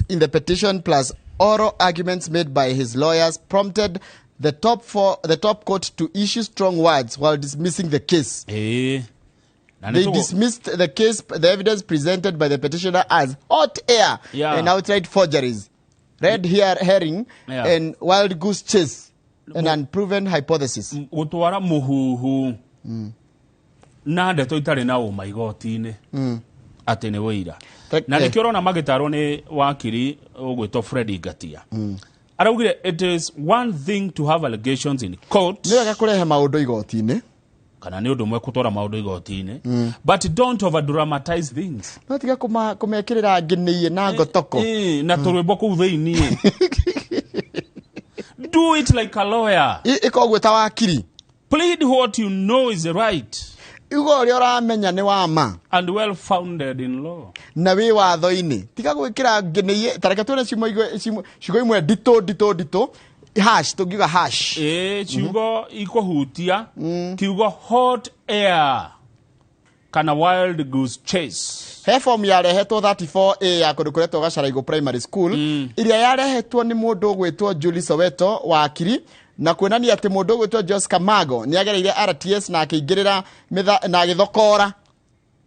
in the petition plus oral arguments made by his lawyers prompted the top court to issue strong words while dismissing the case. They dismissed the case, the evidence presented by the petitioner as hot air and outright forgeries, red herring and wild goose chase, an unproven hypothesis. Gutwara muhuhu na ndeto itari na uma igoti-ini ati ni wira na nikio rona magitaro ni wakiri ugwito Freddy Gatia araugire it is one thing to have allegations in court ni wega kurehe maundu igoti-ini kana ni undu mwe kutora maundu igoti-ini but don't over dramatize things no tiga kumekirira nginiye na ngotoko na turwimbo ku thiini do it like a lawyer ikogwita wakiri plead what you know is right Igo uri oramenya ni wama and well founded in law na wi watho-ini tiga gwikira nginiye tareke tuone ciugo imwe ndito hash tugiuga hash ciugo ikuhutia kiugo hot air kana wild goose chase he form yarehetwo 34A ya kurukuretwo Gacharaigo Primary School iria yarehetwo ni mundu gwitwo Julie Soweto wakiri na kuonania ati mundu gwitwo Jos Kamago ni agereire RTS na akingirira na agithokora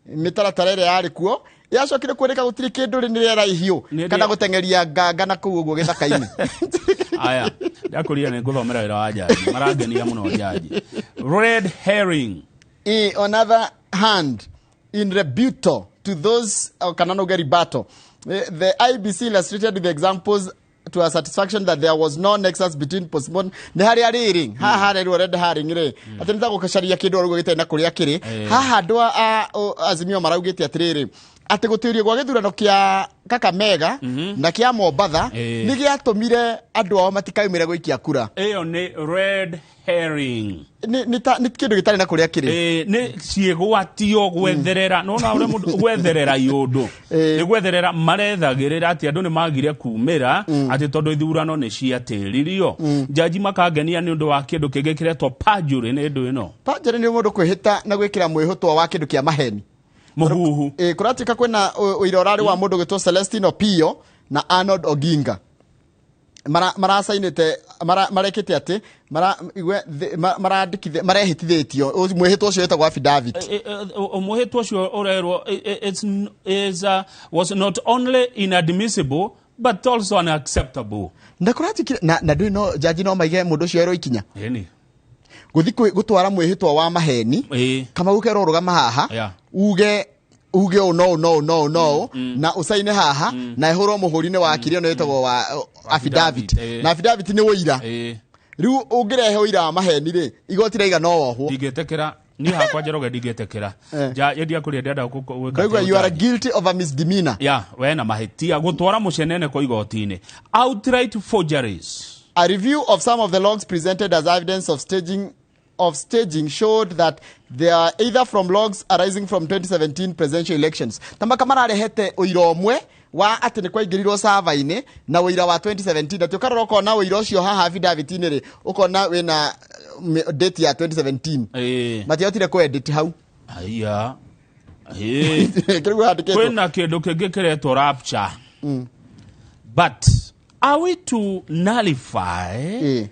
mitaratara ire yari kuo yacokire kuoneka gutiri kindu ri nirera ihiu kana gutengeria nganga na kuu uguo githaka-ini aya ndakuria ni nguthomera wira wa jaji marangenia muno jaji red herring on other hand in rebuttal to those kananoge battle the IBC illustrated the examples to a satisfaction that there was no nexus between postmortem ne hari ari haha rero red herring re atenza gukasharia kindu rugo gitena kuria kiri haha ndwa azimio maraugite atiriri ati gutirio gwa githurano kia Kakamega na kia Mombatha ni giatumire andu ao matikaumire gwikia kura iyo ni red herring ni kindu gitari na kuria kiri ni ciegwatio gwetherera nona ure mundu gwetherera yundu ni gwetherera marethagirira ati andu ni magire kumira ati tondu ithurano ni ciatiririo jaji makangenia ni undu wa kindu kingikiretwo perjury ni ndu ino perjury ni mundu kwihita na gwikira mwihutwa wa kindu kia maheni muhuhu kuratika kwena uirorari wa mundu gwitwo Celestine Opio na Arnold Oginga marasainite marekete ati marehitithitio mwihitwo ucio wetagwo affidavit mwihitwo ucio urerwo was not only inadmissible but also unacceptable na kuratikire na ndu no jaji no maige mundu ucio ero ikinya guthi gutwara mwihitwa wa maheni kama ukero rugama haha uge no na usaine haha na ihurwo muhuri-ini wa kirio no yetagwo wa affidavit na affidavit ni wira riu ungirehe wira wa maheni ri igoti reiga no wohwo digetekera ni hakwa jeroge digetekera yendia kuria ndia gwika you are guilty of a misdemeanor we na mahitia gutwara mucenene ko igoti-ini outright forgeries. A review of some of the logs presented as evidence of staging showed that they are either from logs arising from 2017 presidential elections. Tamba kamara rehete uiro omwe wa ati ni kwaingirirwo server-ini na uira wa 2017 ati ukarora ukona uira ucio haha affidavit-ini ri ukona wina date ya 2017 matiotire ku edit hau aya kwena kindu kingikiretwo rapture but are we to nullify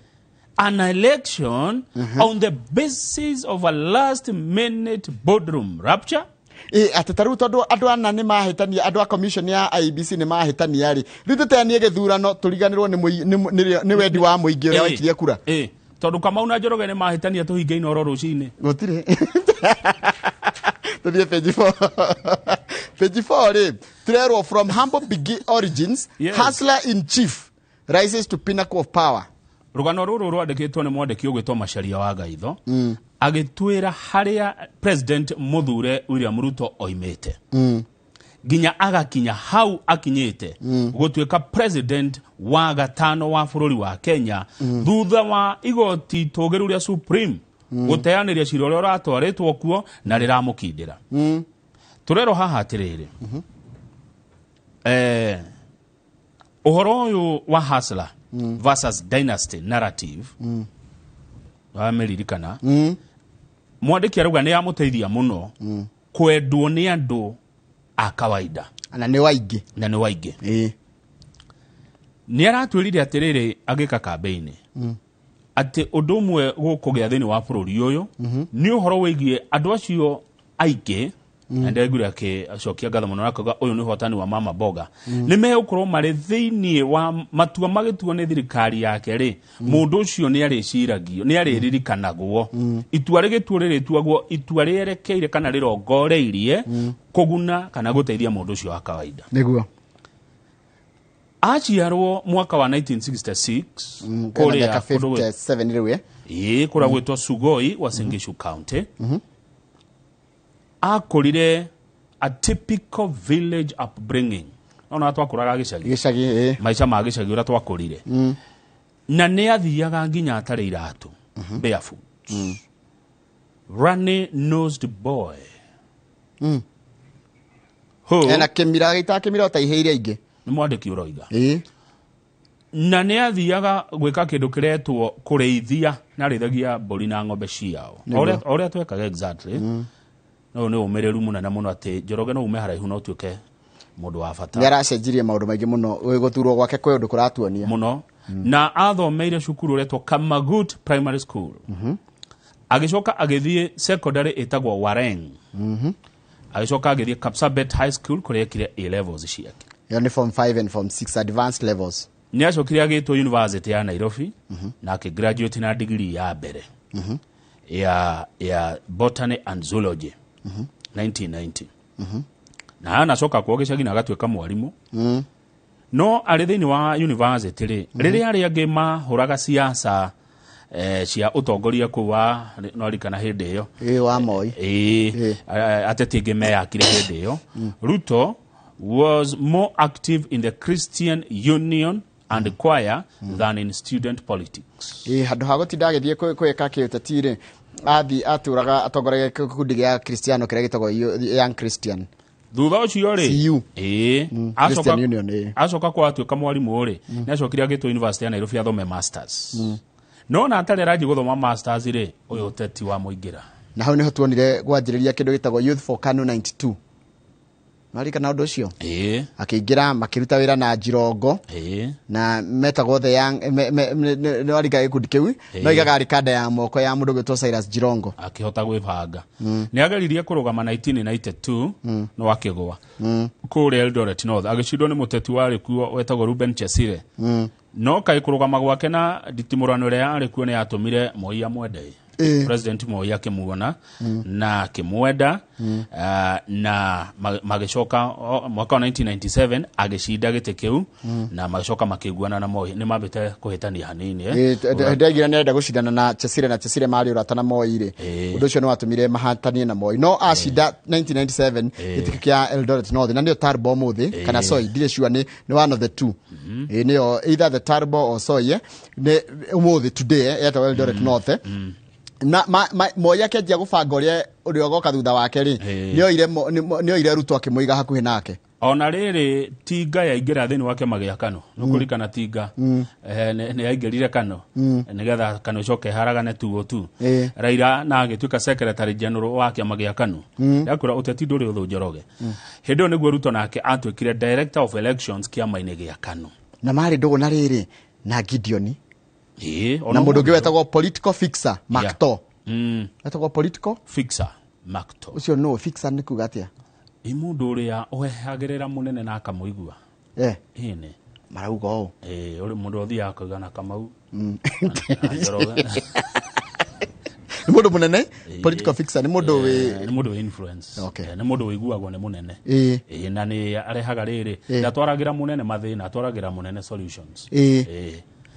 an election on the basis of a last minute boardroom rapture? Atataru tondu andu ana ni mahitania andu a commission ya IBC ni mahitania ri ritutania githurano turiganirwo ni wendi wa muingi uria wakirie kura tondu kama una Njoroge ni mahitania tuhinge ino ro rucini gutire tuthie page 4 page 4 ri turerwo from humble origins hustler in chief rises to pinnacle of power. Rugano ruru rwandikitwo ni mwandiki ugwitwo Macharia wa Gaitho agitwira haria president muthure William Ruto oimete ginya agakinya hau akinyite gutwika president wa gatano wa bururi wa Kenya thutha wa igoti tugiru ria Supreme guteaniria cira uria uratwaritwo kuo na riramukindira turero haha atiriri uhoro uyu wa hustler versus dynasty narrative wameririkana mwandiki arauga ni amuteithia muno kwendwo ni andu a kawaida na ni waingi Nĩ aratwĩrire atĩrĩrĩ agĩka campaign atĩ ũndũ ũmwe gũkũgĩa thĩinĩ wa bũrũri ũyũ nĩ ũhoro wĩgiĩ andũ acio aingĩ ndegũrĩa acokia ngatho mũno akauga ũyũ nĩ ũhotani wa Mama Mboga nĩ megũkorwo marĩ thĩinĩ wa matua magĩtuo nĩ thirikari yake rĩ mũndũ ũcio nĩ arĩciragio nĩ arĩririkanagwo itua rĩgĩtuo rĩrĩtuagwo itua rĩerekeire kana rĩrongoreirie kũguna kana gũteithia mũndũ ũcio wa kawaida nĩguo aciarwo mwaka wa 1966 kũrĩa 57 rĩu kũrĩa gwĩtwo Sugoi Uasin Gishu County akũrire a typical village upbringing ona twakũraga gĩcagi maica ma gĩcagi ũrĩa twakũrire na nĩ athiaga nginya atarĩ iratũ barefoot runny nosed boy ena kĩmira gĩita kĩmira ũtaihĩire ingĩ nĩ mwandĩki ũroiga na nĩ athiaga gwĩka kĩndũ kĩretwo kũrĩithia na rĩithagia mbũri na ng'ombe ciao ũrĩa twekaga exactly no nĩ ũmĩrĩru mũnene mũno atĩ Njoroge no ume haraihu no tuĩke mũndũ wa bata nĩ aracenjirie maũndũ maingĩ mũno gũturwo gwake kwĩ ũndũ kũratuonia mũno na athomeire cukuru ũretwo Kamagut Primary School agĩcoka agĩthiĩ secondary ĩtagwo Wareng agĩcoka agĩthiĩ Kapsabet High School kũrĩa ekire A levels ciake yani form 5 and form 6 advanced levels nĩ acokire agĩtwo University ya Nairobi na akĩgraduate na degree ya mbere ya Botany and Zoology 1990 na anacoka kwa gĩcagi na agatuĩka mwarimũ no arĩ thĩinĩ wa university rĩrĩa arĩa angĩ mahũraga siasa cia ũtongoria kuwa no rikana hĩndĩ ĩyo wa Moi ateti angĩ meyakire hĩndĩ ĩyo Ruto was more active in the Christian Union and choir than in student politics handũ ha gũtinda agĩthiĩ kwĩka kĩũteti athi atũraga atongoragia gĩkundi gĩa Cristiano kĩrĩa gĩtagwo Young Christian thutha ũcio rĩ acoka kwa atuĩka mwarimũ rĩ nĩ acokire agĩtwo University ya Nairobi athome masters no na atarĩ rangi gũthoma masters rĩ ũyũ ũteti wa mũingĩra na hau nĩho tuonire gwanjĩrĩria kĩndũ gĩtagwo Youth for KANU 92 marika ũndũ ũcio akĩingĩra makĩruta wĩra na Njirongo na metagwo the young nĩ warika gĩkundi kĩu no igaga rikanda ya moko ya mũndũ gwĩtwo Cyrus Njirongo akĩhota gwĩbanga nĩ ageririe kũrũgama 1992 no akĩgũa kũrĩa Eldoret North agĩcindwo nĩ mũteti warĩ kuo wetagwo Ruben Chesire no kaĩ kũrũgama gwake na nditimũrano ĩrĩa yarĩ kuo nĩ yatũmire Moi amwende President Moi akĩmuona na akĩmwenda na magĩcoka mwaka wa 1997 agĩcinda gĩtĩ kĩu na magĩcoka makĩiguana na Moi nĩ mambĩte kũhĩtania hanini ndagira nĩenda gũcindana na Chesire marĩ ũrata na Moi rĩ ũndũ ũcio nĩ watũmire mahatanie na Moi no acinda 1997 gĩtĩ kĩa Eldoret North na nĩyo Tarbo mũthĩ kana Soi ndirĩ sure nĩ one of the two nĩyo either the Tarbo or Soi nĩ mũthĩ today etagwo Eldoret North na Moi akĩanjia gũbanga ũrĩa ũgoka thutha wake rĩ nĩ oire Ruto akĩmũiga hakuhĩ nake ona rĩrĩ Tinga yaingĩra thĩinĩ wa kĩama gĩa KANU nĩkũrikana Tinga nĩ yaingĩrire KANU nĩgetha KANU ĩcoke haragane 202 Raila na agĩtuĩka secretary general wa kĩama gĩa KANU yakũra ũteti ndũrĩ ũthũ Njoroge hĩndĩ ĩyo nĩguo Ruto nake atuĩkire director of elections kĩama-inĩ gĩa KANU na marĩ ndũgũ na rĩrĩ na Gideon na mũndũ ũngĩ wetagwo political fixer Makto wetagwo political fixer Makto ũcio no fixer nĩ kuga atĩa mũndũ ũrĩa ũhehagĩrĩra mũnene na akamũigua ĩnĩ marauga ũũ ũrĩ mũndũ ũthiaga akauga na Kamau nĩ mũndũ mũnene political fixer nĩ mũndũ wĩ influence nĩ mũndũ wĩiguagwo nĩ mũnene na nĩ arehaga rĩrĩ ndatwaragĩra mũnene mathĩna atwaragĩra mũnene solutions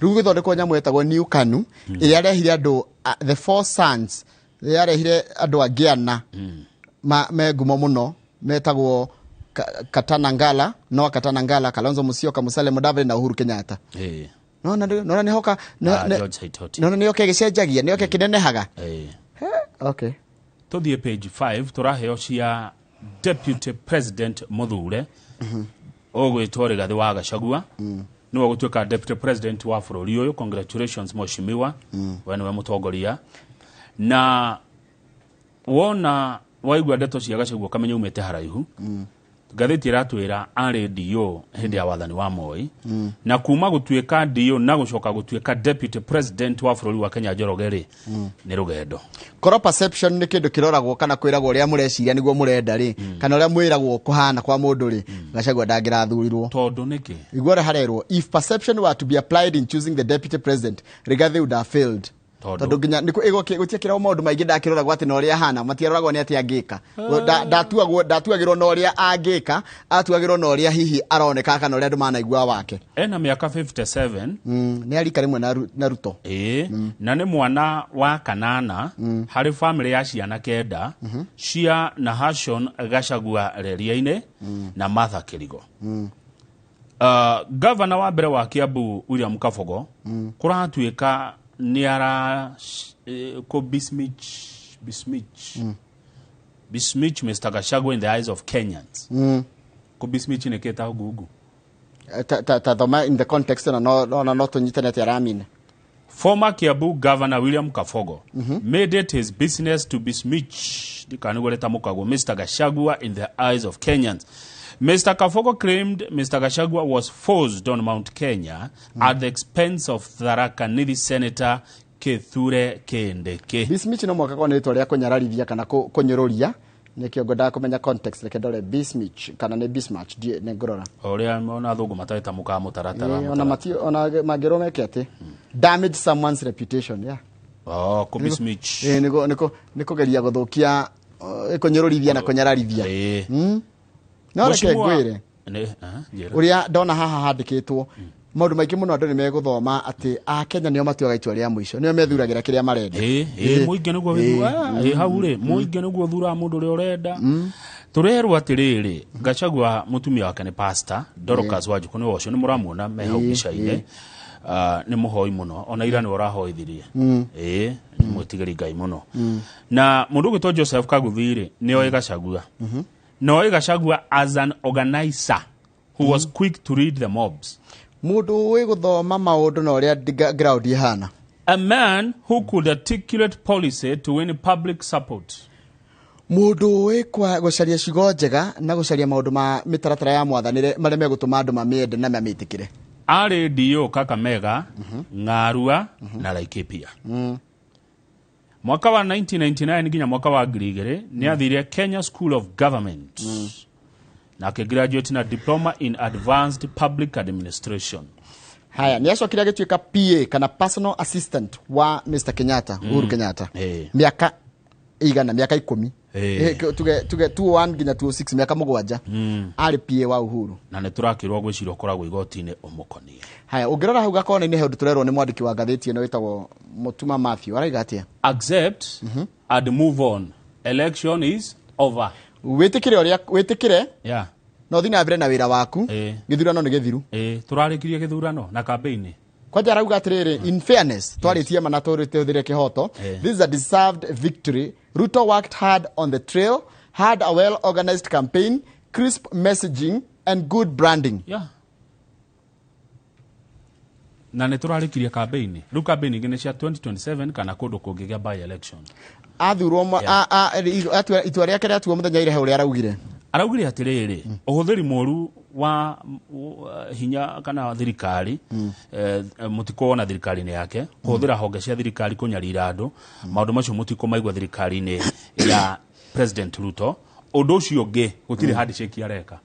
rĩu gĩthondekwo nyamũ yetagwo New KANU ĩrĩa arehire andũ the four sons ĩrĩa arehire andũ angĩ ana me ngumo mũno metagwo Katanangala Kalonzo Musyoka Musalia Mudavadi na Uhuru Kenyatta nona nĩ hoka nona nĩ oke gĩcenjagia nĩ oke kĩnenehaga okay tũthiĩ page 5 tũraheo cia deputy president Muthure ũgwĩtwo Rigathĩ wa Gachagua niwe gũtuĩka deputy president wa bũrũri ũyũ congratulations Mheshimiwa we nĩwe mũtongoria na wona waigua ndeto cia Gachagua kamenya umĩte haraihu ngathĩti ĩratwĩra arĩ DO hĩndĩ ya wathani wa Moi na kuma gũtuĩka DO na gũcoka gũtuĩka deputy president wa bũrũri wa Kenya Njoroge rĩ nĩ rũgendo. Koro perception nĩ kĩndũ kĩroragwo kana kwĩragwo ũrĩa mũreciria nĩguo mũrenda rĩ kana ũrĩa mwĩragwo kũhana kwa mũndũ rĩ Gachagua ndangĩrathurirwo tondũ nĩkĩ iguora harerwo if perception were to be applied in choosing the deputy president Rigathi would have failed. Tondũ nginya niko gũtiakĩra maũndũ maingĩ ndakĩroragwo atĩ na ũrĩa hana matiaroragwo nĩ atĩ angĩka ndatuagĩrwo na ũrĩa angĩka atuagĩrwo na ũrĩa hihi aroneka kana ũrĩa andũ manaigua wake. Ena mĩaka 57 nĩ arika rĩmwe na Ruto na nĩ mwana wa kanana harĩ famĩlĩ ya ciana kenda cia Nahashon Gachagua Reria-inĩ na Martha Kirigo. Governor wa mbere wa Kiambu William Kabogo kũratuĩka niara ko besmirch Mr. Gachagua in the eyes of Kenyans. Ko besmirch ne keta gugu. Thoma in the context na no to internet ya ramine. Former Kiambu Governor William Kabogo made it his business to besmirch Mr. Gachagua in the eyes of Kenyans. Mr. Kabogo claimed Mr. Gachagua was forced on Mount Kenya at the expense of Tharaka Nithi Senator Kithure Kindiki. Besmirch no mwaka kwa nĩ rĩtwa rĩa kũnyararithia kana kũnyũrũria nĩkĩo ngwendaga kũmenya context reke ndore besmirch kana nĩ besmirch nĩ ngorora ũrĩa ona thũngũ matarĩta mũka mũtaratara ona mangĩrwo meke atĩ damage someone's reputation ko besmirch nĩ kũgeria gũthũkia kũnyũrũrithia na kũnyararithia no reke ngwĩre ũrĩa ndona haha handĩkĩtwo maũndũ maingĩ mũno andũ nĩ megũthoma atĩ Kenya nĩo matuaga itua rĩa mũico nĩo methuragĩra kĩrĩa marenda mũingĩ nĩguo wĩthura hau rĩ mũingĩ nĩguo thura mũndũ ũrĩa ũrenda tũrerwo atĩrĩrĩ Gachagua mũtumia wake nĩ pastor Dorcas Wanjikũ nĩ ũcio nĩ mũramuona me hau mbica-inĩ nĩ mũhoi mũno ona ira nĩ ũrahoithirie nĩ mwĩtigĩri Ngai mũno na mũndũ ũgĩtwo Joseph Kaguthi rĩ nĩoĩ Gachagua no Gachagua as an organizer who was quick to read the mobs. Mundu ũĩ gũthoma maũndũ na ũrĩa ground ihana. A man who could articulate policy to win public support. Mundu ũĩ gũcaria ciugo njega na gũcaria maũndũ ma mĩtaratara ya mwathanĩre marĩa megũtũma andũ mamĩende na mamĩtĩkĩre. Arĩ DO Kakamega, Ng'arua na Laikipia. Mwaka wa 1999 nginya mwaka wa 2000 ni athire Kenya School of Government na akigraduate na diploma in advanced public administration. Haya ni acokire agĩtuĩka PA kana personal assistant wa Mr. Kenyatta Uhuru Kenyatta miaka igana miaka 10 tuge 21 nginya 26 miaka 7 ari PA wa Uhuru na nĩ tũrakĩrwo gwĩcirwo koragwo igoti-inĩ ũmũkonie. Haya ũngĩrora hau gakona-inĩ he ũndũ tũrerwo nĩ mwandĩki wa ngathĩti ĩno wĩtagwo Mutuma Matthew araiga atĩa accept and move on, election is over. Wĩtĩkĩre no thina mbere na wĩra waku gĩthurano nĩ gĩthiru tũrarĩkirie gĩthurano na campaign kwanja arauga atĩrĩrĩ in fairness twaritie mana tũrĩte kĩhoto this is a deserved victory. Ruto worked hard on the trail, had a well organized campaign, crisp messaging and good branding. Na nĩ tũrarĩkirie campaign rĩu campaign ingĩ nĩ cia 2027 kana kũndũ kũngĩgĩa by election athurwo itua rĩake rĩatuo mũthenya ire ũrĩa araugire atĩrĩrĩ ũhũthĩri mũru wa hinya kana thirikari mũtiko na thirikari-inĩ yake kũhũthĩra honge cia thirikari kũnyarira andũ maũndũ macio mũtiko maigua thirikari-inĩ ya President Ruto ũndũ ũcio ũngĩ gũtirĩ handshake areka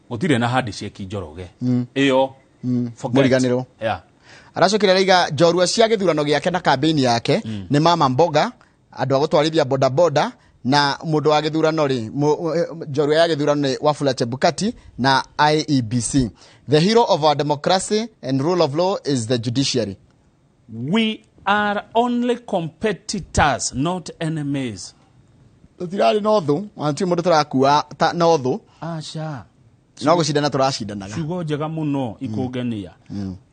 gũtirĩ na handshake Njoroge ĩyo mũriganĩro aracokire raiga njorua cia gĩthurano gĩake na campaign yake nĩ Mama Mboga andũ a gũtwarithia boda boda na mundu wa gĩthurano ri njorua ya gĩthurano nĩ Wafula Chebukati na IEBC. The hero of our democracy and rule of law is the judiciary. We are only competitors, not enemies. Tutirari no thu anti mundu turakua no thu acha no gũcindana tũracindanaga ciugo njega mũno ikũngenia.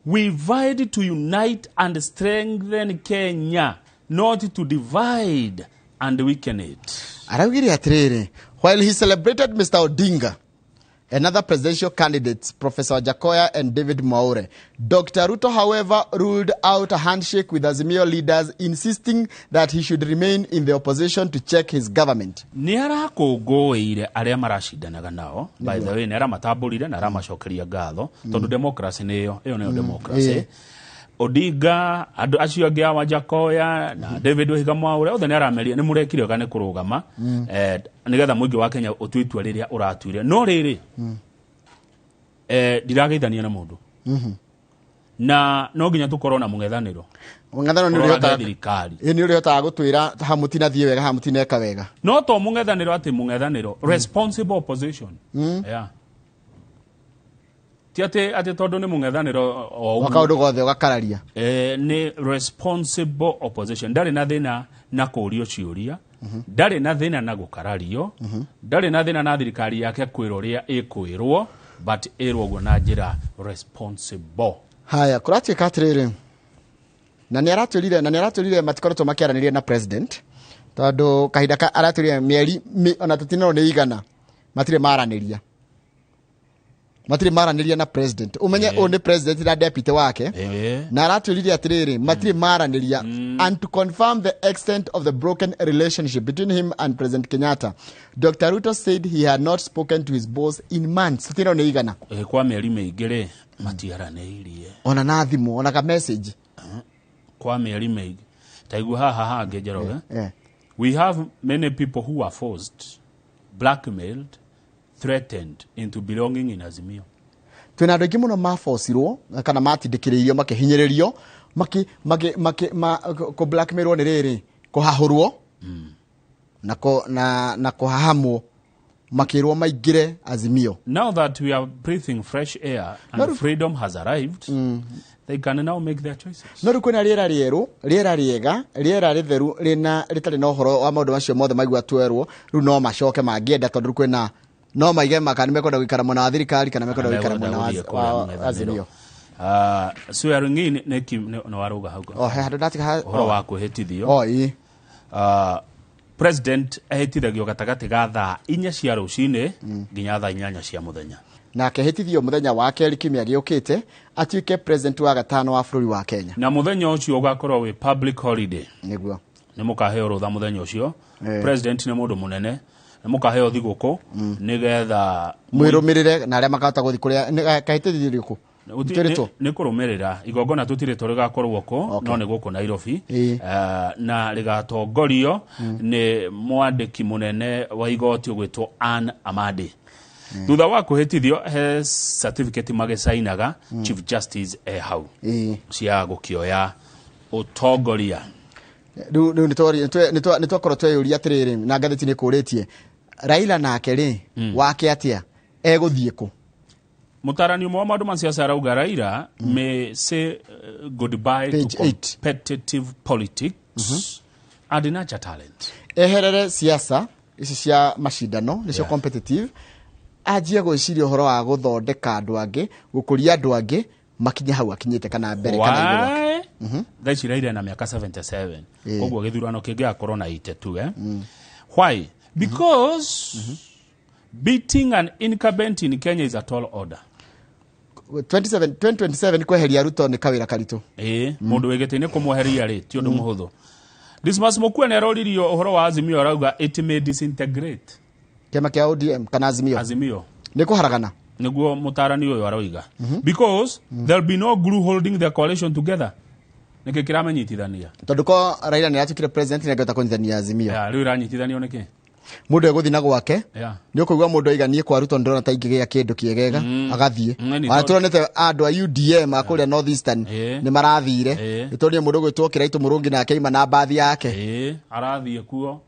We vied to unite and strengthen Kenya, not to divide and weaken it. Araugire atĩrĩrĩ while he celebrated Mr. Odinga another presidential candidates, Professor Jakoya and David Mwaure. Dr. Ruto, however, ruled out a handshake with Azimio leaders, insisting that he should remain in the opposition to check his government. Ni arakũngũĩire arĩa maracindanaga nao, by the way, ni aramatambũrire na aramacokeria ngatho, tondũ democracy nĩyo democracy. Odinga, andũ acio angĩ a Wajakoya na David Wahiga Mwaure othe nĩ arameria nĩ mũrekire gane kũrũgama nigetha mũingĩ wa Kenya ũtue itua rĩrĩa ũratuire. No rĩrĩ ndirageithania na mũndũ. Na no nginya tũkorwo na mũng'ethanĩro. Mũng'ethanĩro nĩ ũrĩhotaga thirikari. Nĩ ũrĩhotaga gũtwĩra hamutinathiĩ wega hamutineka wega. No to mũng'ethanĩro atĩ mũng'ethanĩro responsible opposition. Yeah. Ati tondu ni mũng'ethanĩro wa kaũndũ gothe ũgakararia. Ni responsible opposition. Ndarĩ na thĩna na kũũrio ciũria, ndarĩ na thĩna na gũkarario, ndarĩ na thĩna na thirikari yake kwĩrwo ũrĩa ĩkwĩrwo, but ĩrwo ũguo na njĩra responsible. Haya, kũratuĩka atĩrĩrĩ, na nĩ aratwĩrire matikoretwo makĩaranĩria na president, tondũ kahinda aratwĩrire mĩeri ona tũtinarwo nĩ igana matirĩ maranĩria na president. Umenye only president na deputy wake. Na aratwĩrire atĩrĩrĩ matirĩ maranĩria, and to confirm the extent of the broken relationship between him and President Kenyatta, Dr. Ruto said he had not spoken to his boss in months. Tũtinarwo nĩ igana. Kwa mĩeri mĩingĩ matiaranĩirie. Ona na thimũ, ona ka message. Kwa mĩeri mĩingĩ. Taigua haha hangĩ Njoroge. We have many people who are forced, blackmailed, threatened into belonging in Azimio. Twina andũ aingĩ mũno mabocirwo kana matindĩkĩrĩirio makĩhinyĩrĩrio ko blackmailwo nĩ rĩrĩ kũhahũrwo na kũhahamwo makĩrwo maingĩre Azimio. Now that we are breathing fresh air and freedom has arrived, they can now make their choices. No rĩu kwĩna rĩera rĩerũ, rĩera rĩega, rĩera rĩtheru rĩtarĩ na ũhoro wa maũndũ macio mothe maigua twerwo, rĩu no macoke mangĩenda tondũ kwĩna no maige makani mekwenda gũikara mwena wa thirikari kana mekwenda gũikara mwena wa Azimio. Swearing in nĩ waruga hau. Handũ ndatika ũhoro wa kwĩhĩtithio. President ehĩtithagio gatagatĩ ga thaa 4 cia rũcinĩ nginya thaa 8 cia mũthenya. Na akehĩtithio mũthenya wa kerĩ kiumia gĩũkĩte atuĩke president wa gatano wa bũrũri wa Kenya. Na mũthenya ũcio ũgakorwo wĩ public holiday. Nĩguo. Nĩ mũkaheo rũtha mũthenya ũcio. President nĩ mũndũ mũnene. Mũkaheo thigũkũ nigetha mwĩrũmĩrĩre na arĩa makahota gũthiĩ kũrĩa kahĩtithio rĩkũ nĩ kũrũmĩrĩra igongona tũtirĩtwo rĩgakorwo kũ no nĩ gũkũ Nairobi na rĩgatongorio nĩ mwandĩki mũnene wa igoti ũgwĩtwo Anne Amadi. Thutha wa kũhĩtithio he certificate magĩcainaga Chief Justice hau cia gũkĩoya ũtongoria. Rĩu nĩtwakorwo tweyũria atĩrĩrĩ na ngathĩti nĩ kũrĩtie Raila nake rĩ wake atĩa egũthiĩ kũ. Mũtarani ũmwe wa maũndũ ma siasa arauga Raila may say goodbye to competitive politics and natural talent. Eherere siasa ici cia macindano nĩcio competitive, anjie gwĩciria ũhoro wa gũthondeka andũ angĩ, gũkũria andũ angĩ makinya hau akinyĩte kana mbere kana igũrũ. Thaici Raila na miaka 77 koguo gĩthurano kĩngĩ akorwo na 82. Why? Because beating an incumbent in Kenya is a tall order. 2027 kweheria Ruto nĩ kawĩra karitũ. Mũndũ wĩgĩte-inĩ kũmweheria rĩ ti ũndũ mũhũthũ. Dismas Mukwe nĩ aroririo ũhoro wa Azimio arauga it may disintegrate. Kĩama kĩa ODM kana Azimio nĩ kũharagana. Nĩguo mũtarani ũyũ aroiga. Because there'll be no glue holding the coalition together. Nĩkĩ kĩramenyitithania. Tondũ ko Raila nĩ atuĩkire president nĩ angĩhota kũnyitithania Azimio. Rĩu iranyitithanio nĩkĩ? Mũndũ egũthiĩ na gwake nĩ ũkũigua mũndũ aiganie kwa Ruto ndĩrona ta ingĩgĩa kĩndũ kĩegega agathiĩ. Tuonete andũ a UDM a kũrĩa North Eastern nĩ marathire. Nĩtuonire mũndũ gwĩtwo Kĩraitũ Mũrũngi nake aima na mbathi yake. Arathiĩ kuo.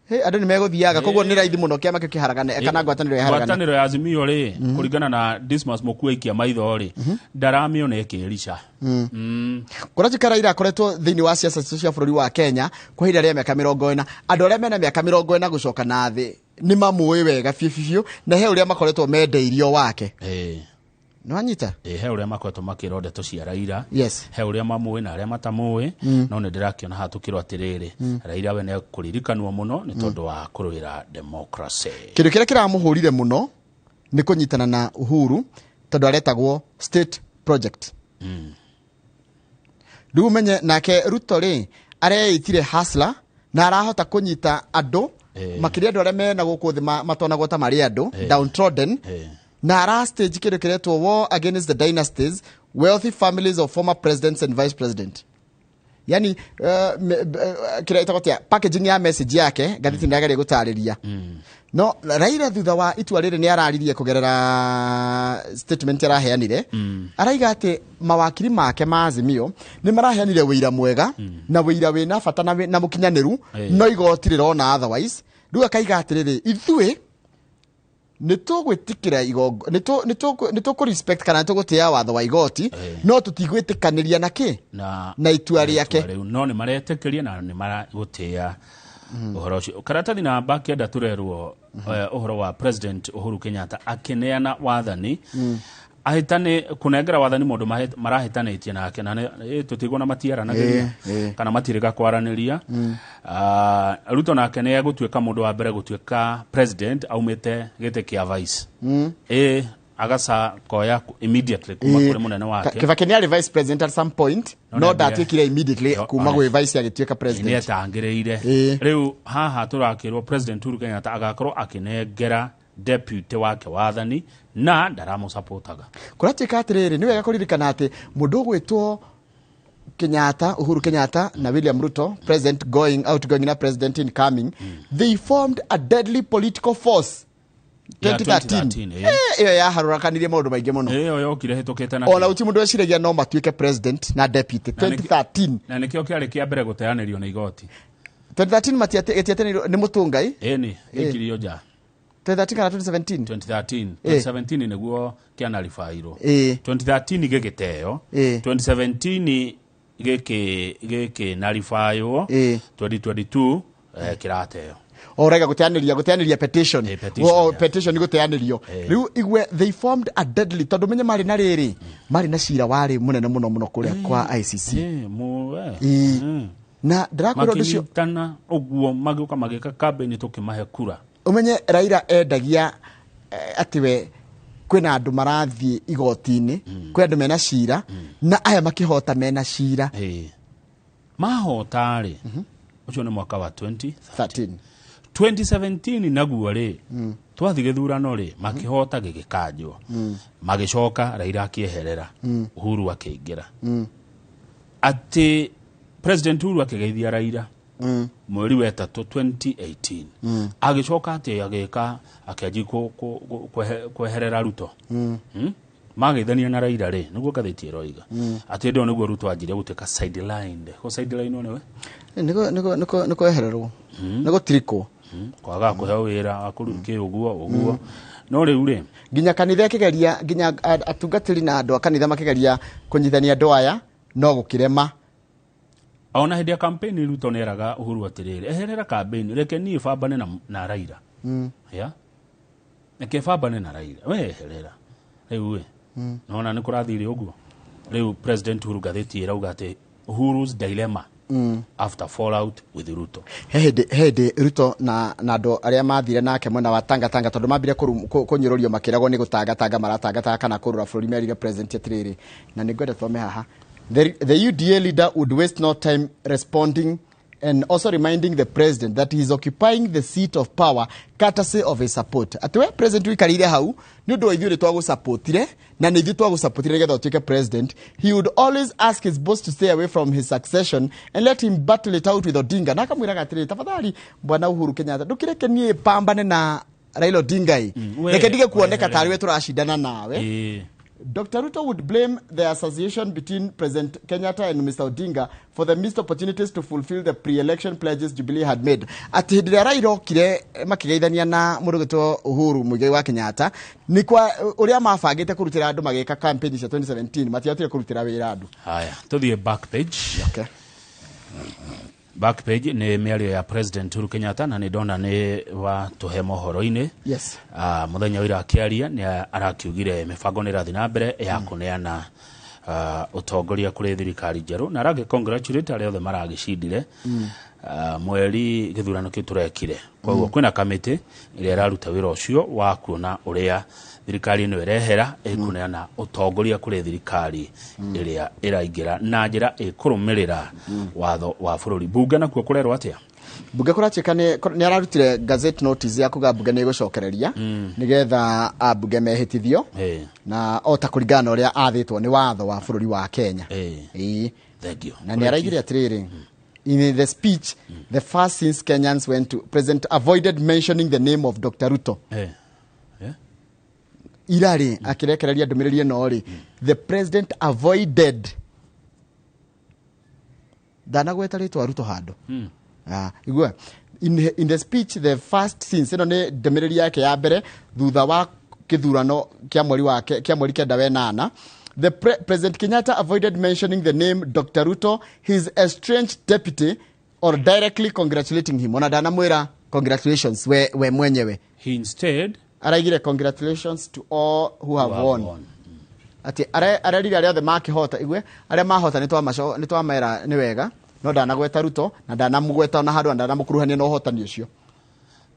Andũ nĩ megũthiaga koguo nĩ raithi mũno kĩama kĩharagana kana ngwatanĩro ya haragana. Ngwatanĩro ya Azimio rĩ kũringana na Dismas Mukwe ikia maitho rĩ ndaramĩona ĩkĩrica. Kũratuĩka Raila akoretwo thĩinĩ wa siasa cia bũrũri wa Kenya kwa ihinda rĩa mĩaka 40. Andũ arĩa mena mĩaka 40 gũcoka na thĩ nĩ mamũĩ wega biũ na he ũrĩa makoretwo mendeirio wake. Nĩ wanyita? He ũrĩa makoretwo makĩrwo ndeto cia Raila. He ũrĩa mamũĩ na arĩa matamũĩ. No nĩ ndĩrakĩona hatukĩrwo atĩrĩrĩ Raila we nĩ kũririkanwo mũno nĩ tondũ wa kũrũĩra democracy. Kĩndũ kĩrĩa kĩramũhũrire mũno nĩ kũnyitana na Uhuru tondũ aretagwo state project. Rĩu menye nake Ruto rĩ areitire hustler na arahota kũnyita andũ makĩria andũ arĩa mena gũkũ thĩ matonagwo ta marĩ andũ downtrodden na arastage kĩndũ kĩretwo war against the dynasties, wealthy families of former presidents and vice president. Yani kĩretagwo tia packaging ya message yake ngathĩti nĩageria gũtarĩria. No Raila thutha wa itua rĩrĩ nĩ araririe kũgerera statement araheanire araiga atĩ mawakiri make ma Azimio nĩ maraheanire wĩira mwega na wĩira wĩna bata na mũkinyanĩru no igoti rĩrona otherwise. Rĩu akaiga atĩrĩrĩ ithuĩ nĩtũgwĩtĩkĩra igongo nĩtũkũ respect kana nĩtũgũtĩa watho wa igoti no tũtigwĩtĩkanĩria na kĩ na itua rĩake no nĩ maretĩkĩria na nĩ maragũtĩa uhoro ucio. Karatathi namba kenda turerwo uhoro wa President Uhuru Kenyatta akineana wathani ahitane kunengera wathani mundu marahitanĩtie nake na tutigwo na matiaranageria kana matirega kwaraniria. Ruto nake nĩ egũtuĩka mundu wa mbere gũtuĩka president aumĩte gĩtĩ kĩa vice agaca koya immediately kuma kũrĩ munene wake. Kibaki nĩ vice president at some point no ndatuĩkire immediately kuma gwĩ vice agĩtuĩka president. Nĩ etangĩrĩire rĩu haha tũrakĩrwo President Uhuru Kenyatta agakorwo akinengera deputy wake wathani na ndaramũsupportaga. Kũratuĩka atĩrĩrĩ nĩ wega kũririkana atĩ mũndũ ũgwĩtwo Kenyatta, Uhuru Kenyatta na William Ruto, president outgoing na president incoming, they formed a deadly political force 2013. Iyo yaharũrakanirie maũndũ maingĩ mũno. Iyo yokire hetũkĩte na ona uti mũndũ eciragia no matuĩke president na deputy 2013. Na nĩkĩo kĩarĩ kĩa mbere gũteanĩrio na igoti. 2013 matiatĩtĩnĩrio nĩ mũtũngai. Nĩ ikirio ja 2013 kana 2017? 2017 nĩguo kĩanarifairwo. 2013 gĩgĩteo. 2017 gĩkĩ narifaywo. 2022 kĩrateo. Orega guteanĩria petition. Petition guteanĩrio. Riu igwe they formed a deadly tondu menye mari na rĩrĩ mari na cira wari munene muno kũrĩa kwa ICC. Na ndirakwĩrwo ndũcio makĩnyitana ũguo magĩũka magĩka campaign tũkĩmahe kura. Umenye Raila endagia atĩ we kwĩna andũ marathiĩ igoti-inĩ kwĩ andũ mena cira na aya makĩhota mena cira mahota-rĩ ũcio nĩ mwaka wa 2013. 2017 naguo rĩ twathi gĩthurano rĩ makĩhota gĩgĩkanjwo magĩcoka Raila akĩeherera Uhuru akĩingĩra atĩ President Uhuru akĩgeithia Raila mweri wa 3 2018 agĩcoka atĩ agĩka akĩanji kweherera Ruto magĩithania na Raila rĩ nĩguo gathĩti ĩroiga atĩ ndo nĩguo Ruto anjire gũtuĩka sideline sideline one we nĩko kwehererwo nĩgo triko kwaga kũheo wĩra wa kũrũkĩ ũguo no rĩu rĩ nginya kanitha kĩgeria nginya atungatĩri na andũ a kanitha makĩgeria kũnyithania andũ aya no gũkĩrema. Ona hĩndĩ ya campaign Ruto neraga Uhuru atĩrĩrĩ eherera campaign reke niĩ bambane na Raila reke bambane na Raila we eherera rĩu we nona nĩ kũrathire ũguo rĩu President Uhuru gathĩti ĩrauga atĩ Uhuru's dilemma after fallout with Ruto. Hede Ruto na andũ arĩa mathire nake mwena wa Tanga tondũ mambire kũnyũrũrio makĩragwo nĩ gũtanga maratanga kana kũrũra bũrũri merire president atĩrĩrĩ na nĩ ngwenda twame haha. The UDA leader would waste no time responding and also reminding the president that he is occupying the seat of power courtesy of his support. Atwe president wikarire hau ni undu ithuĩ twagũsupportire na nĩ ithuĩ twagũsupportire getha ũtuĩke president. He would always ask his boss to stay away from his succession and let him battle it out with Odinga. Na akamwĩraga atĩrĩrĩ tafadhali bwana Uhuru Kenyatta ndũkĩreke niĩ pambane na Raila Odinga reke ndige kuoneka tarĩ we tũracindana nawe. Dr. Ruto would blame the association between President Kenyatta and Mr. Odinga for the missed opportunities to fulfill the pre-election pledges Jubilee had made. Ati hĩndĩ ĩrĩa Raila okire makĩgeithania na mũndũ wĩtwo Uhuru Muigai wa Kenyatta nĩ kwa ũrĩa mabangĩte kũrutĩra andũ magĩka campaign cia 2017 matiahotire kũrutĩra wĩra andũ. Haya tũthiĩ back page. Okay. Back page nĩ mĩario ya President Uhuru Kenyatta na nĩ ndona nĩ wa tũhe mohoro-inĩ. Yes. Mũthenya ũrĩa akĩaria nĩ arakiugire mĩbango nĩ ĩrathiĩ na mbere ya kũneana utongoria kuri thirikari njeru na arage congratulate aria othe maragicindire mweri githurano kiu turekire koguo kwina kamiti iria iraruta wira ucio wa kuona uria thirikari ino irehera ikuneana utongoria kuri thirikari iria iraingira na njira ikurumirira watho wa bururi. Bunge nakuo kurerwo atia? Bunge kurachika ni ararutire gazette notice ya kuga bunge ni gucokereria nigetha bunge mehitithio na ota kuringana uria athitwo ni watho wa bururi wa Kenya. Thank you. Na ni araigire atiriri in the speech the first since Kenyans went to President avoided mentioning the name of Dr. Ruto. Irari akirekereria ndumiriri no ri the president avoided danagweta ritwa Ruto hando. Igua in the speech the first since ino ni ndumiriri yake ya mbere thutha wa kithurano kia mweri kenda wenana. The President Kenyatta avoided mentioning the name Dr. Ruto, his estranged deputy, or directly congratulating him. Ona dana mwira congratulations we mwenyewe. He instead araigire congratulations to all who have won. Ati ararira aria the makihota igwe aria mahota ni twa mera ni wega no dana gweta Ruto na dana mugweta na handu dana mukuruhania no hotani ucio.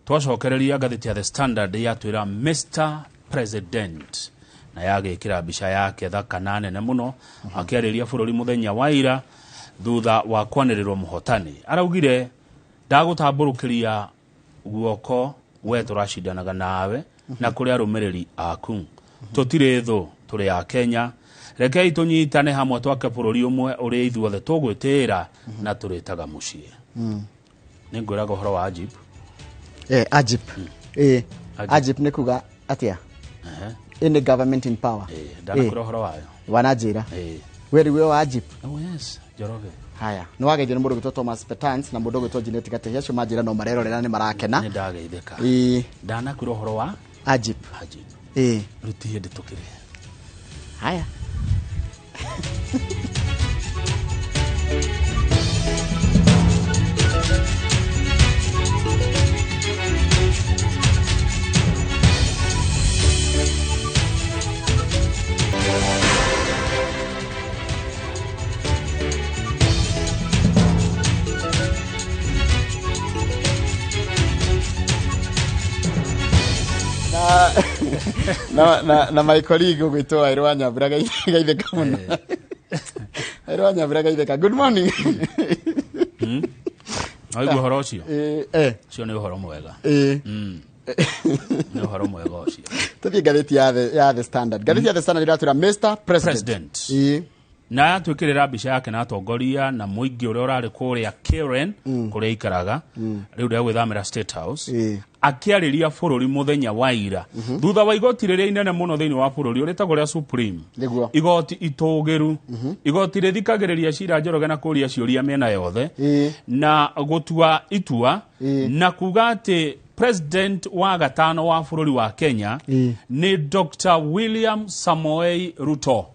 Twacokereria ngathiti ya The Standard yatwira Mr. President na yagikira bisha yake thaka nene muno akiariria bururi muthenya wa ira thutha wa kwanirirwo muhotani. Araugire ndagutamburukiria guoko we turashidanaga nawe na kuri arumiriri aku tutire thu turi ya Kenya rekei tunyitane hamwe twake bururi umwe uri ithuothe tugwitira na turitaga mucie. Ninguraga horo wa Ajib. Ajib. Ajib nikuga atia in the government in power. Dana kurohoro wayo wanajira weri we wa Ajib. Oh yes, Joroge. Haya no wage jeni mudogo Thomas Petans na mudogo to Jeanette Gatehesho majira no marero rera ni marakena ni ndageitheka dana kurohoro wa Ajib. Rutie nditukire. Haya na my colleague ugwitwa Irwanya Braga gaitheka muno. Irwanya Braga gaitheka. Good morning. Aigu horo cio. Cio ni horo mwega. Ni horo mwega cio. Tuthie gatheti ya The Standard. Gatheti ya The Standard iratura Mr. President. Na twikirira bisha yake na atongoria na muingi uria urari kuria Karen kuria ikaraga riu ria gwithamira State House akiariria bururi muthenya wa ira thutha wa igoti riria inene muno thiini wa bururi uritagwo ria Supreme igoti itugiru igoti rithikagiriria cira Njoroge na kuria ciuria mena yothe na gutua itua na kuga ati President wa gatano wa bururi wa Kenya ni Dr. William Samoei Ruto.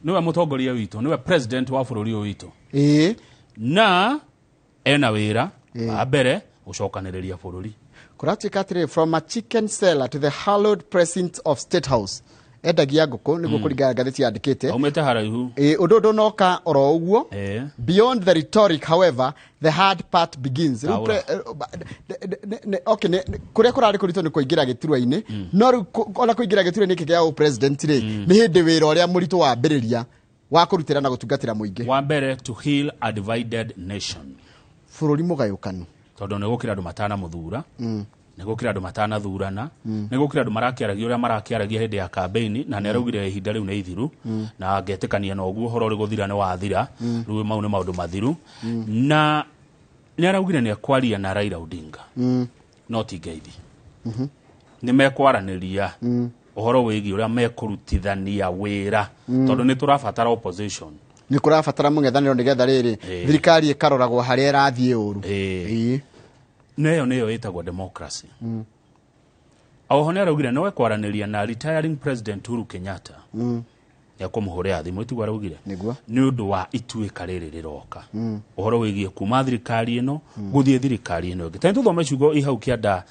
Niwe mutongoria witu, niwe president wa bururi witu. Na ena wira abere ucokaniriria bururi. Kuratikatire from a chicken seller to the hallowed precinct of State House. Edagia ngoko niguo kuriga gatheti yandikite. Aumete haraihu. Undu noka oro uguo. Beyond the rhetoric, however, the hard part begins. Okay, kuria kurari kurito ni kuingira giturwa-ini. No ona kuingira giturwa-ini kigea president ri ni hindi wira uria murito wa mbiriria wa kurutira na gutungatira muingi. Wa mbere to heal a divided nation. Bururi mugayukanu. Tondu ne gukira andu matana muthura. Ne gukira andu matana thurana. Ne gukira andu marakiaragia uria marakiaragia hindi ya campaign na ne araugire ihinda riu ne ithiru na angetikania na uguo horo ri guthira ne wathira riu mau ne maundu mathiru na ne araugire ne akwaria na Raila Odinga no ti ngeithi ne mekwaraniria uhoro wigi uria mekurutithania wira tondu ne turabatara opposition ni kurabatara mung'ethaniro nigetha riri thirikari ikaroragwo haria irathie uru neyo itagwo democracy. Aho ne araugire no ekwaraniria na retiring president Uhuru Kenyatta ya kumuhorea thimu itugwa araugire ni undu wa ituika riri riroka uhoro wigie kuma thirikari ino guthie thirikari ino ingi tani tuthome ciugo ihau kianda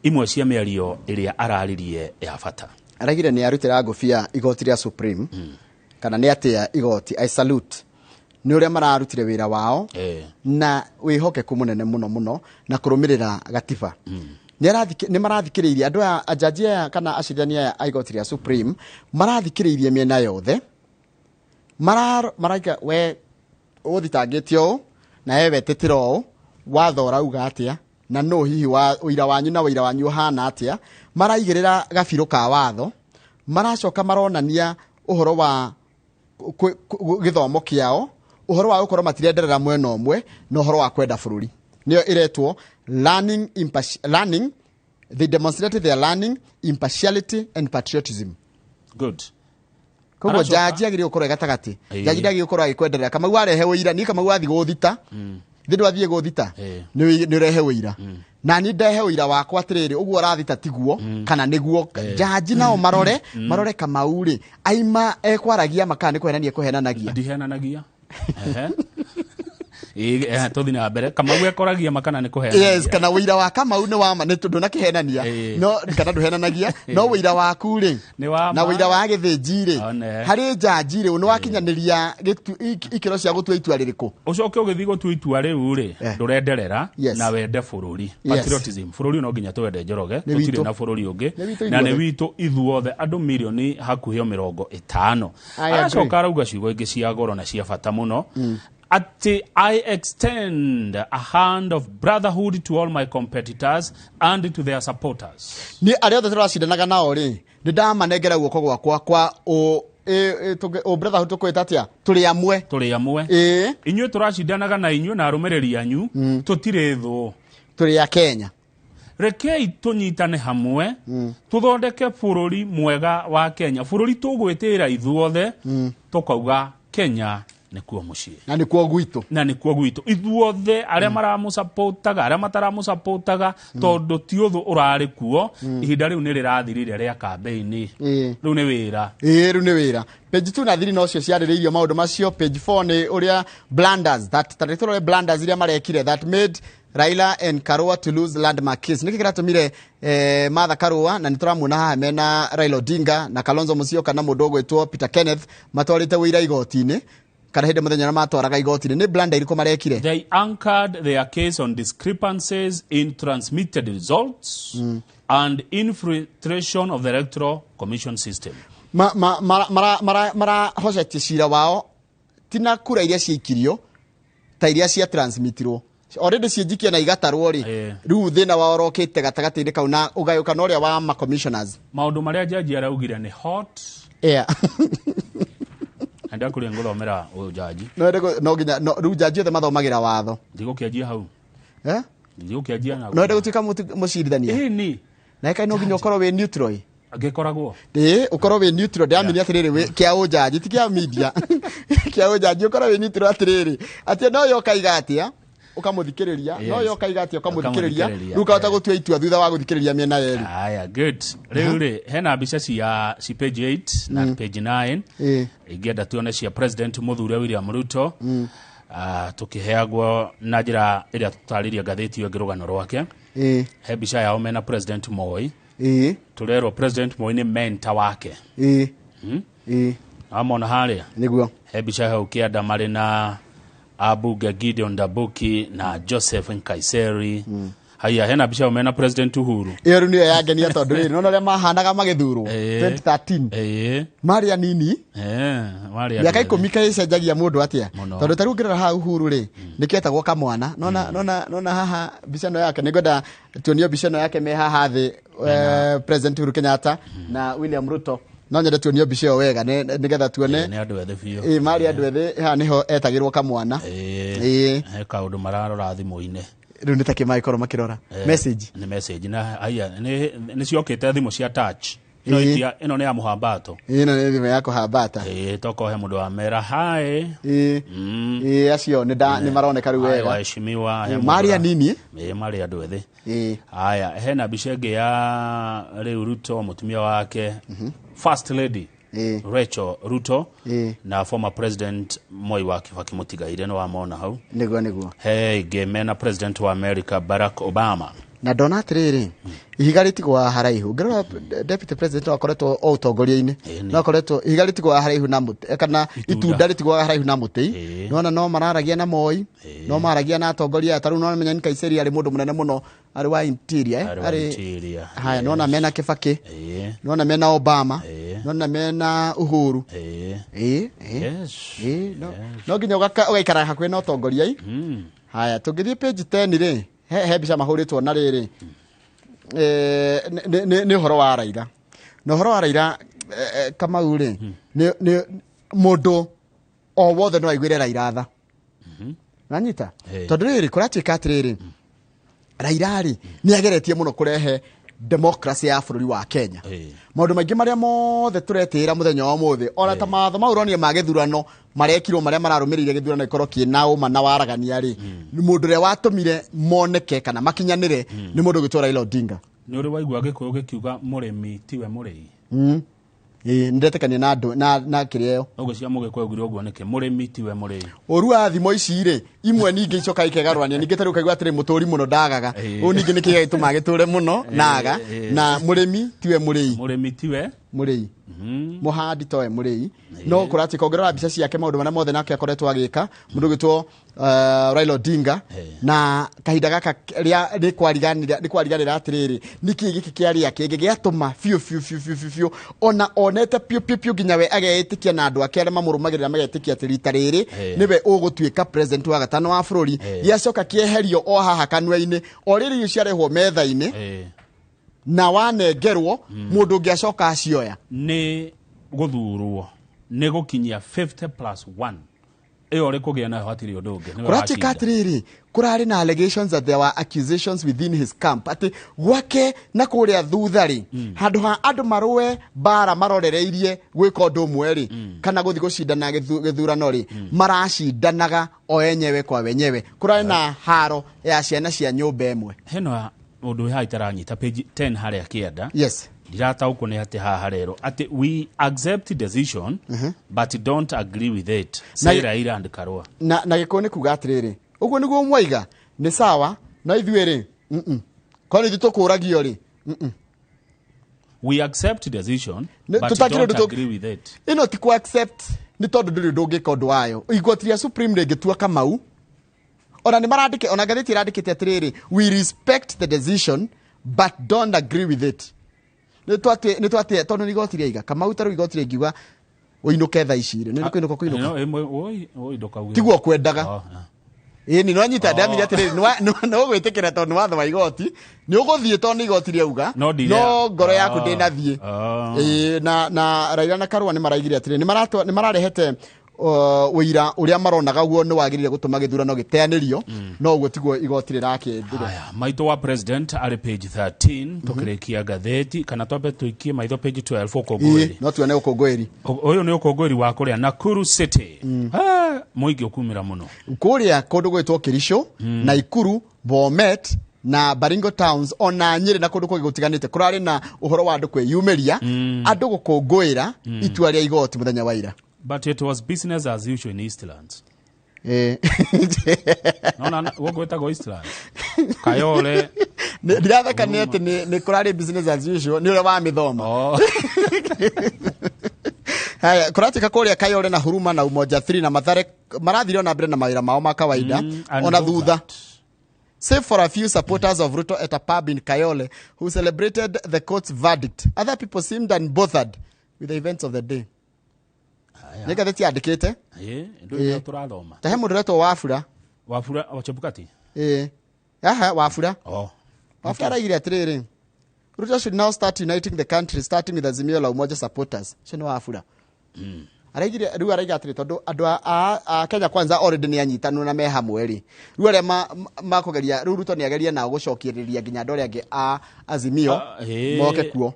imwe cia miario iria araririe ya bata. Aragire ni arutira ngofia igoti ria Supreme kana nĩ atia igoti I salute nĩ ũrĩa mararutire wĩra wao na wĩhokeku mũnene mũno na kũrũmĩrĩra gatiba nĩ marathikĩrĩirie andũ a jaji aya kana acirithania aya a igoti rĩa Supreme marathikĩrĩirie mĩena yothe maraika we ũthitangĩtio ũũ na wetĩtĩra ũũ watho ũrauga atĩa na no hihi ũira wanyu na ũira wanyu ũhana atĩa maraigĩrĩra gabirũ ka watho maracoka maronania ũhoro wa gĩthomo kĩao ũhoro wa gũkorwo matirenderera mwena ũmwe na ũhoro wa kwenda bũrũri nĩyo ĩretwo learning they demonstrated their learning impartiality and patriotism good koguo jaji agĩrĩirwo gũkorwo gatagatĩ jaji ndagĩrĩirwo gũkorwo agĩkwenderera Kamau arehe ũira ni Kamau athi gũthita thĩndũ athiĩ gũthita nĩ ũrehe ũira na ni ndehe ũira wakwa atĩrĩrĩ ũguo arathita tiguo kana nĩguo jaji nao marore Kamau rĩ aima ekwaragia makana nĩ kũhenanagia ndihenanagia tuthi na mbere Kamau ekoragia makana nĩ kũhenanagia yes kana ũira wa Kamau nĩ wama nĩ tondũ na kĩhenania no kana ndũhenanagia no ũira waku rĩ na ũira wa gĩthĩnji rĩ harĩ jaji rĩ nĩ wakinyanĩria ikĩro cia gũtua itua rĩrĩkũ ũcoke ũgĩthiĩ gũtua itua rĩu rĩ ndũrenderera na wende bũrũri patriotism bũrũri no nginya twende Njoroge tũtirĩ na bũrũri ũngĩ na nĩ witũ ithuothe andũ milioni hakuhĩ 50 aracoka arauga ciugo ingĩ cia goro na cia bata mũno I extend a hand of brotherhood to all my competitors and to their supporters. Ni arĩa othe tũracindanaga nao rĩ nĩ ndamanengera guoko gwakwa kwa brotherhood tũkwĩta atĩa tũrĩ amwe inyuĩ tũracindanaga na inyuĩ na arũmĩrĩri anyu tũtirĩ thũ tũrĩ a Kenya rekei tũnyitane hamwe tũthondeke bũrũri mwega wa Kenya bũrũri tũgwĩtĩra ithuothe tũkauga Kenya nĩkuo mũciĩ na nĩkuo gwitũ ithuothe arĩa maramũsupportaga arĩa mataramũsupportaga tondũ ti ũthũ ũrarĩ kuo ihinda rĩu nĩ rĩrathirire rĩa campaign rĩu nĩ wĩra page 2 na 3 no cio ciarĩrĩirio maũndũ macio page 4 nĩ ũrĩa blunders blunders iria marekire that made Raila and Karua to lose landmark case niki kĩratũmire Martha Karua na nĩtũramuona haha mena Raila Odinga na Kalonzo Musyoka na mũndũ ũgwĩtwo Peter Kenneth matwarĩte wĩira igoti-inĩ kana hĩndĩ mũthenya matwaraga igoti-inĩ nĩ blunder irĩkũ marekire they anchored their case on discrepancies in transmitted results and infiltration of the electoral commission system hocetie cira wao tina kura iria ciikirio ta iria cia transmitirwo already cienjikia na igatarwo ri riu thina wa orokite gatagati-inĩ kau na ugayuka na ũrĩa wa commissioners maũndũ marĩa jaji araugire nĩ hot anda kuri ngũthomera ũyũ jaji no nginya riu jaji othe mathomagira watho ndigũkĩanjia hau ndigũkĩanjia na no ndegũtuĩka mũcirithania ni na ĩka no nginya ũkorwo wĩ neutral angĩkoragwo ũkorwo wĩ neutral ndamenya atĩrĩrĩ kĩa ũjaji ti kĩa media kĩa ũjaji ũkorwo wĩ neutral atĩrĩrĩ atĩ no yoka igatia ukamuthikiriria no yoka igatia ukamuthikiriria rukahota gutua itua thutha wa guthikiriria miena yeri aya good riu ri hena mbica ci page 8 na page 9 ingĩenda tuone cia president Mũthure William Ruto tukiheagwo na njĩra ĩrĩa tũtarĩria ngathĩti ĩyo ngĩrũgano rwake he mbica yao mena president Moi turerwo president Moi nĩ mentor wake amona harĩa nĩguo he mbica hau kĩanda marĩ na Abuga Gideon Dabuki na Joseph Nkaiseri haya hena mbica mena president Uhuru iyo niyo yangenia tondu riri no rĩa mahanaga magithurwo 2013 Maria nini Maria ya kai komika icenjagia mundu atia tondu taru ngirira ha Uhuru ri niketagwo kamwana nona haha mbica no yake nigoda tionio mbica no yake me haha thi president Uhuru Kenyatta na William Ruto no nyende tuonio mbica ĩyo wega nigetha tuone nĩ andũ ethĩ biũ Maria andũ ethĩ haha niho etagirwo kamwana he kaũndũ mararora thimũ-inĩ rĩu nĩ takĩ maikorwo makĩrora message nĩ message na haya nĩ ciokĩte thimũ cia touch ĩno nĩ ya mũhambato ĩno nĩ thimũ ya kũhambata tokohe mũndũ wa mera hai acio nĩ maroneka rĩu wega waheshimiwa Maria nini Maria andũ ethĩ haya hena mbica ĩngĩ ya rĩu Ruto mũtumia wake First Lady Rachel Ruto na former president Moi wa Kibaki mũtigaire no wamona hau niguo he ingĩ mena president wa America Barack Obama na ndona atiriri ihiga ritigwa haraihu ngirora deputy president akoretwo o utongoria-ini no akoretwo ihiga ritigwa haraihu na muti kana itunda ritigwa haraihu na muti nona no mararagia na Moi no maragia na atongoria taru no menya Nkaiseri ari mundu munene muno ari wa interior ari haya nona mena Kibaki nona mena Obama nona mena Uhuru no nginya ugaikara hakuhi na utongoria haya tungithie page 10 ri he bica mahuritwo na riri ni horo wa Raila no horo wa Raila Kamau ri ni mundu o wothe no aiguire Raila tha nanyita tondu riri kuratuika atiriri Raila ri ni ageretie muno kurehe democracy ya bururi wa Kenya maundu maingi maria mothe turetira muthenya wa muthi ona ta matho mauronie magethurano marekirwo maria mararumirire githurano ikorwo kina uma na waragania ri ni mundu ria watumire moneke kana makinyanire ni mundu gitwa Raila Odinga ni uri waigua gikuyu gikiuga murimi tiwe murei ndetekania na andu na kireo ogo cia mugikuyu ugire uguo nike murimi tiwe murei orua thimo ici ri imwe ningi icoka ikegarwania ningi taru kaigwa atire muturi muno ndagaga u ningi nikiga gituma giture muno naga na murimi tiwe murei muhandi toe murei no kurati kongerera bica ciake maundu mana mothe nake akoretwo agika mundu gitwo Raila Odinga na kahinda gaka ria rikwariganira atiriri niki giki kiaria kingi giatuma fiu ona onete piu ginya we ageitikia na andu ake aria mamurumagirira magetikia tirita riri niwe ugutuika president wa gatano wa bururi giacoka kieherio o haha kanwa-ini o riri uciarehwo metha-ini na wanengerwo mundu ngiacoka acioya ni guthurwo ni gukinyia 50+1 iyo ri kugia na hatiri udunge kuratika atiriri kurari na allegations that there were accusations within his camp ati gwake na kuria thuthari handu ha andu marwe bara marorereirie gwika undu mweri kana guthi gucindana githurano ri maracindanaga o enyewe kwa wenyewe kurari na haro ya ciana cia nyumba emwe heno undu ha itaranyita page 10 haria kienda yes dirata uko ne ati haha rero ati we accept decision but don't agree with it say Raila and Karua na gikoni kuga atiriri uguo niguo mwaiga ni sawa na ithuiri koni tutukuragia ri we accept decision but don't agree with it ino ti ku accept ni tondu nduri ndungika undu wayo igotria supreme regitua Kamau ona ni marandike ona gatheti irandikite atiriri we respect the decision but don't agree with it ni twate tondu ni gotiria iga Kamau taru igotiria ngiuga uinuke tha icire ni kuinuka oi ndoka uwe tiguo kwendaga ni no nyita ndamire atiriri no gwitikira tondu watho wa igoti ni uguthie tondu igoti riauga no ngoro yaku ndinathie na Raila na Karua ni maraigire atiriri ni mararehete uira uria maronaga guo ni wagirire gutuma githurano giteanirio no uguo tiguo igoti rirakendire aya maito wa president ari page 13 tukirikia gatheti kana twambe tuikie maitho page 12 ukongweri no tuone ukongweri uyu ni ukongweri wa kuria Nakuru City muingi ukumira muno kuria kundu gwitwo Kirisho na Ikuru Bomet na Baringo Towns ona Nyeri na kundu gutiganite kurari na uhoro wa andu kwiyumiria andu gukungwira itua ria igoti muthenya wa ira. But it was business as usual in Eastlands. No, wogweta go Eastlands. Kayole. Ndiratheka ni ati ni kurari business as usual ni ule wa mithoma. Haya kuratika kuria Kayole na Huruma na Umoja 3 na Mathare marathire na mbere na mawira mao ma kawaida ona thutha. Save for a few supporters of Ruto at a pub in Kayole who celebrated the court's verdict. Other people seemed unbothered with the events of the day. Nika theti andikite ndio turathoma tahe mundu reto Wafula wa Chebukati Wafula Wafula raigire atiriri Ruto should now start uniting the country starting with Azimio la Umoja supporters shino Wafula araigire riu araiga atiri tondu andu a Kenya kwanza already ni anyitanu na me hamwe ri riu aria makugeria riu Ruto ni ageria na gucokiriria ginya ndore ange a Azimio moke kuo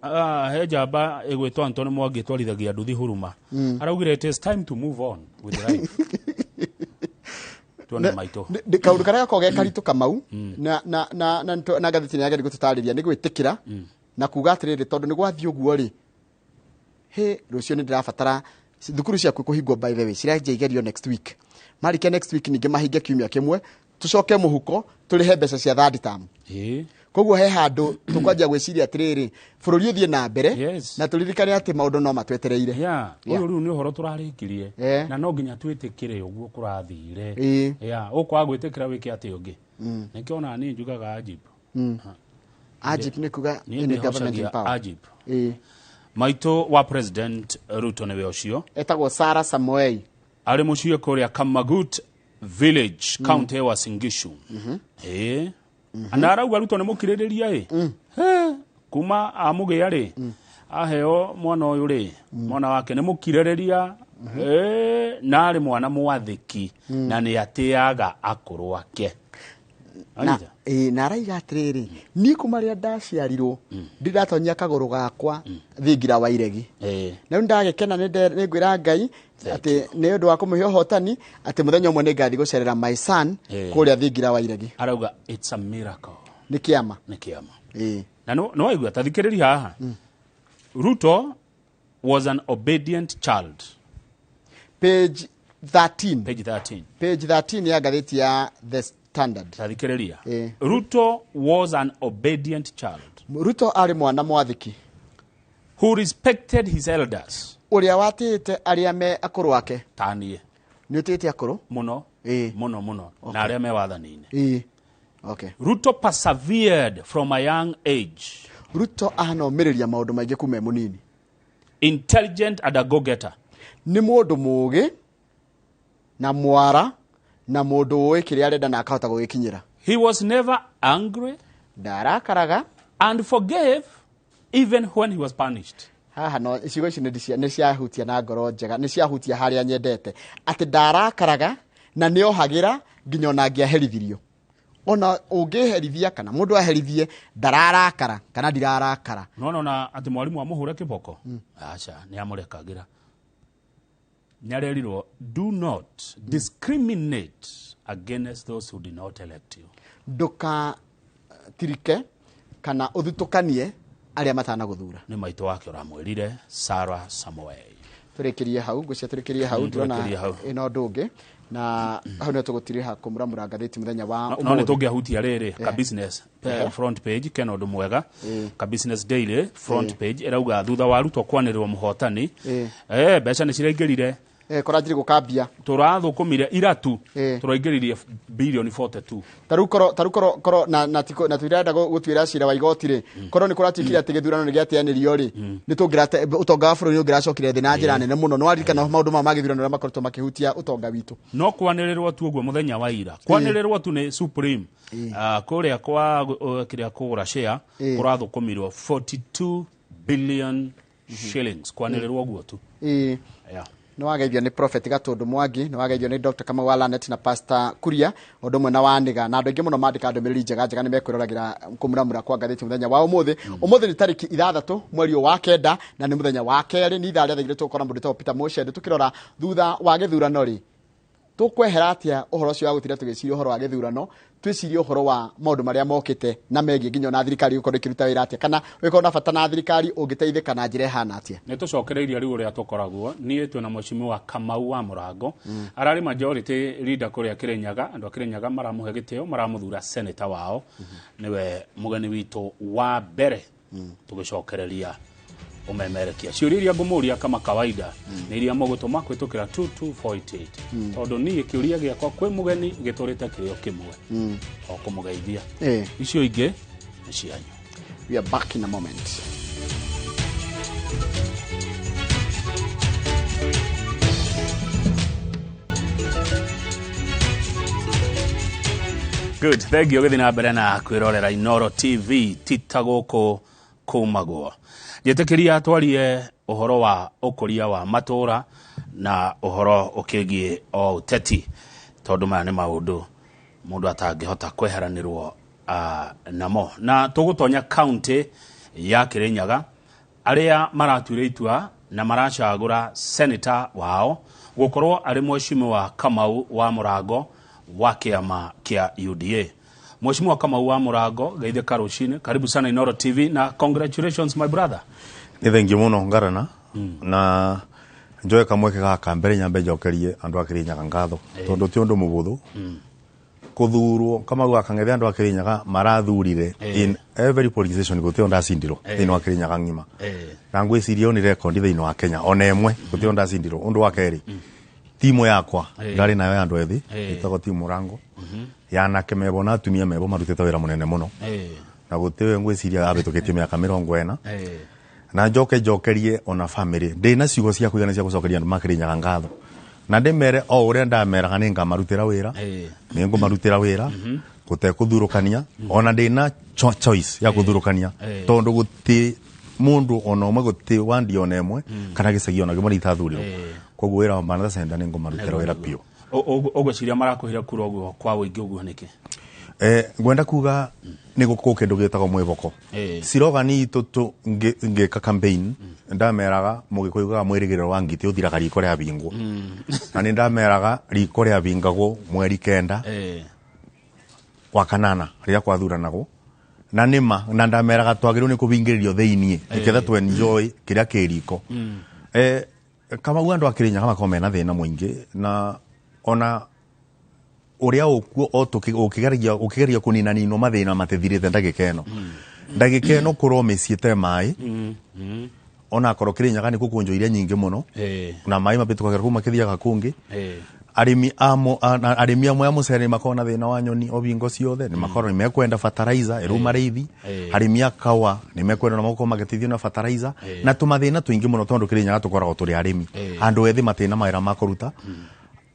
he jamba igwitwa Antoni Mwangi twarithagia nduthi Huruma araugire it is time to move on with life tuone maito kaundu karia koge karitu Kamau na gathiti ni ageri gututariria ni gwitikira na kuga atiriri tondu ni gwathi uguo ri rucio ni ndirabatara thukuru cia kuhingwo by the way ciraje igerio next week marike next week ninge mahinge kiumia kimwe tucoke muhuko turihe mbeca cia third term koguo he handu tukwanjia gwiciria atiriri bururi uthie na mbere Yes. na turirikane ati maundu no matwetereire uyu riu ni uhoro turarikirie Yeah. na no nginya twitikire uguo kurathire Ĩĩ. ukwa gwitikira wiki ati ungi nikiona ni njugaga Ajib Ajib ni kuga ni ni government in power Ajib maito wa president Ruto newe ucio etagwo Sarah Samoei ari mucie kuria Kamagut village county wa Singishu ana arauga Ruto ni mukiririria kuma amugia ri aheo mwana uyu ri mwana wake ni mukiririria na ari mwana mwathiki na ni atiaga akuru ake na araiga atiriri ni kumaria ndaciarirwo ndiratonyia kaguru gakwa thingira wa iregi na ndagekena ni ngwira Ngai ati ni undu wa kumuhe hotani ati muthenya umwe ni ngathi gucerera my son kuria thingira wa iregi arauga it's a miracle ni kiama na no aigua tathikiriria haha Ruto was an obedient child. Page 13 page 13 ya gatheti ya The Standard. Tathikiriria Ruto was an obedient child. Ruto ari mwana mwathiki who respected his elders. Uria watite aria me akuru ake. Tanie. Ni utite akuru? Muno. Muno. Okay. Na aria me wathanine. Okay. Ruto persevered from a young age. Ruto anomiriria maundu maingi kuma munini. Intelligent and a go-getter. Ni mundu mugi na mwara na mundu uwi kiria arenda na akahota gugikinyira. He was never angry. Ndarakaraga and forgave even when he was punished. Haha no icigo ici ni ciahutia na ngoro njega ni ciahutia haria nyendete ati ndarakaraga na ni ohagira nginya ona ngiaherithirio ona ungiherithia kana mundu aherithie ndararakara kana ndirarakara no na ati mwalimu amuhure kiboko acha ni amurekagira nyarerirwo do not discriminate against those who did not elect you. Nduka tirike kana uthutukanie aria matana guthura ni maito wake uramwirire Sarah Samoei. Turikirie hau gucia turikirie hau ndona ino ndungi na hau ne tugutiriha kumuramura ngatheti muthenya wa no ne tungiahutia riri ka business front page Kenodo Mwega ka business daily front page erauga thutha wa Ruto kwanirwo muhotani beca ni cireingirire korajiri gukambia turathukumire iratu turaingiririe billion 42 tarukoro na twirenda gutwira cira wa igoti ri koro ni kuratikira ati githurano ni giateanirio ri ni tungirate utonga wa bururi ni ngiracokire thina njira nene muno no arikana maundu ma magithurano ma koruto makihutia utonga witu no kwanirirwo tu uguo muthenya wa ira kwanirirwo tu ni supreme kuria kwa kiria kugura share kurathukumirwo 42 billion shillings kwanirirwo uguo tu no wageithio ni Prophet Gatundu Mwangi no wageithio ni Dr. Kamau Walanet na Pastor Kuria odumwe na waniga na andu ingi muno mandika ndumiriri njega ni mekwiragira kumuramura kwa ngatheti muthenya wa umuthi ni tariki 6 mweri wa kenda na ni muthenya wa keri ni ithaa rĩa tukora mundu to Peter Moshende tukirora thutha wa githurano ri tukwehera atia uhoro cio wa gutira tugiciria uhoro wa githurano twicirie uhoro wa maundu maria mokite na megie nginya na thirikari uko rikiruta wira atia kana wiko na bata na thirikari ungiteithika na njira hana atia ne tucokereiria riu ria tukoragwo nie twe na Mheshimiwa wa Kamau wa Murango arari majority leader kuria Kirinyaga andu Kirinyaga maramuhe giteo maramuthura senator wao niwe mugeni witu wa mbere tugicokereria umemerekia ciuriria ngumuria kama kawaida ni iria mogutuma kwitukira 2248 tondu ni kiuria giakwa kwi mugeni giturite kirio kimwe o kumugeithia icio ingi ni cianyu. We are back in a moment. Good, thank you githina mbere na kwirorera Inoro TV titaguku kumagwo njitikiria twarie uhoro wa ukuria wa matura na uhoro ukigie o uteti tondu maya ni maundu mundu atangihota kweheranirwo namo na tugutonya county ya Kirinyaga aria maratuire itua na maracagura senator wao gukorwo ari Mheshimiwa Kamau wa Murango wa kiama kia UDA. Mheshimiwa Kamau wa Murango geithia karushine karibu sana Inoro TV na congratulations my brother. Thank you muno ngarana na njoe kamweke gaka mbere nyambe njokerie andu a Kirinyaga ngatho tondu ti undu mubuthu kuthurwo kama gwa kang'ethe andu akirinyaga marathurire in every politician gutio ndacindiro thini wa kirinyaga ng'ima na ngwiciria ni record thini wa Kenya ona emwe gutio ndacindiro undu wa keri timu yakwa ndari nayo andu ethi itago timu rango yana kemebo na atumia mebo marutete wira munene muno na gutiwe ngwiciria abitukitie miaka 40 na njokerie ona family ndina ciugo cia kuigana cia gucokeria andu makirinyaga ngatho na ndemere o uria ndameraga ninga marutira wira ningo marutira wira gutekudhurukania ona ndina choice ya kuthurukania tondu guti mundu ona umwe guti wandi ona emwe kana gicagi ona gimwe itathurirwo koguo wira wa Mbanatha Center ningo marutira wira pio ogociria marakuhira kura ogwo kwa wingi ogwo niki ngwenda kuga ni guko kindu gitagwo mwiboko sirogani tutu ngeka campaign ndameraga mugikuigaga mwirigiriro wa ngiti uthiraga riko ria bingwo na ni ndameraga riko ria bingagwo mweri kenda wa kanana ria kwathuranago na nima na ndameraga twagirwo ni kubingiririo theinie iketha tu enjoy kiria kiriko kama wandu akirinya kama komena thina mwingi na ona uria okuo ukigeria kunina nino mathina matethirite ndagika eno kuromeciete mai ona korwo kirinyaga ni kukunjo iria nyingi muno na mai mabitukagera kuma kithiaga kungi arimi amwe ya mucere makona thina wa nyoni obingo ciothe ni makorwo ni mekwenda fertilizer eruma reithi arimi akawa ni mekwenda na mako magetithio na fertilizer na tumathina twingi muno tondu kirinyaga tukoragwo turi arimi andu ethi matina mawira makoruta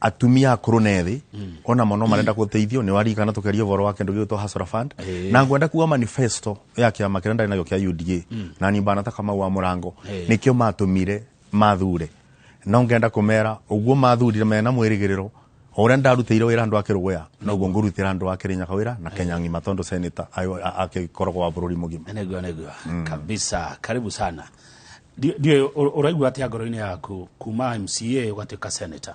atumia akuru nethi ona mono marenda guteithio ni wari kana tukeria voro wake ndu gito Hasra Fund na ngwenda kuwa manifesto ya kiama kirenda nayo kia UDA na ni Mbanatha Kamau wa Murango nikio matumire mathure na ngenda kumera uguo mathurire mena mwirigiriro ora ndarutire wira andu akirugya na uguo ngurutira andu akirinya kawira na Kenya ng'ima tondu senator akikorogwa wa bururi mugima negwa kabisa karibu sana dio uraigwa atia ngoro-ini yaku kuma MCA ugatuika senator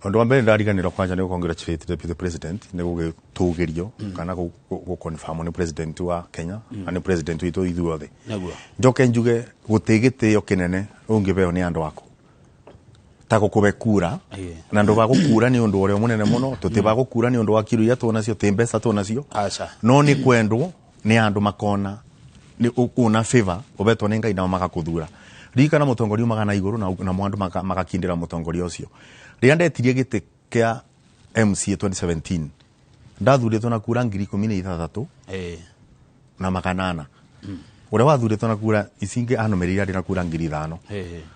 Ondo ambere ndariganira kwanja ni congratulate the president ni gugitugirio kana gu confirm ni president wa Kenya ani president witu ithuothe njoke njuge gutigitio kinene ungibeo ni andu wako ta gukubekura na ndu bagukura ni undu ore munene muno tutibagukura ni undu wa kiru ya tona cio timbesa tona cio no ni kwendwo ni andu makona ni una favor ubetwo ni ngai na magakuthura rikana mutongoria magana iguru na mwandu magakindira mutongoria ucio ria ndetirie gite kia MCA 2017 ndathuritwo na kura 16,000 na makanana uria wathuritwo na kura icinge anomerira na kura 5,000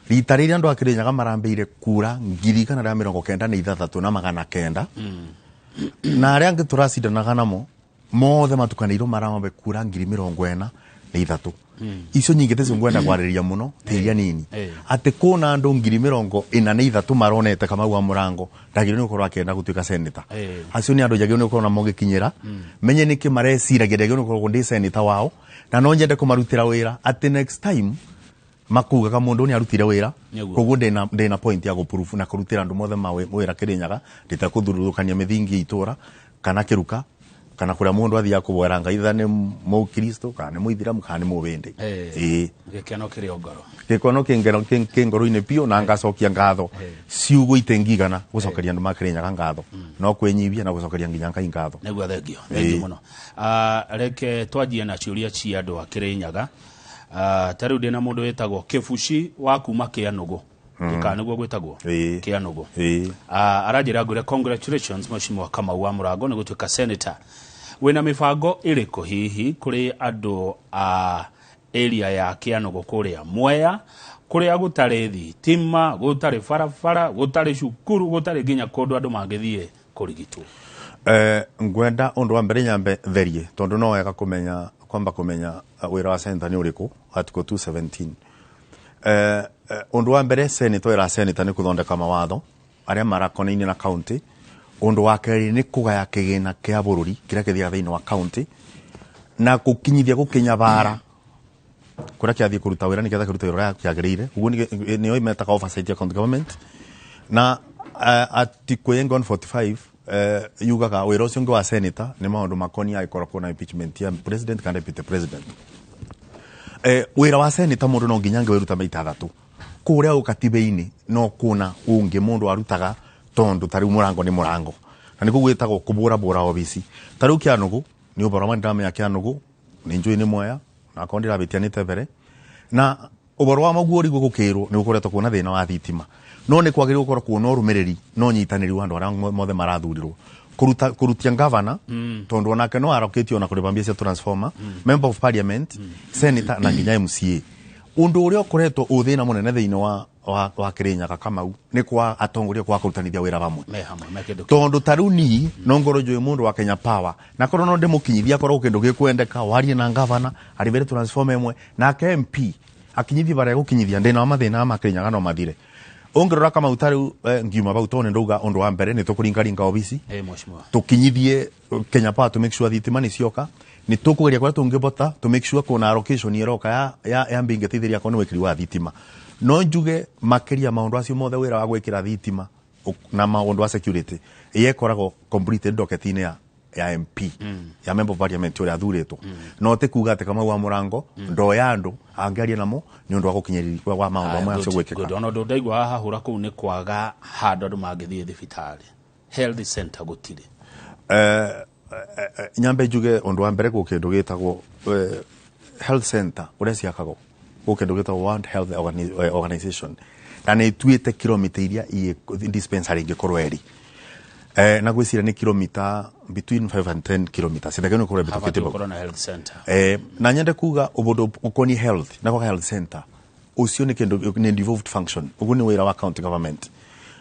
rita riria andu akirinyaga marambeire kura 1,996 na magana 9 na aria angi turacidanaga namo mothe matukanirwo marambe kura 43,000 icio nyingi tecio ngwenda kwariria muno tiria nini ati kuna andu 43,000 maronete Kamau wa Murango ndagirwo ni ukorwo akenda gutuika senator acio ni andu jagirwo ni ukorwo na mogikinyira menye niki mareciragia ndagirwo ni ukorwo ndi senator wao na no nyende kumarutira wira ati next time makugaga mundu ni arutire wira koguo ndina point ya guproof na kurutira andu mothe mawira kirinyaga nditakuthururukania mithingi itura kana kiruka kana kuria mundu athia kubwera ngai tha ni mukristo kana ni muithiramu kana ni mubindi gekeno kiri ngoro gikono kingoro-ini pio na ngacokia ngatho ciugo itengigana gucokeria andu makirinyaga ngatho no kwenyibia na gucokeria nginya ngai ngatho negwa thengio muno reke twajie na ciuria ci andu akirinyaga tariu ndina mundu wetagwo Kibuci wa kuma Kianugu kana niguo gwetagwo Kianugu aranjira ngure congratulations Mheshimiwa Kamau wa Murango ni gutuika senator wena mibango iriko hihi kuri andu a area ya Kianugu kuria Mwea kuria gutari thitima gutari barabara gutari cukuru gutari ginya kundu andu mangithie kurigitwo ngwenda undu wa mbere nyambe therie tondu no wega kumenya wira wa senator ni uriku article 217 undu wa mbere senator era senator ni kuthondeka mawatho aria marakonaini na county undu wa keri ni kugaya kigina kia bururi kiria kithia thiini wa county na gukinyithia gukinya bara kuria kiathie kuruta wira ni kiatha kuruta wira kiagirire uguo ni imetaga oversight ya county government na article yengo 45 yugaga wira ucio ngi wa senator ni maundu makoni aikorwo na impeachment ya president kana deputy president wira wa senator mundu no nginyange wiruta maita 3 kuria ukatibe-ini no kuna ungi mundu arutaga tondu tari Murango ni Murango na niko gwetagwo kubura bora obisi tariu kianugu ni ubora mandame ya kianugu ni njui ni moya na kondira bitianite bere na uboro wa maguori gukukirwo ni gukoretwo kuona thina wa thitima no ni kwagirwo gukora kuona urumiriri no nyitaniri wandu ara mothe marathurirwo kurutia governor tondu onake no aroketio na kuribambia cia transformer member of parliament senator na nginya MCA undu uria ukoretwo uthina munene thiini wa Kirinyaga Kamau ni kwa atongoria kwa kurutanithia wira bamwe tondu tariu ni no ngoro njui mundu wa Kenya Power na korwo no ndimukinyithia korwo kindu gikwendeka warie na governor aribere transformer imwe na MP akinyithia bare gukinyithia ndina wa mathina ma Kirinyaga no mathire ongerora kama utari ngiuma bau tone nduga ondo wa mbere ni tukuringaringa obisi mweshimwa tukinyithie Kenya Power to make sure thitima ni cioka ni tukugeria kwa tungibota to make sure kuna allocation iroka ya mbinge tithiria kwa wekiri wa thitima no njuge makiria maundu acio mothe wira wa gwikira thitima na maundu wa security yekoragwo completed docket-ine ya MP ya member of parliament uri athuritwo no te kuga ate kama wa murango ndo ya andu angaria namo ni undu wa gukinyiriri wa maundu amwe acio gwikika ono ndo ndaigwa haha hura kuu ni kwaga handu andu mangithie thibitari health center gutire nyambe njuge undu wa mbere gukindu gitagwo health center uria ciakagwo gukindu gitagwo World Health Organization na ni tuite kilomita iria i dispensary ngikorwo eri na gwicira ni kilomita between 5 and 10 kilometers sidageno kore bitokete corona health center na nyende kuga obodo ukoni health na kwa health center ucio ni kendo ni devolved function uguni wira wa county government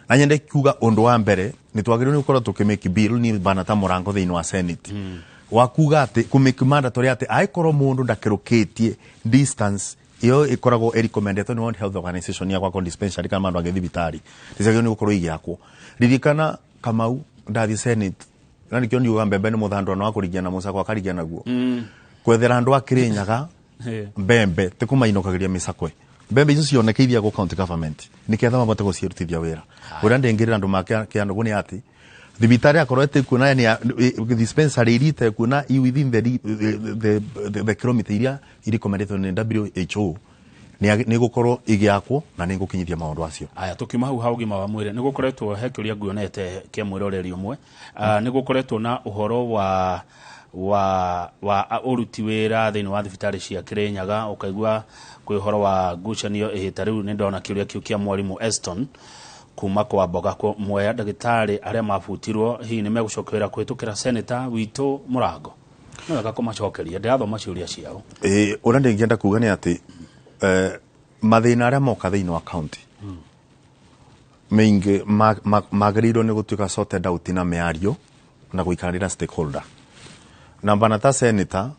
na nyende kuga ondo wa mbere ni twagirwo ni ukora tukimeki bill ni bana ta murango thiini wa senate wa kuga ate kumeki mandatory ate aikoro mundu ndakirukitie distance iyo ikoragwo recommended ni World Health Organization ya kwa dispensary kana mandu agithibitari tisagirwo ni gukorwo igiakwo ririkana Kamau ndathi senate na nikyo ndiuga mbembe ni muthando no akurigia na musa kwa karigia naguo kwethera andu a Kirinyaga mbembe te kumainokagiria misakwe mbembe icio cionekeithia go county government niketha mabote gucirutithia wira uria ndengirira andu make kiandu ni ati thibitari akorete kuna ni dispensary irite kuna within the kilometer iria recommended ni WHO ni gukorwo igiakwo na ni gukinyithia maundu acio aya tukima hau gima wa mwire ni gukoretwo hekiria nguonete ke mwiroreri umwe ni gukoretwo na uhoro wa uruti wira thiini wa thibitari cia Kirinyaga ukaigua kwi uhoro wa ngucanio ihita riu ni ndona kiuria kiu kia mwarimu Eston kuma kwa boga ko mweya ndagitari aria mabutirwo hi ni megucokera kwitukira senator witu Murango no gakoma-cokeria ndirathoma ciuria ciao uria ndingienda kuga ni ati mathina aria moka thiini wa county maingi magiriro ni gutuika sorted out na miario na guikarira stakeholder na banata senator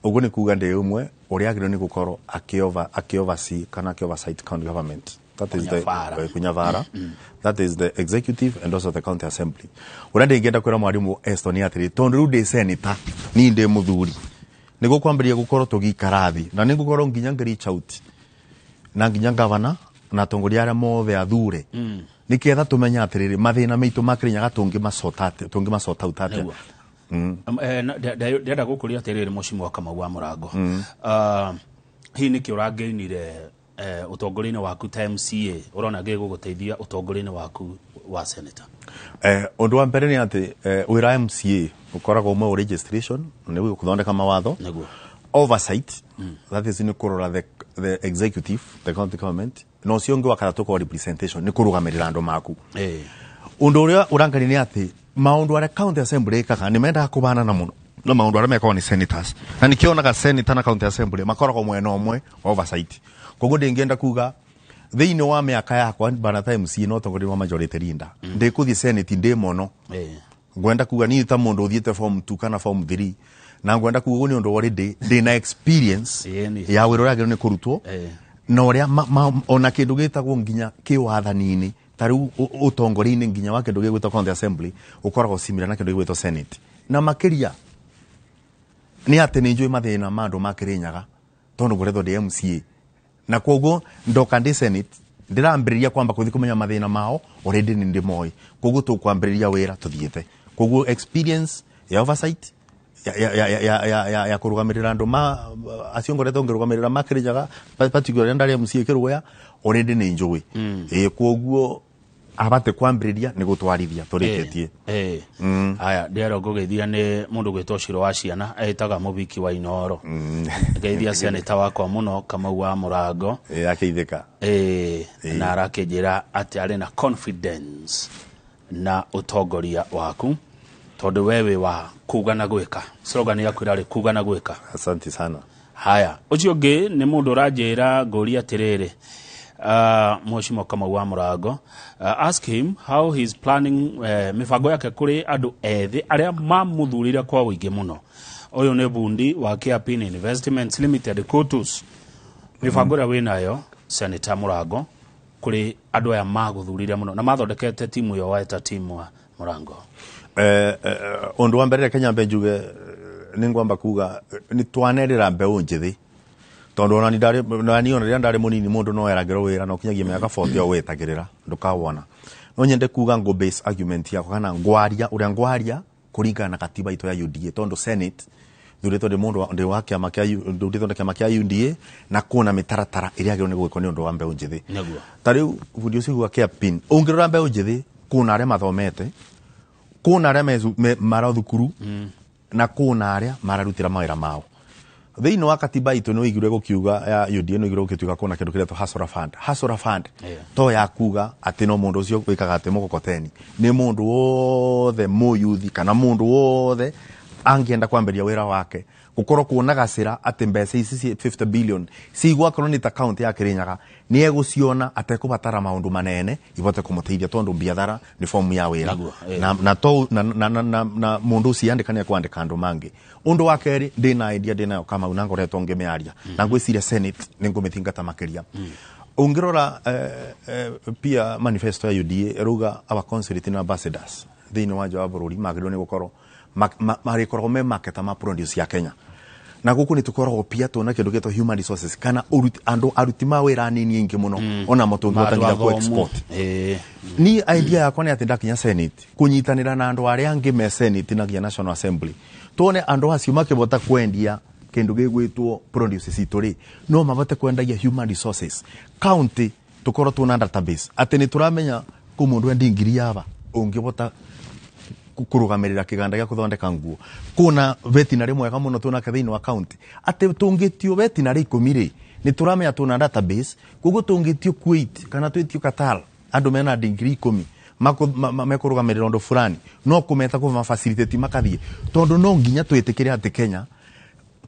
ugu ni kuga ndi umwe uria agiriro ni gukorwo akioversee kana akioversight county government that is the kunyavara that is the executive and also the county assembly uria ndingienda kwira mwarimu Estonia atiri tondu ru ndi senator ni ndi muthuri nigo kwambiria gukorwo tugikarathi na nigo gukorwo nginya reach out na nginya governor na tongoria aria mothe athure niketha tumenya atiriri mathina meitu ma Kirinyaga tungi masota utate ndenda gukuria atiriri mucimu wa Kamau wa Murango hi ni kiurangeinire utongoria-ini waku ta MCA urona giguguteithia utongoria-ini waku wa senator undu wa mbere ni ati wira MCA ukoragwo umwe registration ni guthondeka mawatho oversight that is ni kurora the executive the county government no ciongi wakara ko representation ni kurugamirira andu maku undu uria urangani ni ati maundu aria county assembly kaka ni menda kubana na muno no maundu aria mekwa ni senators na nikionaga senator na county assembly makoragwo mwena umwe oversight koguo ndingienda kuga thiini wa miaka yakwa bana ta MC no tongoria wa majority leader ndikuthi senate ndi mono ngwenda kuga ni ta mundu uthiete form 2 kana form 3 na ngwenda kuga ni undu already ndina experience ya wira uria ni kurutwo na uria ona kindu gitagwo nginya kiwathani-ini tariu utongoria-ini nginya wa kindu gigwitwo county assembly ukoragwo similar na kindu gigwitwo senate na makiria ni ati ni njui mathina ma andu ma Kirinyaga tondu nguretho ndi MCA na koguo ndoka ndi senate ndirambiriria kwamba kuthi kumenya mathina mao already ni ndimoi koguo tukwambiriria wira tuthiete koguo experience ya oversight ya kurugamirira andu ma acio ngoretwo ngirugamirira ma Kirinyaga particularly ndari MCA kirugoya already ni njui koguo abate kwambiriria ni gutwarithia turiketie aya ndiaro gugeithia ni mundu gwitwo Shiro wa Ciana aitaga mubiki wa Inoro geithia senator wakwa muno Kamau wa Murango akeithika na arakejera ati ari na confidence na utongoria waku tondu wewe wa kuga na gwika slogan yaku irari kuga na gwika. Asante sana. Haya ucio ngi ni mundu urajeera nguri atiriri Mheshimiwa Kamau wa Murango, ask him how he's planning mifango yake kuri andu ethi aria mamuthurire kwa wingi muno. Uyu ni bundi wa Kiapin Investments Limited Kotus. Mifango ria winayo Senator Murango kuri andu aya maguthurire muno na mathondekete timu yo waita timu wa Murango. Undu wa mbere Kenya mbenjuge ningwamba kuga ni twanerera mbeu njithi tondu ona ni ona ndari munini mundu no eragiro wira no kinyagia miaka 40 o wetagirira ndukawona no nyende kuga ngo base argument yako kana ngwaria uria ngwaria kuringana na katiba ito ya UDA tondu Senate thureto de mundu ndi wa kiama kia UDA na kuna mitaratara iria agiro ni gwiko ni undu wa mbeu njithi tariu video cigu kia pin ungirora mbeu njithi kuna aria mathomete kuna aria mara thukuru na kuna aria mararutira mawira mao thiini wa katiba itu no igire gukiuga ya UDA no igire gukituga kuna kindu kireto Hasora Fund to ya kuga ati no mundu ucio wikaga ati mukokoteni ni mundu wothe muyuthi kana mundu wothe angienda kwamberia wira wake gukorwo kuona gacira ati mbeca ici 50 billion sigwa kono ni account ya Kirinyaga ni eguciona atekubatara maundu manene ibote kumuteithia tondu biathara ni form ya wira na to na mundu uci andikania kwandika andu mangi undu wa keri ndina idea ndina kama unangoretwo ngemearia na ngwiciria Senate ningumithingata makiria ungirora pia manifesto ya UDA ruga our consulate ambassadors thiini wa jwa bururi magiro ni gukorwo marikorwo me marketa ma produce ya Kenya na guku ni tukorwo pia tuna kindu geto human resources kana aruti mawira nini ingi muno ona motungi watangira ku export ni idea yakwa ni ati ndakinya Senate kunyitanira na andu aria angi me Senate na National Assembly tuone andu acio makibota kwendia kindu gigwitwo produce ituri no mabate kwendagia human resources county tukorwo tuna database ati ni turamenya ku mundu endi ngiri yaba ungibota kurugamirira kiganda gya kuthondeka nguo kuna veterinary mwega muno tuna kathiini wa county ati tungitio veterinary 10 ni turamenya tuna database kugo tungitio Kuwait kana twitio Qatar andu mena degree 10 makurugamirira ndo fulani no kumeta ku facilitate makathie tondu no nginya twitikire ati Kenya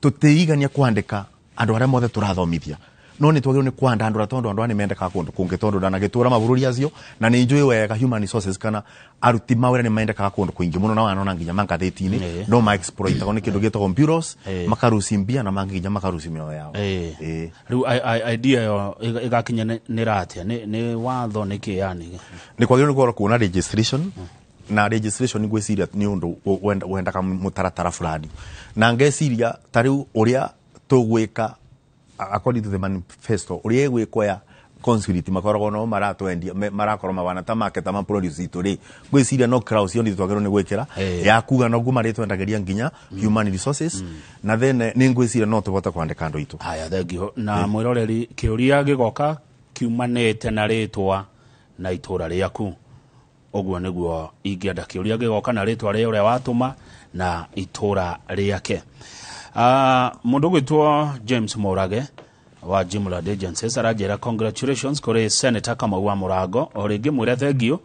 tuteigania kwandika andu aria mothe turathomithia no ni twagiro ni kwanda andu tondu andu ani mendeka kundu kungi tondu ndanagitura mabururi acio na ni njui wega human resources kana aruti mawira ni mendeka kundu kuingi muno na wana nginya mangatheti-ini no ma exploit ni kindu gitagwo bureaus makarusi mbia na manginya makarusi mioyo yao riu idea yo igakinya ni ratia ni watho ni ki yani ni kwagiro ni kuona registration na registration ni gwiciria ni undu wenda ka mutaratara fulani na ngeciria tariu uria tugwika according to the manifesto uria gwikoya consulate makoragwo no maratwendia marakorwo mabana ta market ma produce ituri gwiciria no crowd cio ndi twagero ni gwikira ya kuga no gumari twendageria nginya human resources na then ni gwiciria no tubota kwandika andu itu haya thengio na mwiroreri kiuria gigoka kiumanete na ritwa na itura riaku ogwo niguo ingienda kiuria gigoka na ritwa ria uria watuma na itura riake mundu gwitwo James Morage wa Jimlad Agencies arajera congratulations kuri Senator Kamau wa Murango oringi mwire thengio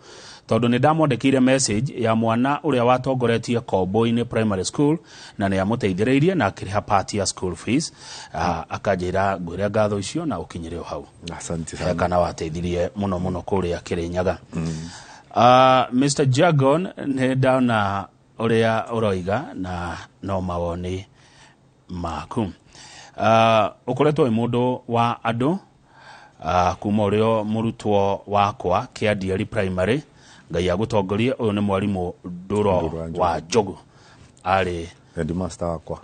tondu ni ndamwandikire message ya mwana uria watongoretie Kombo-ini Primary School na ni amuteithiriirie na akiriha part ya school fees akajira ngwire ngatho icio na ukinyire hau. Asante sana kana wateithirie muno kuria Kirinyaga. Mr. Jagon ni ndana uria uroiga na no mawoni maku ukoretwo mundu wa andu kuma urio murutwo wakwa Kiadiari Primary ngai agutongorie uyu ni mwarimu Nduro wa Njogu ari headmaster wakwa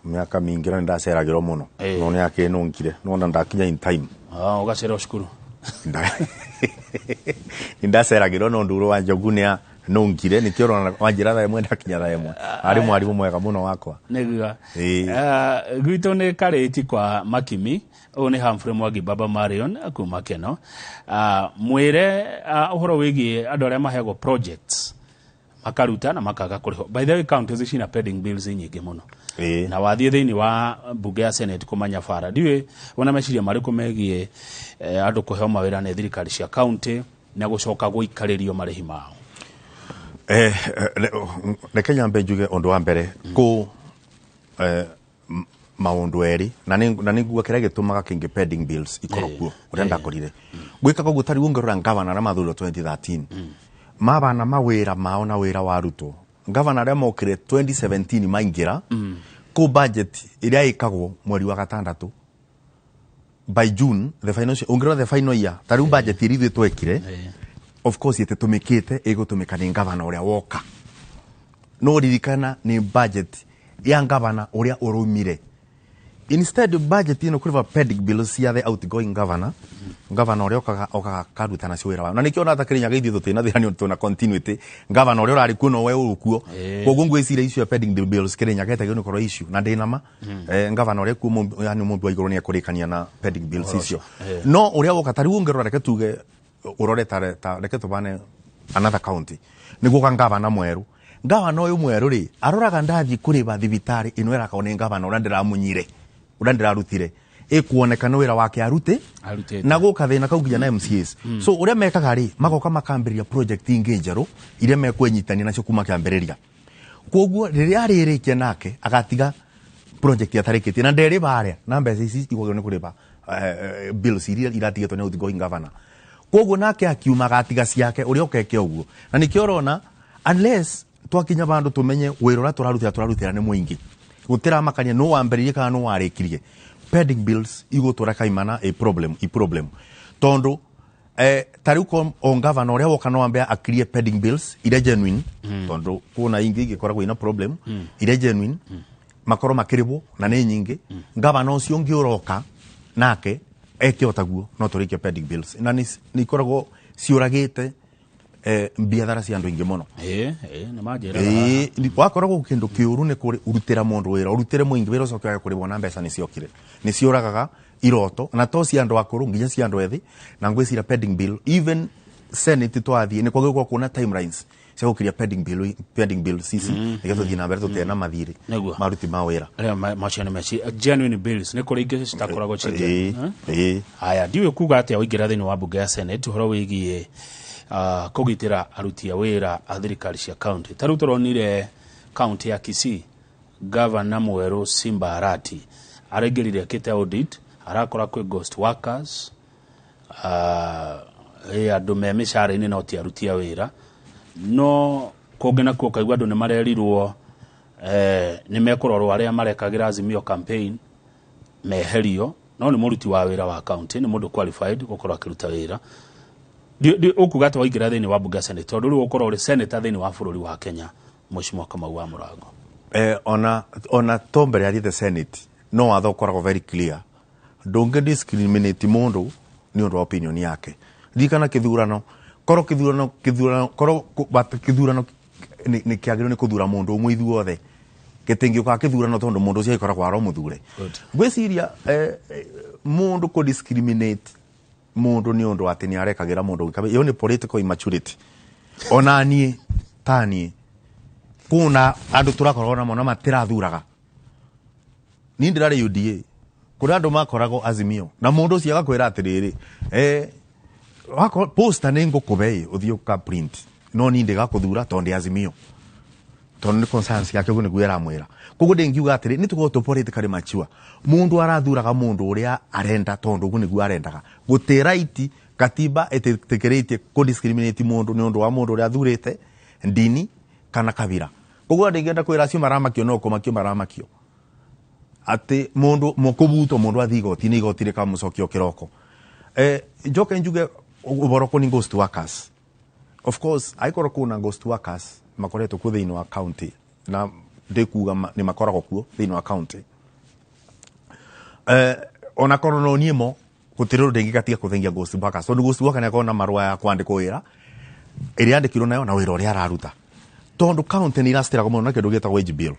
miaka mingi na ndaceragirwo muno no ni yake nunkire no ndakinya in time ugacera cukuru ndaceragirwo no Nduro wa Njogu no ngire ni kioro wanjira tha imwe ndakinya tha imwe ari mwarimu mwega muno wakwa neguo gwito ne kareti kwa Makimi one Humphrey Mwangi Baba Marion kuma Keno mwire uhoro wigi andu aria mahego projects makaruta na makaga kuriho. By the way, counties cina pending bills nyingi muno na wathie thiini wa bunge ya Senate kumanya bara ndiwe wona meciria mariku megie andu kuheo mawira ne thirikari cia county na gucoka guikaririo marihi mao. Reke nyambe njuge undu wa mbere ku maundu eri na niguo kira gitumaga kingi pending bills ikorokuo urenda korire gwika ko gutari wongerora governor na mathuro 2013 mabana mawira mao na wira waruto governor aria mokire 2017 maingira ku budget iria ikagwo mweri wa gatandatu by June the financial ungero the final year tari budget iri twekire of course itetumikite igutumika ni governor uria woka no ririkana ni budget ya governor uria urumire. Instead of budget ino kuriva pending bills ya the outgoing governor uria okaga karuta na ciwira wa na nikio na takirinya geithio tutina thirani tuna continuity governor uria urari kuno we ukuo koguo ngwicira issue ya pending bills kirinya getagio ni korwo issue na ndinama governor uria kuo yani mundu wa iguru ni akurikania na pending bills icio no uria woka tari wongerora reke tuge urore ta reke tubane another county niguo governor mweru governor uyu mweru ri aroraga ndathi kuriba thibitari ino era kaone governor uria ndiramunyire urandira ikuonekana wira wake arute na guka thina kaugia na MCAs so uria mekaga ri magoka makambiria project ingi njeru iria mekwenyitania nacio kuma kiambiriria koguo riria aririkia nake agatiga project ya tarikiti na nderi baria na mbeca ici igogyo ni kuriba bills iria iratigetwo ni outgoing governor koguo nake akiuma agatiga ciake uria okeke uguo na nikio rona unless twakinya bandu tumenye wira ura turarutira ni muingi gutira makania no wamberirie kana no warikirie pending bills igotura kaimana a problem tondo tari ko on governor uria woka no ambe akirie pending bills ire genuine tondo kuna ingi gikoragwo ina problem ire genuine makoro makiribo na ne nyingi governor ucio ngi uroka nake ekiotaguo no turikie pending bills na ni koragwo ciuragite mbiathara cia andu ingi muno na majera ni wakoragwo kindu kiuru ni kuri urutira mundu wira urutire muingi wira ucoke kuri bona mbeca ni ciokire ni ciuragaga iroto na to cia andu akuru nginya cia andu ethi na ngwicira pending bill even Senate twathie ni kwagirwo kuna timelines cia gukiria pending bill sisi nigetho thina mbere tutena mathiri maruti ma wira aria machane machi genuine bills ni kuri ingi citakoragwo chite haya ndiwe kuga atia uingira thini wa bunge ya Senate horo wigie kugitira aruti a wira a thirikari cia county taru turonire county ya Kisii governor mweru Simba Arati aregerire kite audit arakora kwe ghost workers andu me mishara-ini no ti aruti a wira no kongena kuo kaigwa andu ni marerirwo ni mekurorwo aria marekagira Azimio campaign meherio no ni muruti wa wira wa county ni mundu qualified gukora kiruta wira ukuga to igira thini wa bunge Senate tondu ri ukora uri senator thini wa bururi wa Kenya Mheshimiwa Kamau wa Murango ona tombere ya the Senate no watho koragwo very clear ndunge discriminate mundu ni undu opinion yake dikana kithurano koro ni kiagiro ni kuthura mundu umwe ithuothe gitingi kwa kithurano tondu mundu cia ikoragwo aro muthure gwiciria mundu ko discriminate mundu ni undu ati ni arekagira mundu gikabe iyo ni political immaturity ona nie tani kuna andu turakorwo na mona matirathuraga ni ndirari UDA kuna andu makoragwo Azimio na mundu ucio agakwira atiriri wako poster ni ngukubei uthio ka print no ni ndiga kuthura tondu Azimio tondu ni conscience yake guo ni gwera mwira koguo ndingiuga atiri ni tugo to politically mature mundu arathuraga mundu uria arenda tondu guo ni guo arendaga guti right katiba etekerete ko discriminate mundu ni undu wa mundu uria athurite ndini kana kabira koguo ndingenda kwira acio maramakio no kumakio maramakio ati mundu mukubuto mundu athigoti ni igotire ka mucokio kiroko njoke njuge uboroko ni ghost workers of course aikoro kuna ghost workers makoretwo ku thini wa county na ndikuga ni makoragwo kuo thini wa county ona korono niemo gutiriro ndingigatia kuthengia ghost workers tondu ghost worker ni akona marua ya kwandikwo wira iri andikirwo nayo na wira uria araruta tondu county ni irastira ko na kindu gitagwo wage bill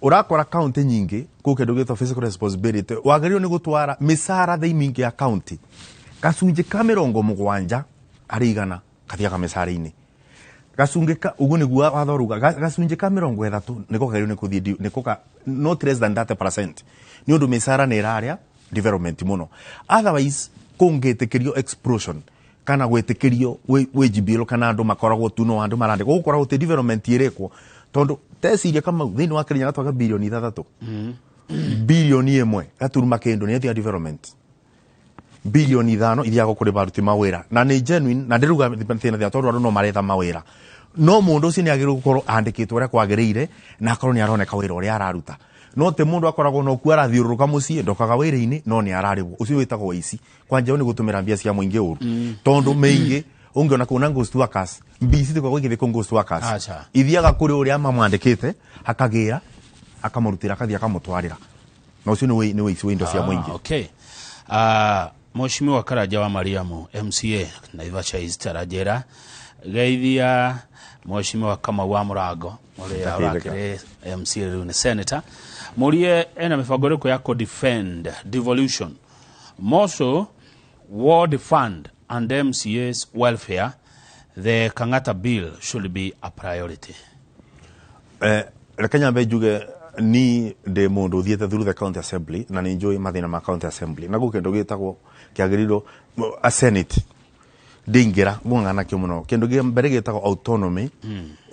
urakora county nyingi ku kindu gitagwo fiscal responsibility wagĩrĩirwo ni gutwara misara thĩinĩ ya county gacunjĩ ka 70 harĩ igana kathiaga misara-inĩ gacunjĩ ka uguo nĩguo wathoruga gacunjĩ ka 30 niko kagĩrĩirwo ni kuthii niko not less than 30% ni undu misara ni iraria development muno otherwise kungĩtĩkĩrio explosion kana gwĩtĩkĩrio wage bill kana andu makoragwo tu no andu marande gukoragwo te development irikwo tondu teciria kama thĩinĩ wa Kenya gatwaga bilioni 3 bilioni 1 gaturuma kendo ni athia development bilioni 5 ithiago kuri baruti mawira na ni genuine na ndiruga thina thia tondu andu no maretha mawira no mundu ucio ni agiru gukorwo andikitwo uria kwagiriire na akorwo ni aroneka wira uria araruta no te mundu akoragwo no ku arathiururuka mucii ndokaga wira-ini no ni araribwo ucio witagwo waici kwanja ni gutumira mbia cia muingi uru tondu meingi ungiona kuna ghost workers mbisi tikwa gwithi ku ghost workers ithiaga kuri uria mamwandikite akagira akamurutira akathia akamutwarira na ucio ni waici wa indo cia muingi. Okay. Mheshimiwa Karaja wa Mariamu MCA Naivasha East arajera geithia Mheshimiwa Kamau wa Murago uria urakire MCA riu ni senator murie ena mibango iriku ya defend devolution moso World Fund and MCA's welfare. The Kangata bill should be a priority. Kenya bejuge ni de mundu thiete through the county assembly na ni enjoy mathina ma county assembly na gukendo gitagwo kiagiriro a senate dingira ngana kyo muno kendo mbere gitagwo autonomy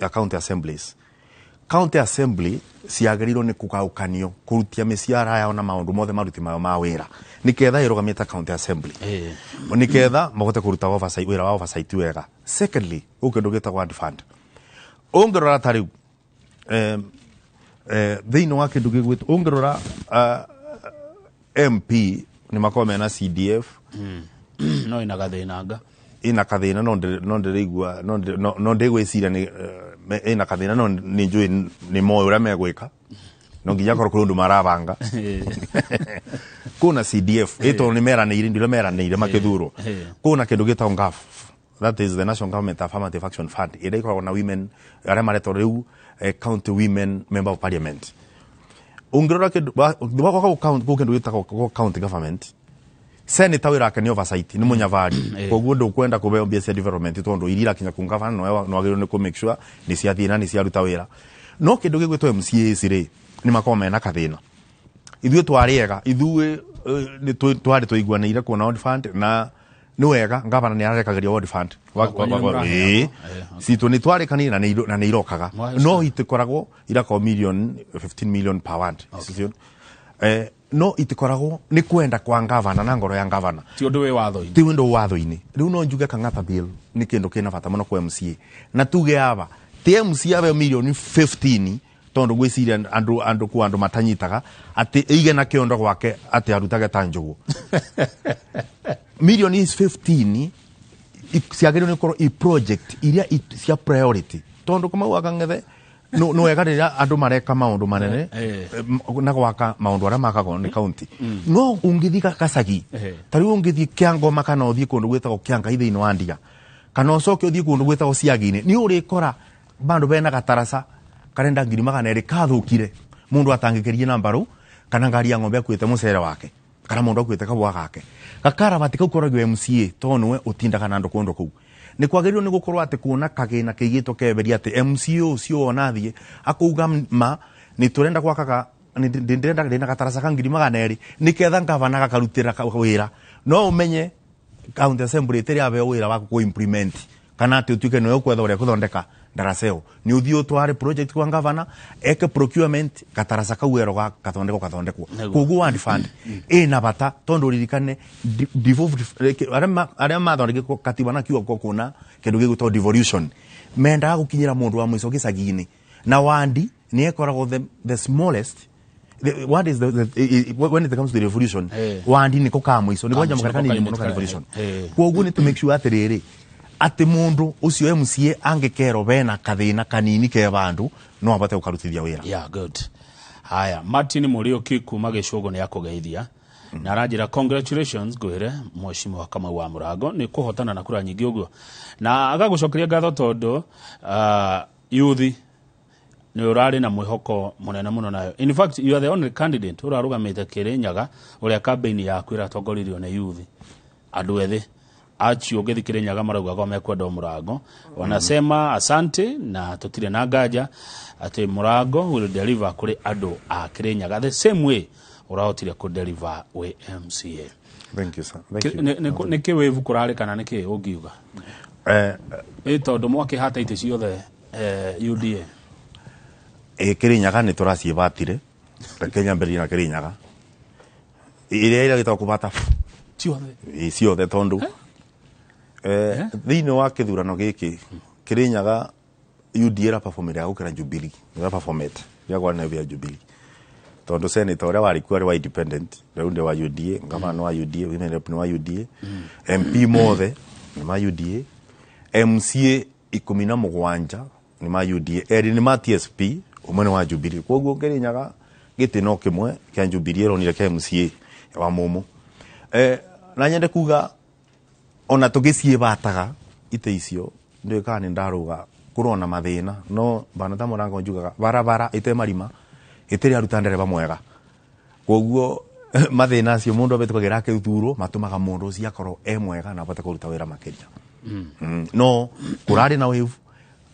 ya county assemblies. County assembly ciagiriro ni kukaukanio kurutia misiara yao na maundu mothe maruti ma wira niketha irogamia ta county assembly niketha magote kuruta oversight wira wa oversight wega. Secondly ukendo gitagwo ad fund ongerora tariu thĩinĩ wa kĩndũ gĩgwĩtwo ũngĩrora MP nĩ makorwo mena CDF no ina gathĩnanga ina kathĩna no ndĩrĩigua no ndĩgwĩciria ina kathĩna no nĩ njũĩ nĩ moĩ ũrĩa megwĩka no nginya korwo kũrĩ ũndũ marabanga kuna CDF ĩtwo nĩ meranĩire ndĩrĩa meranĩire makĩthurwo kuna kĩndũ gĩtagwo NGAF, that is the National Government Affirmative Action Fund ĩrĩa ikoragwo na women arĩa maretwo rĩu county women member of parliament. Ungirora kindu kwa kindu gitagwo county government senator wirake ni oversight ni munyavari koguo ndukwenda kubeo mbia cia development tondu irira kinya ku governor no agirwo ni ku make sure ni cia thina ni cia ruta wira no kindu gigwitwo MCAs ri ni makome na kathina ithuĩ twariega ithuĩ ni twari tuiguanĩire kuona World Fund na ni wega ngavana ni arekagiria World Fund situ ni twarekanire na ni irokaga no itikoragwo irako million 15 million per ward no itikoragwo ni kwenda kwa ngavana na ngoro ya ngavana ti undu wi watho-ini riu no njuge Kang'ata bill ni kindu kina bata muno kwa MCA na tuge aba ti MCA aba million 15 tondu gwiciria andu matanyitaga ati ige na kiondo gwake ati arutage tanjugu million is 15 siagirwo ni korwo i project iria cia priority tondu kama wakang'ethe no wega rĩrĩa andũ mareka maũndũ manene na gwaka maũndũ arĩa makagwo nĩ county no ũngĩthiĩ Gacagi tarĩu ũngĩthiĩ Kĩangoma kana ũthiĩ kũndũ gwĩtagwo Kĩangai thĩinĩ wa Ndia kana ũcoke ũthiĩ kũndũ gwĩtagwo Ciagi-inĩ nĩ ũrĩkora bandũ bena gataraca karenda 200,000 kathũkire mũndũ atangĩkĩrie na mbaru kana ngari ya ng'ombe akuĩte mũcere wake kana mũndũ akuĩte kabũa gake gakarabati kau koragio MCA to nĩwe ũtindaga na andũ kũndũ kũu ni kwagĩrĩirwo nĩ gũkorwo atĩ kuona kagĩna kĩigĩtwo keberia atĩ MCA ũcio ona thiĩ akauga ma nĩ tũrenda gwakaga ndĩrenda gataraca ka 200,000 nĩketha ngavana gakarutĩra wĩra no ũmenye county assembly ĩtĩrĩ abeo wĩra wa kũ implement kana atĩ ũtuĩke nĩwe ũkwetha ũrĩa kũthondeka daraseo ni uthio tware project kwa ngavana eke procurement kataraca kauero ga kathondekwo koguo World Fund ina bata tondu ririkane arĩa mathondeke katiba na kiugo kuna kindu gĩgwĩtwo devolution menda gukinyira mundu wa mwico gĩcagi-inĩ na wandi ni ekoragwo the smallest what is when it comes to the revolution wandi ni kuka mwico ni kwanja mukarakani muno ka revolution koguo ni to make sure atiriri ati mundu ucio MCA angekero bena kathina kanini ke bandu no abate ukarutithia wira. Yeah, good. Haya, Martin Murioki kuma Gĩcũgũ ni akugeithia na aranjira congratulations gwire mheshimiwa Kamau wa Murago ni kuhotana na kura nyingi uguo na agagucokeria ngatho tondu youth ni urari na mwihoko munene muno nayo. In fact, you are the only candidate urarugamite Kirinyaga uria campaign yaku iratongoririo ni youth. Andu ethi acio ngithi Kirinyaga marauga go mekwenda Murago wanasema asante na tutire na ngaja ati Murago will deliver kuri andu a Kirinyaga the same way urahotire ku deliver we MCA. Thank you sir. Thank you. Niki wevu kurari kana niki ungiuga tondu mwake hata ite ciothe UDA Kirinyaga ni turacie batire Kenya mbere na Kirinyaga iria gitwa kubata ciothe tondu thiini wa kithurano giki Kirinyaga UDA ra performire gukira Jubilee ra performete ya kwa navia Jubilee tondu senator uria wari kwari wa independent raunde wa UDA ngavana wa UDA women rep wa UDA MP mothe ni ma UDA MCA 17 ni ma UDA eri ni ma TSP umene wa Jubilee koguo Kirinyaga gitino kimwe kya Jubilee ronire kya MCA wa mumu na nyende kuga ona tugicie bataga ite icio ndikani ndaruga kurona mathina no bana ta Murango njugaga barabara ite marima itiri aruta ndereba mwega koguo mathina acio mundu abetukagira kithuro matumaga mundu ucio akoro mwega na bata kuruta wira makiria no kurari na wevu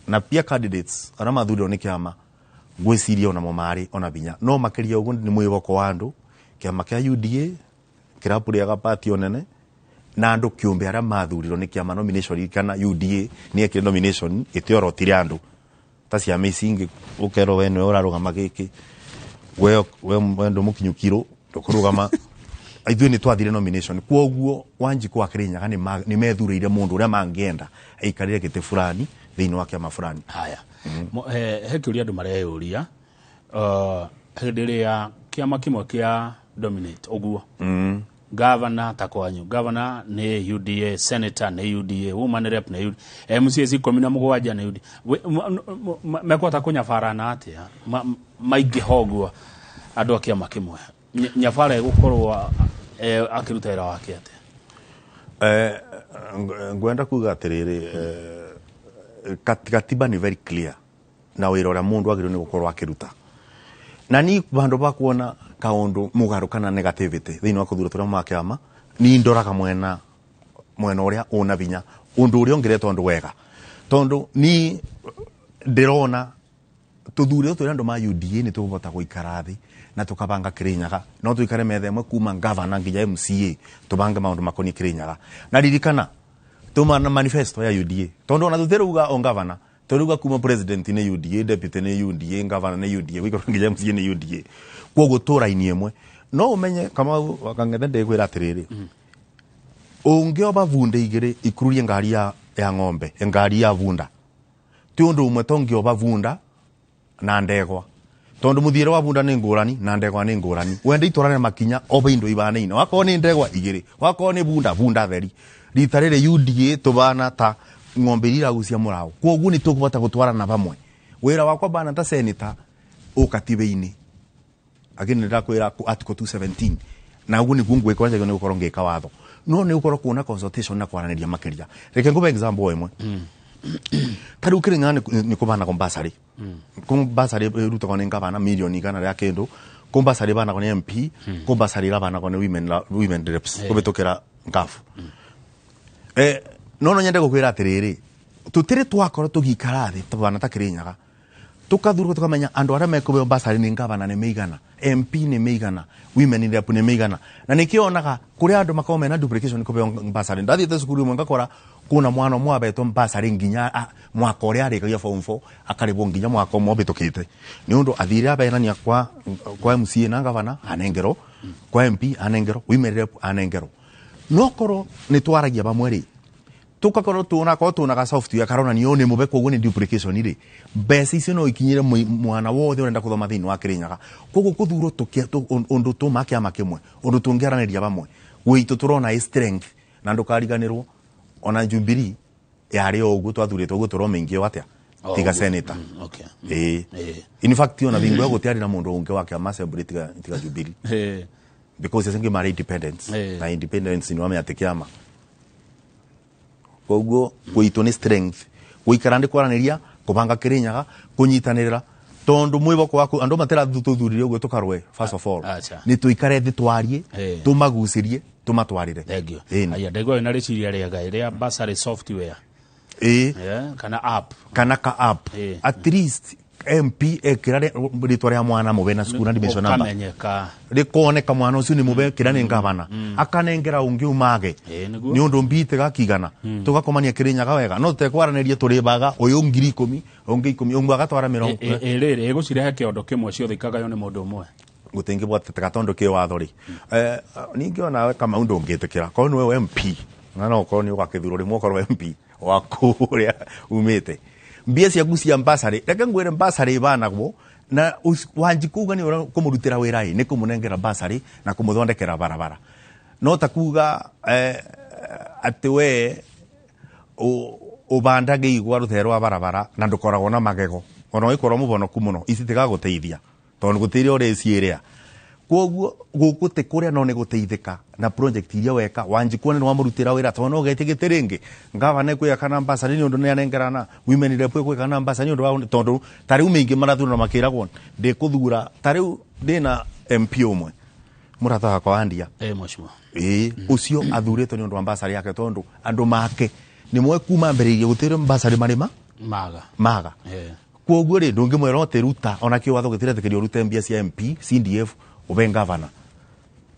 na pia candidates ara mathuro ni kiama gwiciria ona momari ona binya no makiria ugu ni mwiboko wa andu kiama kia UDA kirapuria party onene na andu kiumbe ara mathuriro ni kiama nomination kana UDA ni ekire nomination itioro tiri andu ta cia missing ukero wene urarugama giki we ndo mukinyukiro ndukurugama aithu ni twathire nomination kwoguo wanji kwa Kirinyaga ni methurire mundu uria mangienda aikarire gite fulani thiini wa kiama fulani haya hekiuria andu mareyuria hendiria kiama kimwe kia dominate uguo governor takwanyu governor ni UDA senator ni UDA woman rep ni UDA MCA 17 ni UDA mekota kunyafarana atia maigi hogwa andu akiama kimwe nyafara gukorwo akiruta ira wake atia ngwenda kuga atiriri katiba ni very clear na wira ura mundu agirwo ni gukorwo akiruta na ni bandu bakuona kaundu mugaru kana negativity thiini wa kuthura turia makiama ni ndoraga mwena uria una binya undu uria ongiretwo ndu wega tondu ni ndirona tuthure turia andu ma UDA ni tubota guikara thi na tukabanga Kirinyaga no tuikare metha imwe kuma governor nginya MCA tubange maundu makoni Kirinyaga na ririkana tumana manifesto ya UDA tondu ona tuthiruga on governor turuga kuma president ni UDA deputy ni UDA governor ni UDA wiko nginya MCA ni UDA kwogo tura-ini imwe no umenye kama wakangethe ndekwira atiriri ungioba vunde igiri ikururie ngari ya ng'ombe ngari ya vunda ti undu umwe tongioba vunda na ndegwa tondu muthiire wa vunda ni ngurani na ndegwa ni ngurani wende itorane makinya oba indo ibanaine wako ni ndegwa igiri wako ni vunda theri ritarire UDA tubana ta ng'ombe ira gucia Murago kwogu ni tukubota gutwarana bamwe wira wakwa bana ta senator ukatibe-ini agini ndakwira article 217 na ugu ni kungwe kwanja ni gukorwo ngika watho no ni gukorwo kuona consultation na kwaraniria makiria reke ngube example imwe tari Kirinyaga ni kubana kombasari kombasari ruto ni ngabana milioni kana ya kendo kombasari bana ko MP kombasari bana ko women reps kubetokera ngafu no nyende gukwira atiriri tutire twakora tugikara thi tabana ta Kirinyaga tukathurwo tukamenya andu aria mekube basari ni ngavana ni meigana MP ni meigana women rep ni meigana na nikionaga kuri andu makao mena duplication kube basari ndathite cukuru imwe ngakora kuna mwana mwa beto basari nginya mwaka uria arikagia form 4 akaribwo nginya mwaka mwa bitukite ni undu athire abenania kwa MCA na ngavana anengero kwa MP anengero women rep anengero no koro ni twaragia bamwe tukakoro tunaga software karona ni one mube kogu ni duplication iri besi icio no ikinyire mwana wothe urenda kuthoma thiini wa Kirinyaga kogu kuthuro undu tumakia makimwe undu tungiaraniria bamwe witu turona strength na ndukariganirwo ona Jubilee yari ogu twathuritwo ugu turomengie watia tiga senator okay in fact ona bingu ya gutiari na mundu unge wake assembly tiga Jubilee because yasengi mara independence na independence ni wame atekiama koguo kuito ni strength kuikara ndi kwaraniria kubanga Kirinyaga kunyitanirira tondu mwiboko waku andu matera tuthurire uguo tukarwe first of all ni tuikare thi twarie tumagucirie tumatwarire thengio aya ndego ina riciria riaga iria basari software kana app at least MP ekirare ritwa ria mwana mubena skuna dimension number rikoneka mwana ucio ni mube kirane ngavana akanengera ungi umage ni undu mbite gakigana tugakomania Kirinyaga wega no tekwaranirie turi baga uyu 10,000 ungi 10 ungu agatwara 70 riri igucirehe kiondo kimwe cio thikaga yo ni mundu umwe gutingi bwateka tondo ki watho ri ningiona we kama undu ungitikira ko ni we MP ngana ko ni ugakithuro rimwe ko MP wakuria umite mbia cia gucia ambassador reke ngwire ambassador banagwo na wanjikuga ni kumurutira wira ni kumunengera ambassador na kumuthondekera barabara no takuga ati we ubandage igwa rutherwa barabara na ndukoragwo na magego ona ikorwo mubono kumuno isitiga guteithia tondu gutiri ore cieria koguo gukute kuria no ne guteithika na project iria weka wanjikuone no amurutira wira tono getigite ringi ngavana kuya kana ambassador ni undu ne anengerana women rep kuya kana ambassador ni undu tondu tari umingi marathura na makiragwo de kuthura tari ndina MP umwe murata kwa andia mwashimo ucio athuritwo ni undu ambassador yake tondu andu make ni mwe kuma mbere gutire ambassador marima maga koguo ri ndungi mwero teruta ona ki watho gitire tekerio rute mbia cia MP CDF ube gavana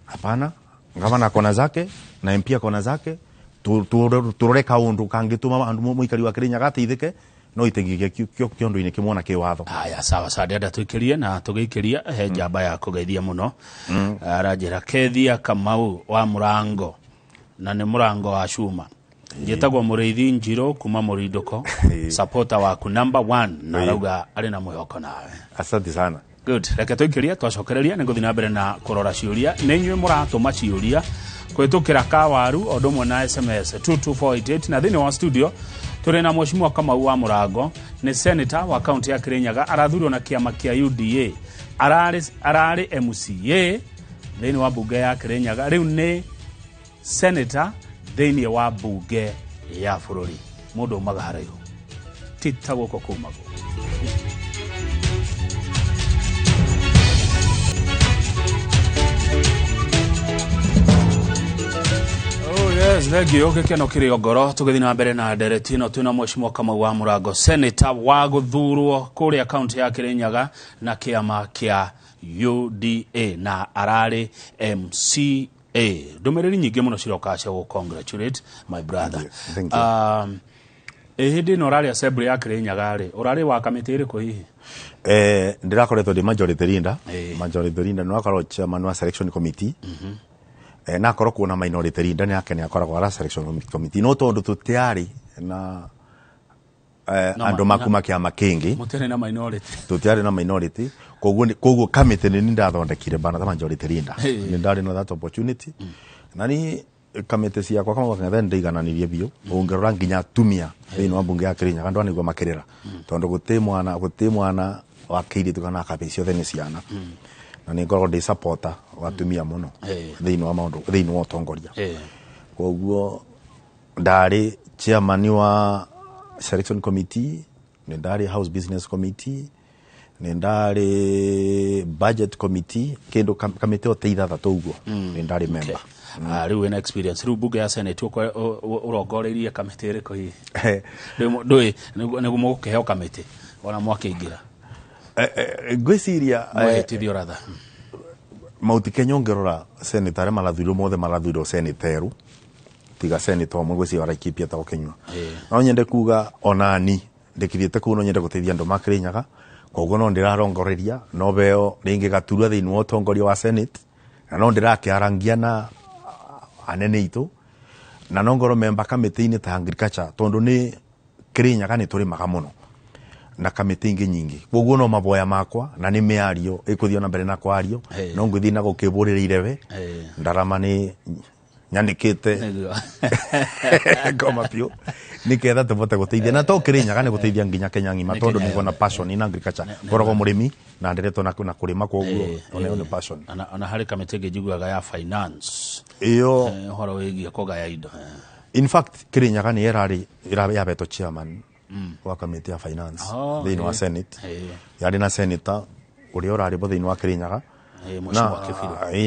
hapana gavana kona zake na MP kona zake turore kaundu kangituma andu muikari wa Kirinyaga ateithike no itengigia kiondo ine kimona ki watho aya sawa sawa nda twikirie na tugikiria he njamba ya kugeithia muno arajira Kethia Kamau wa Murango na ni Murango wa Cuma Jetagwa Mureithi Njiro kuma Murinduko supporter waku number 1 na rauga ari na mwihoko nawe asante sana good reke tuikiria twacokereria ninguthi na mbere na kurora ciuria nenywe muratuma ciuria kwitukira kawaru odumwe na SMS 22488 na thini wa studio turi na Mheshimiwa Kamau wa Murango ni senator wa county ya Kirinyaga arathurwo na kiama kia UDA arari MCA thini wa bunge ya Kirinyaga riu ni senator thini wa bunge ya bururi mundu magarayo tita goko kumago yes legio kekeno kiri ogoro tugethi na mbere na deretino tuna Mheshimiwa Kamau wa Murango senator wa guthurwo kuri account ya Kirinyaga na kiama kia UDA na arari MCA ndumiriri nyingi muno ciroka cia go congratulate my brother thank you. Hindi no rari assembly ya Kirinyaga ri urari wa kamiti iri ko hihi ndirakoretwo ndi majority leader no akorwo chairman wa selection committee na akorwo kuona minority leader ni akene akoragwo ara selection committee no tondu tutiari na andu makuma kiama kingi mutere na minority tutiari na minority koguo committee ni ndathondekire bana ta majority leader ni ndari no that opportunity nani committee cia kwa kama ng'ethe ndigananirie bio ungerora nginya tumia thini wa bunge ya Kirinyaga ndo anigwa makirira tondu guti mwana wa kiritu kana kabecio thene ciana na ni ngorwo ndi supporter wa tumia muno thini wa maundu thini wa tongoria koguo ndari chairman wa selection committee ni ndari house business committee ni ndari budget committee kendo committee oteitha thatu uguo ni ndari member riu ina experience riu bunge ya senate urongoreirie committee riko hi ndui niguo mugukeheo committee ona mwakiingira gwiciria mwetithio ratha mauti kenyongerora senator malathiro mothe malathiro senator tiga senator mwe gwiciria araikipia ta okenywa no nyende kuga onani ndikithiete ku no nyende guteithia andu ma Kirinyaga koguo no ndirarongoreria no beo ringi gaturwa thini wa utongoria wa senate na no ndirakiarangia na anene itu na no ngoro member committee ni ta agriculture tondu ni Kirinyaga ni turi maga muno na committee ingi nyingi koguo no maboya makwa na ni miario ikuthio na mbere na kwario no nguthi na gukiburira irewe ndarama ni nyandikite ngoma pio niketha tuvote guteithia na to Kirinyaga ni guteithia nginya Kenya ngima tondu ni gona passion in agriculture koragwo murimi na nderetwo na kurima koguo one passion ana hari kamitege jiguaga ya finance iyo horo wigie kogaya indo in fact Kirinyaga ni ya beto chairman wa committee ya finance thini wa senate yari na senator uria urari bo thini wa Kirinyaga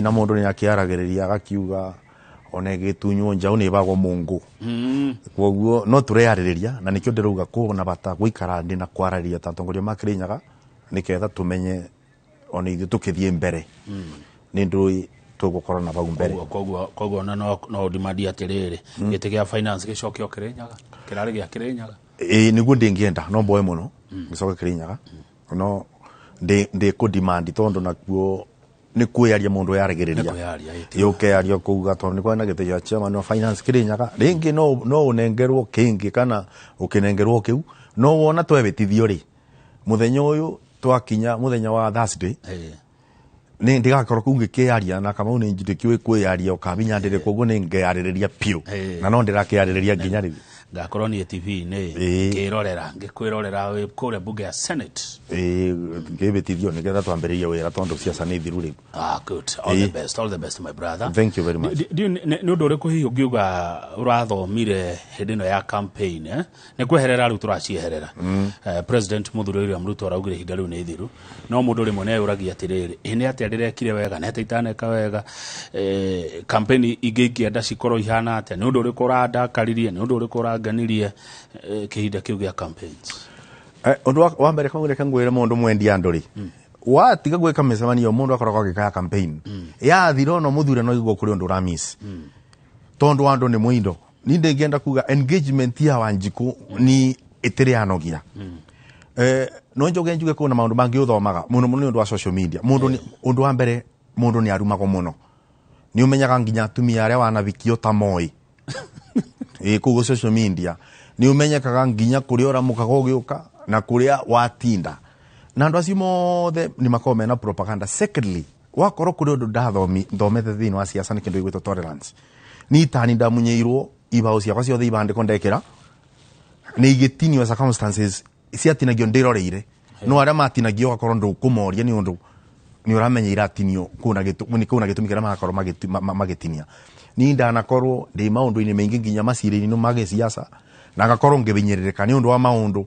na mundu ni akiaragiriria agakiuga one gitunywo njau ni bagwo mungu koguo no tureyaririria na nikyo ndiruga ko na bata guikara ndi na kwararia tatongoria ma Kirinyaga niketha tumenye one ithu tukithie mbere ni ndui tugukora na bau mbere koguo na no dimadi atiriri gite gia finance gicokio Kirinyaga kirari gia Kirinyaga niguo ndingienda no mboe muno gicoke Kirinyaga no ndi ku demand tondu nakuo ni kuyaria mundu yaragiriria yuke ario kuuga tondu ni kwena gite ya chairman wa finance Kirinyaga ringi no unengerwo kingi kana ukinengerwo kiu no wona twebitithio ri muthenya uyu twakinya muthenya wa Thursday ni ndigakorwo kungi kiaria na kama une njite kiwe kuyaria ukabinya ndire koguo ni ngeyaririria pio na no ndirakiyaririria nginya ri ngakorwo ni TV ni kirorera ngikwirorera we kure bunge ya Senate ngibitithio nigetha twambiririe wira tondu ciaca ni thiru ri good all the best my brother thank you very much ni undu uriku hiyo ngiuga urathomire hindino ya campaign ni kweherera ru turacieherera president Muthuri William Ruto araugire hinda ru ni thiru no mundu rimwe ne uragia atiriri ine ati ndirekire wega na itataneka wega campaign ingikienda cikoro ihana ati ni undu uriku urandakaririe ni undu uriku ganirie kihinda kiu gia campaigns undu wa mbere kangure kangwire mundu mwendia nduri watiga gwika micemanio mundu akoragwo agikaya campaign ya thiro no Muthuri no igwo kuri undu ramis tondu andu ni muindo ni ndingienda kuga engagement ya Wanjiku ni itiri anogia no njuge kuna maundu mangi uthomaga muno muno undu wa social media mundu undu wa mbere mundu ni arumago muno ni umenyaga nginya atumia aria wanabikio ta moi kugo social media ni umenyekaga nginya kuria uramukaga ugiuka na kuria watinda na andu acio mothe ni makome na propaganda. Secondly, wakoro kuria undu thomete thini wa siasa ni kindu igwitwo tolerance ni tani ndamunyeirwo ibao ciakwa ciothe ibandiko ndekera ni igitinio circumstances ciatinagio ndiroreire no aria matinagio gakorwo ndu kumoria ni undu ni uramenya iratinio kuna gitumi kira magakorwo magitinia ni ndanakorwo ndi maundu-ini maingi nginya maciri-ini no mage siasa na gakorwo ngibinyirika ni undu wa maundu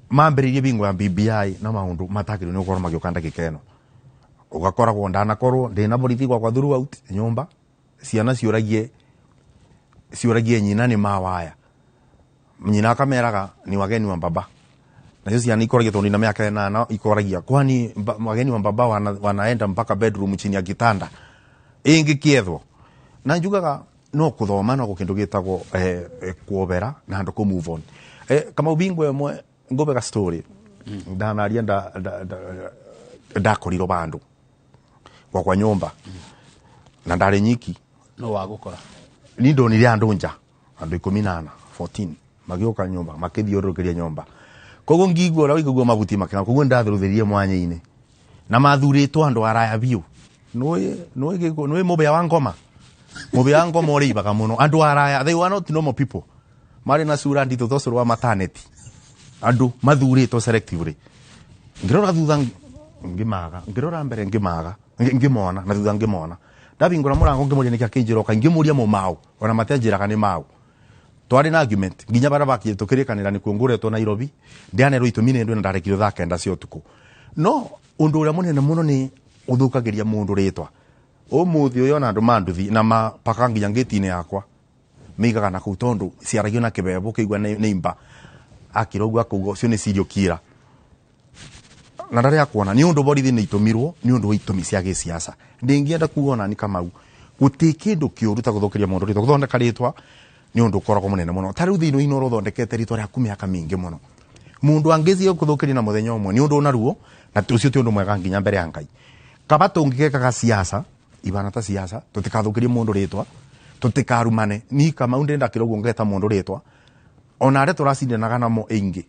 mambiririe bingo ya BBI na maundu matakiri ni ukorwo magiukanda gikeno ugakoragwo ndanakorwo ndina borithi kwa throughout nyumba ciana ciuragie nyina ni mawaya nyina akameraga ni wageni wa baba na hizo ciana ikoragia tondu na miaka 8 ikoragia kwani wageni wa baba wanaenda mpaka bedroom chini ya kitanda ingi kiethwo na njugaga no kuthoma no gukindu gitagwo kuobera na ndo ku move on kama ubingwe mwe ngobega story ndanaria ndakoriro bandu kwa nyumba na ndari nyiki no wagukora ni ndonire andu nja andu 14 magioka nyumba makithiurukiria nyumba koguo ngigwo ra igugwo mabuti makena koguo ndathuruthirie mwanya-ini na mathuritwo andu araya biu no mubea wa ngoma uri ibaga muno andu araya they were not normal people mari na sura ndito thosoro maternity andu mathuritwo selectively ngirora thutha ngirora mbere ngimona na thutha ngimona ndabingura murango ngimuria niki akinjiroka ngimuria mu mau ona matenjiraga ni mau twari na argument nginya bara bakiye tukirikanira ni kuonguretwo Nairobi ndianerwo itumi ni ndu ndarekire thakenda cio tuku no undu uria munene muno ni uthukagiria mundu ritwa umuthi uyo na andu manduthi na mapaka nginya ngitine yakwa migaga na kuu tondu ciaragio na kibebo kigwa neimba akirogwa kugo cio ni sirio kira na ndari akuona ni undu borithi ni itumirwo ni undu wa itumi cia gisiasa ndingienda kuona ni kamau gutikindu kiuruta guthukiria mundu ritwa guthondeka ritwa ni undu ukoragwo munene muno tari thino ino ruthondekete ritwa ria kumiaka mingi muno mundu angizio kuthukiria na muthenya umwe ni undu unaruo na tucio ti undu mwega nginya mbere ya Ngai kaba tungikeka siasa ibana ta siasa tutikathukirie mundu ritwa tutikarumane ni kama undenda kirogo ngeta mundu ritwa ona are turacindanaga namo ingi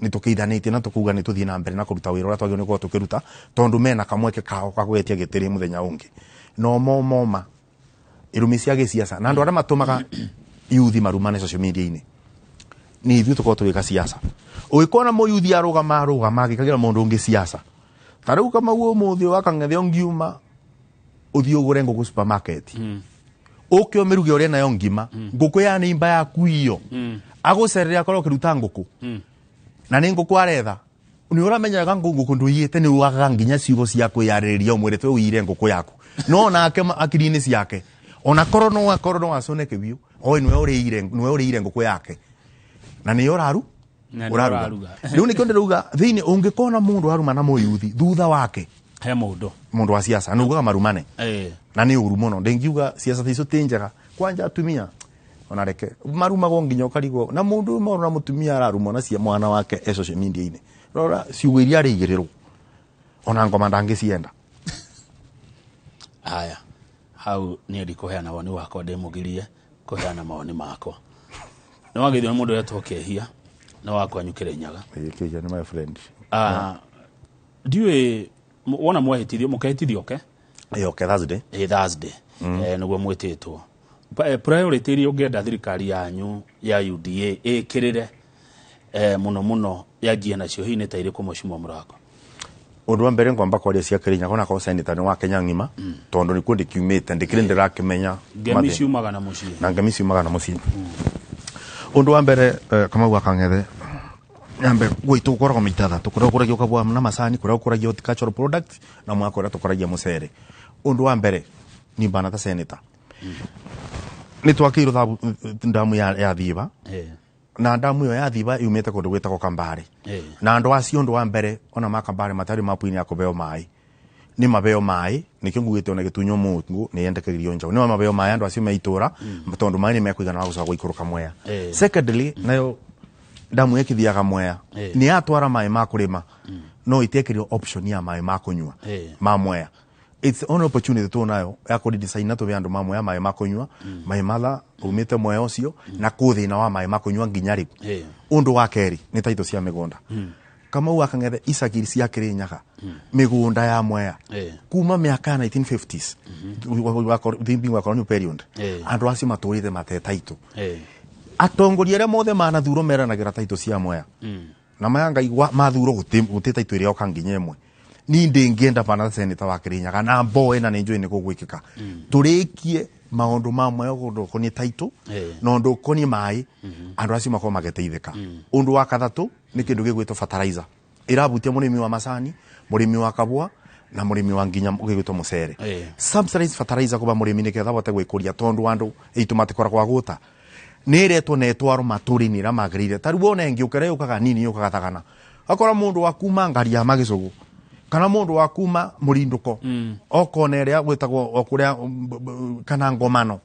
ni tukiithanitie na tukuga ni tuthie na mbere na kuruta wira uria twagio ni kwa tukiruta tondu mena kamweke kao kwa gwetia gitiri muthenya ungi no moma irumi cia gisiasa na andu aria matumaga youth marumane social media-ini ni ithuĩ tukorwo tũgĩka siasa ũgĩkona mũyuthi arũgama agĩkagira mũndũ ũngĩ siasa ta rĩu kama ũmũthĩ wakang'ethe ongiuma ũthiĩ ũgũre ngũkũ supermarket ũkĩ ũmĩruge ũrĩa nayo ngima ngũkũ ya nĩimba yaku iyo agũcerere akorwo ũkĩruta ngũkũ na nĩ ngũkũ aretha nĩ ũramenyaga ngũkũ ndũiyĩte nĩ ũgaga nginya ciugo cia kwĩyarĩrĩria ũmwĩre twe ũire ngũkũ yaku no nake akiri-inĩ ciake ona korwo no aconeke biũ oĩ nĩwe ũrĩire ngũkũ yake na nĩ ũraruga rĩu nĩkĩo ndĩrauga thĩinĩ ũngĩkona mũndũ aruma na mũyuthi thutha wake he mũndũ wa siasa nugaga marumane na nĩ ũru mũno ndĩngiuga siasa icio tĩ njega kwanja atumia ona reke marumagwo nginya ũkarigwo na mũndũ ũmwe na mũtumia ararumwo na cia mwana wake social media-inĩ rora ciugo iria arĩigĩrĩrwo ona ngoma ndangĩcienda haya hau niĩ ndikũheana woni wakwa ndĩmũgirie kũheana mawoni makwa nĩ wagĩthio nĩ mũndũ ũrĩa tokehia na wakwanyũkĩre nyaga kĩja nĩ my friend ndiũĩ wona mwahĩtithio mũkehĩtithio Thursday Thursday nĩguo mwĩtĩtwo priority iria ũngĩenda thirikari yanyu ya UDA ĩkĩrĩre mũno yanjie nacio hihi ta irĩkũ Mheshimiwa Murago ũndũ wa mbere ngwamba kwaria cia Kĩrĩnyaga ona ko senator wa Kenya ng'ima tondũ nĩ kuo ndĩkiumĩte ndĩkĩrĩ ndĩrakĩmenya ngemi ciumaga na mũciĩ na ngemi ciumaga na mũciĩ ũndũ wa mbere Kamau akang'ethe nyambe gwitũ ũkoragwo maita thatũ kũrĩa ũkũragia ũkabua na macani kũrĩa ũkũragia horticultural product na mwaka ũrĩa tũkũragia mũcere ũndũ wa mbere ni bana ta senator nĩ twakĩirwo ndamu ya Thiba na ndamu ĩyo ya Thiba yumĩte kũndũ gwĩtagwo Kambare na andũ acio ũndũ wa mbere ona makambare matarĩ mapu-inĩ ya kũbeo maĩ nĩ mabeo maĩ nĩkĩo ngugĩte ona gĩtunyo mũndũ nĩ yendekagĩrio njaũ nĩ mabeo maĩ andũ acio meitũra tondũ maĩ nĩ mekũigana wa gũcoka gũikũrũka Mwea secondly nayo ndamu ĩkĩthiaga Mwea nĩ yatwara maĩ ma kũrĩma no ĩtekĩrio option ya maĩ ma kũnyua ma Mwea it's an opportunity tuonayo ya kũredesign na tũbe andũ ma Mwea maĩ ma kũnyua maĩ matha umĩte Mwea ũcio na kũthĩna wa maĩ ma kũnyua nginya rĩ ũndũ wa kerĩ nĩ taito cia mĩgũnda Kamau akang'ethe icagi cia Kĩrĩnyaga mĩgũnda ya Mwea kuma mĩaka ya 1950s thimbi wa colonial period andũ acio matũrĩte mate taito atongoria arĩa mothe manathurwo meranagĩra taito cia Mwea na maya ngaigua mathurwo gũtĩ taito ĩrĩa oka nginya ĩmwe ni ndĩngĩenda bana senator wa Kĩrĩnyaga na mboe na nĩnjũĩ nĩ gũgwĩkĩka tũrĩkie maũndũ ma Mwea ũndũ ũkoniĩ taito na ũndũ ũkoniĩ maĩ andũ acio makorwo magĩteithĩka ũndũ wa kathatũ nĩ kĩndũ gĩgwĩtwo fertilizer ĩrabutia mũrĩmi wa macani mũrĩmi wa kabua na mũrĩmi wa nginya gĩgwĩtwo mũcere subsidized fertilizer kũba mũrĩmi nĩgetha bote gwĩkũria tondũ andũ aitũ matĩkoragwo agũta nĩ iretwo na ĩtwarwo matũũra-inĩ ĩrĩa magĩrĩire ta rĩu wona ĩngĩũka yũkaga nini yũkaga thagana akora mũndũ wa kuma ngari ya Magĩcũgũ kana mũndũ wa kuma Mũrindũko okona ĩrĩa gwĩtagwo okũrĩa kana Ngomano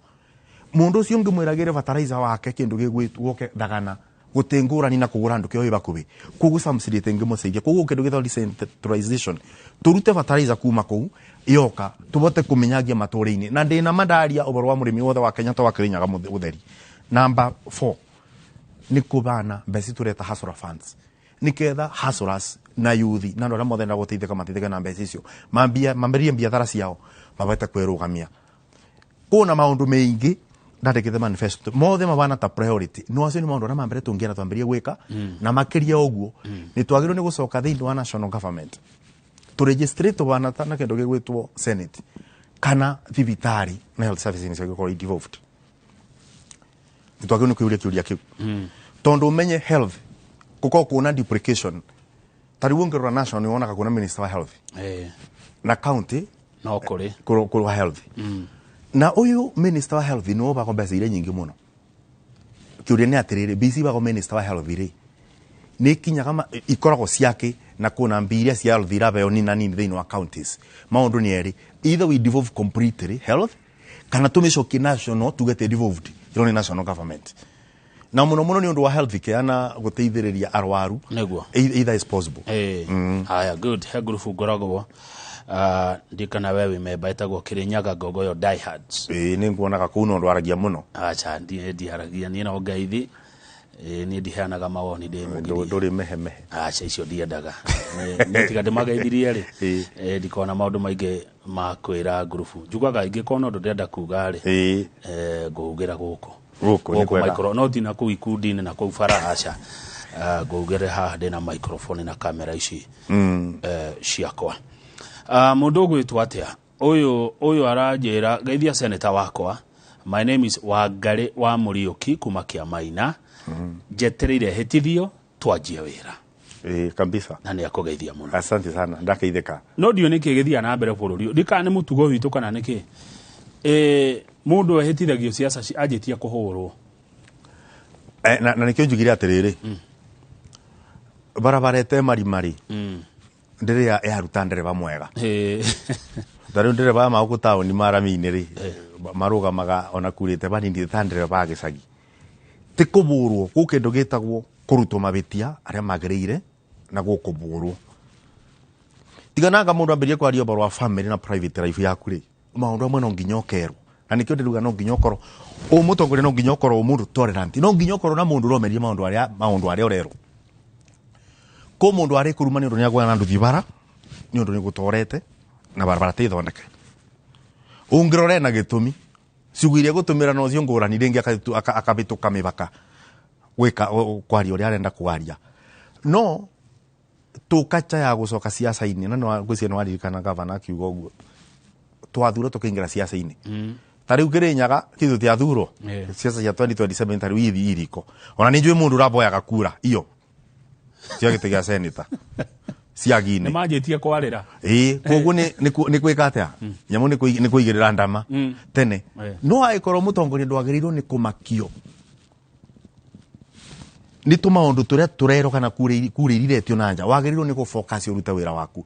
mũndũ ũcio ũngĩmwĩragĩre fertilizer wake kĩndũ gĩgwĩtwo thagana gũtengũrani na kũgũra andũ kĩo bakũbĩ koguo subsidy ngĩmũceithia koguo kĩndũ gĩtagwo decentralization tũrute fertilizer kuma kũu yoka tũbote kũmenyagia matũũra-inĩ na ndĩna mandaria ũboro wa mũrĩmi wothe wa Kenya to wa Kĩrĩnyaga ũtheri number 4 nĩ kũbana mbeca tũreta hustler funds nĩketha hustlers na yuthi na andũ arĩa mothe gũteithĩka na mbeca icio mamberie biathara ciao mabate kwĩrũgamia kuna maũndũ meingĩ ndandĩkĩte manifesto mothe mabana ta priority no acio nĩ maũndũ arĩa mambere tũngĩenda twambĩrie gwĩka na makĩria ũguo nĩ twagĩrĩirwo nĩ gũcoka thĩinĩ wa national government tũregistrate tũbana ta na kĩndũ gĩgwĩtwo senate kana thibitarĩ na health services nĩ ciagĩkorwo devolved nĩ twagĩrĩirwo nĩ kũiyũria kĩũria kĩu tondũ umenye health gũkorwo kuna duplication taribu ngĩrora national nĩ wonaga kuna minister wa health na county no kũrĩ wa health na ũyũ minister wa health nĩ wobagwo mbeca iria nyingĩ mũno kĩũria nĩ atĩrĩrĩ BC bagwo minister wa health rĩ nĩ kinyaga ikoragwo ciake na kuna mbiria cia health irabeo nina nini thĩinĩ wa counties maũndũ nĩ erĩ either we devolve completely health kana tũmĩcokie national tugete devolved ĩro nĩ national government na mũno nĩ ũndũ wa health care na gũteithĩrĩria arwaru either is possible haya good he group ngoragwo ndikana wewe memba etagwo Kĩrĩnyaga Ngogoyo diehards nĩ nguonaga kũu no ndwaragia mũno acha ndiharagia niĩ no ngaithi niĩ ndiheanaga mawoni ndĩmũgirie ndũrĩ mehe acha icio ndiendaga nĩ tiga ndĩmageithirie rĩ ndikona maũndũ maingĩ makwira grupu njugaga ingi kono ndo ndenda kuga ri ngugira guko ni kwega micro no tina ku ikundi na ku farahasha ngugire ha ndina microphone na camera ici ciakwa mundu gwitwa atia uyu aranjira geithia senator wakwa. My name is Wangari wa Muriuki kuma Kiamaina. Jetereire hetithio twanjie wira. Kabisa. Na ni akugeithia muno. Asante sana. Ndakeitheka. No dio niki githia na mbere bururi. Ndika ni mutugo witu kana niki. Mundu ehitithagio siasa ajitia kuhurwo. Na nikio njugira atiriri. Barabarete mari. Ndire ya ruta ndereba mwega. Tariu ndereba ma ku tauni marami-ini ri. Marugamaga ona kurite banindi thandire ba gicagi tikuburwo ku kindu gitagwo kurutwo mabitia aria magirire na gukuburwo tigananga mundu ambirie kwaria barwa family na private life yaku ri maundu amwe no nginya okerwo na nikio ndiruga no nginya okoro umutongore no nginya okoro mundu tolerant no nginya okoro na mundu romerie maundu aria orero ko mundu ari kurumani ndu nyagwa na nduthi bara ni undu ni gutorete na barabara tithondeke ungirore na gitumi ciguirie gutumira no cio ngurani ringi akabituka mibaka gwika kwari uri arenda kugaria no tukacha ya gucoka siasa-ini na no gwicien no aririkana gavana kiugo guo twathuro tukingira siasa-ini tariu Kirinyaga kithu tia thuro siasa ya 2027 tariu iriko ona ni njui mundu raboyaga kura iyo cia gite gia senator siagine ni majetia kwarira koguo ni kwika atia nyamu ni kuigirira ndama tene no aikoro mutongoria ndwagirirwo ni kumakio ni tumaundu turia turero kana kuriritio nanja wagirirwo ni gufocus uruta wira waku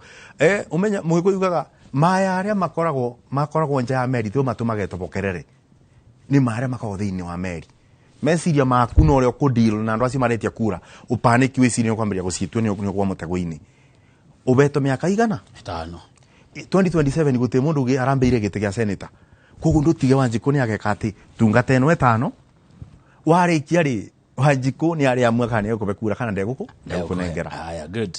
umenya mwiko yugaga maya aria makoragwo nja ya meri tu matumage tobokerere ni maria makoragwo thiini wa meri meciria maku no rio ku deal na andu acio maretia kura upaniki wiciria ni kwambiria gucitwe ni kwa mutegwa-ini ubeto miaka igana 5 2027 guti mundu ugi arambeire gite gia senator koguo ndutige Wanjiku ni ageka ati tungata eno 5 warikia ri Wanjiku ni ari amwe kana yoko bekura kana ndegukunengera haya good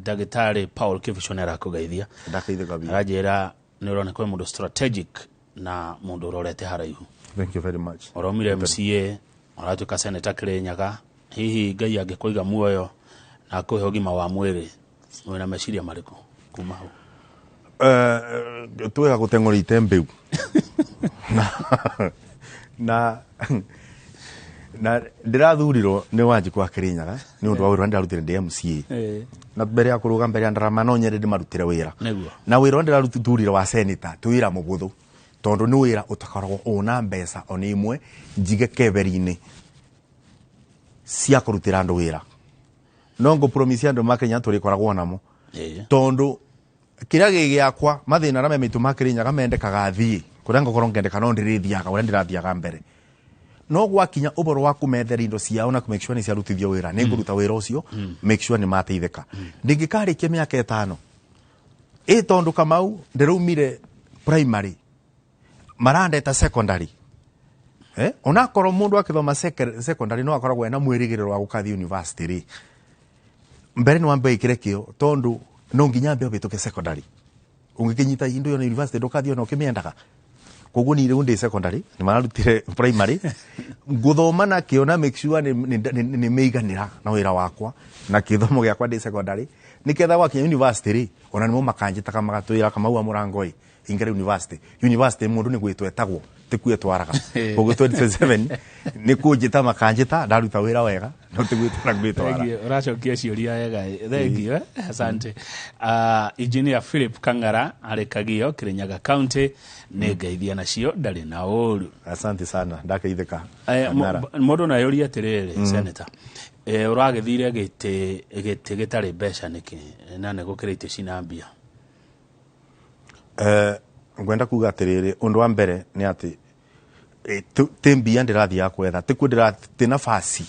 Dagitari Paul Kivishonera kugeithia ndakeitheka bi arajira ni urone kwa mundu strategic na mundu urorete haraihu. Thank you very much. Oromire MCA oratuka senator Kirinyaga hihi Ngai angekuiga muoyo na kuhe ugima wa mwiri wena meciria mariku kuma hau tuega guteng'orite mbeu na ndirathurirwo ni Wanjiku wa Kirinyaga ni undu wa wira ndirarutire ndi MCA na mbere ya kuruga mbere ya ndarama no nyende ndimarutire wira na wira ndiraruturire wa senator tuwira mubuthu tondu ni wira utakoragwo una mbeca oni imwe njige keberi-ini cia kurutira andu wira no ngo promise andu makenya turi koragwo namo tondu kiria gigiakwa mathina na memitu Kirinyaga mendekaga thii kuria ngokorwo ngendeka no ndirithiaga uria ndirathiaga mbere no gwakinya uboro wa kumethera indo ciao na make sure ni ciarutithio wira ni nguruta wira ucio make sure ni mateitheka ndingikarikia miaka 5 tondu Kamau ndirumire primary marandeta secondary ona korwo mundu akithoma secondary no akoragwo ena mwirigiriro wa gukathi university ri mbere ni wambe ikire kio tondu no nginya mbe bituke secondary ungikinyita indo yona university ndukathi ona ukimiendaga koguo ni riu ndi secondary ni mararutire primary guthoma na kio na make sure ni meiganira na wira wakwa na kithomo giakwa ndi secondary niketha wakinya university ri ona nimo makanjita kama gatwira Kamau wa Murangoi ingere university mundu ni gwitwo etagwo tikuye twaraga koguo 27 ni kunjita makanjita ndaruta wira wega no tigwitwo na gwitwo waraga uracokia ciuria wega thank you asante engineer Philip Kangara arekagio Kirinyaga County ni ngeithia nacio ndari na uru asante sana ndakeitheka mundu na yuria tiriri senator uragithire gite gitari mbeca niki na ne gukirite cinambia ngwenda kuga atiriri undu wa mbere ni ati timbia ndirathia kwetha tiku ndirati nafasi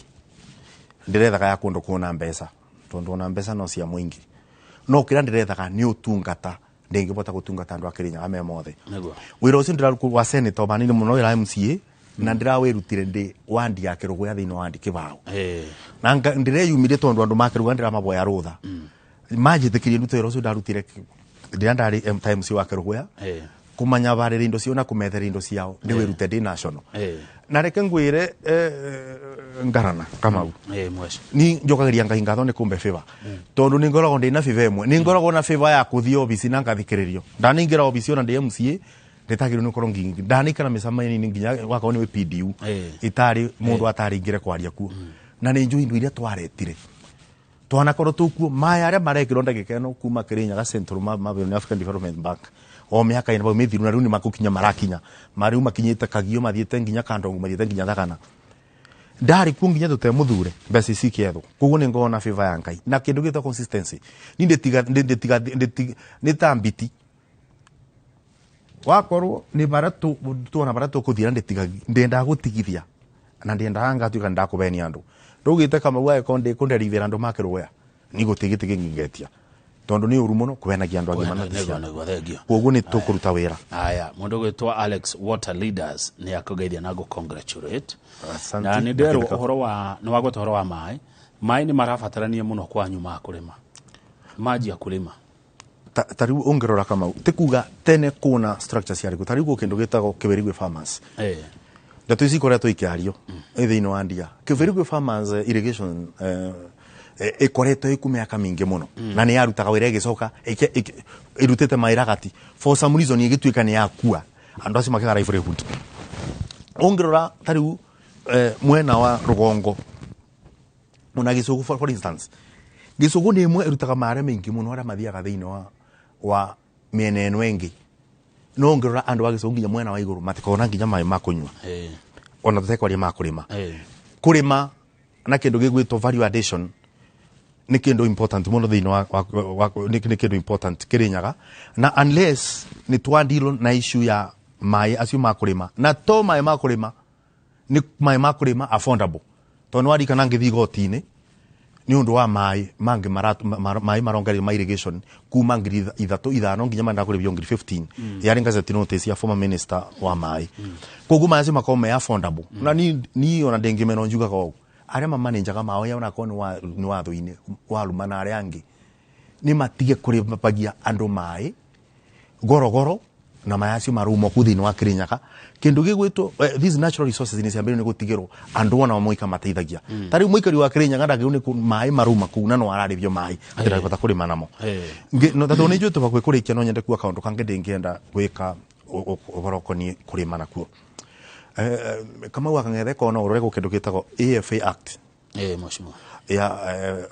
ndirethaga ya kundu kuona mbeca tondu ona mbeca no cia mwingi no kira ndirethaga ni utungata ndingibota gutungata andu a Kirinyaga me mothe wira ucio ndiraruku wa senator banini muno wira MCA na ndirawirutire ndi wandi ya Kirugu ya thino wandi Kibao na ndireyumire tondu andu makiruga ndiramaboya rutha majitikirie nduto wira ucio ndarutire ndari times wa Kerugoya kumanya barere indo cio na kumethera indo ciao ndi wirute ndi national na reke ngwire ngarana Kamau ni njokagiria ngai ngatho ni kumbe favor tondu ni ngoragwo ndi na favor imwe ni ngoragwo na favor ya kuthii office na ngathikiririo ndaningira office ona ndi MCA ndetagiru ni korongi ndanikana misamaini ni nginya wakao ni PDU itari mundu atari ingire kwaria kuo na ni njui ndu iria twaretire twana korwo tukuo maya aria marekirwo ndagika ino kuma Kirinyaga Central Mabel African Development Bank o miaka ina mithiru na riu ni makukinya marakinya mariu makinyite Kagio mathiete nginya Kandongo mathiete nginya Thagana ndari ku nginya tute muthure mbeci ciketho koguo ni ngona favor ya ngai na kindu gita consistency ni ndi tambiti wakorwo ni baratu tuona baratu kuthira ndenda gutigithia na ndenda ngatuika ndakubeni andu ndugite kama gwa konde kunderithira andu makiroya ni gutigitigi ngingetia tondu ni uru muno kwenagia andu agima koguo ni tukuruta wira aya mundu gwitwa Alex Water Leaders ni akugeithia na go congratulate na ni ndero uhoro wa ni wagweta uhoro wa mai ni marabatarania muno kwa nyuma kulima maji ya kulima tariu ongerora kama tikuga tene kuna structures yari tariu kindu gitago Kiberigwe Farmers ndatu ici koretwo ikiario thiini wa ndia Kiberigwe Farmers irrigation ikoretwo ikumiaka mingi muno na ni yarutaga wira igicoka irutete mairagati for some reason igituika ni yakua andu acio makigara ifure hutu ongerora tariu mwena wa rugongo muna Gicugu for instance Gicugu ni imwe irutaga mare mingi muno ara mathiaga thiini wa miena eno engi no ngirora andu wa Gicugu nginya mwena wa iguru matikona nginya mai makunywa ona tutekwaria makurima kurima na kindu gigwitwo value addition ni kindu important muno thiini wa ni kindu important Kirinyaga na unless ni twandilo na issue ya mai acio makurima na to mai makurima ni mai makurima affordable tondu wari kana ngithi gotini ni undu wa mai mangi mai marongerio ma irrigation kuma ngiri 3-5 nginya manda kuri ngiri 15 yari ngazeti notice ya former minister wa mai kogu mai acio makome affordable na ni ona ndengimeno njuga ko aria manager kama ao ya ko ni wathuini wa lumana aria angi ni matige kuri pagia andu mai gorogoro na mai acio marumo kuthini wa Kirinyaga kindu gigwitwo these natural resources ni ciambire ni gutigirwo andu ona moika mateithagia tari muikari wa Kirinyaga ndagiru ni mai maruma kuna no ararivyo mai atira kota kurima namo no tatu ni njwe tubakwe kurikia no nyende ku account kange ndingienda gwika uboroko ni kurima nakuo kama wakangethe kona urore kindu gitago AFA Act mheshimiwa ya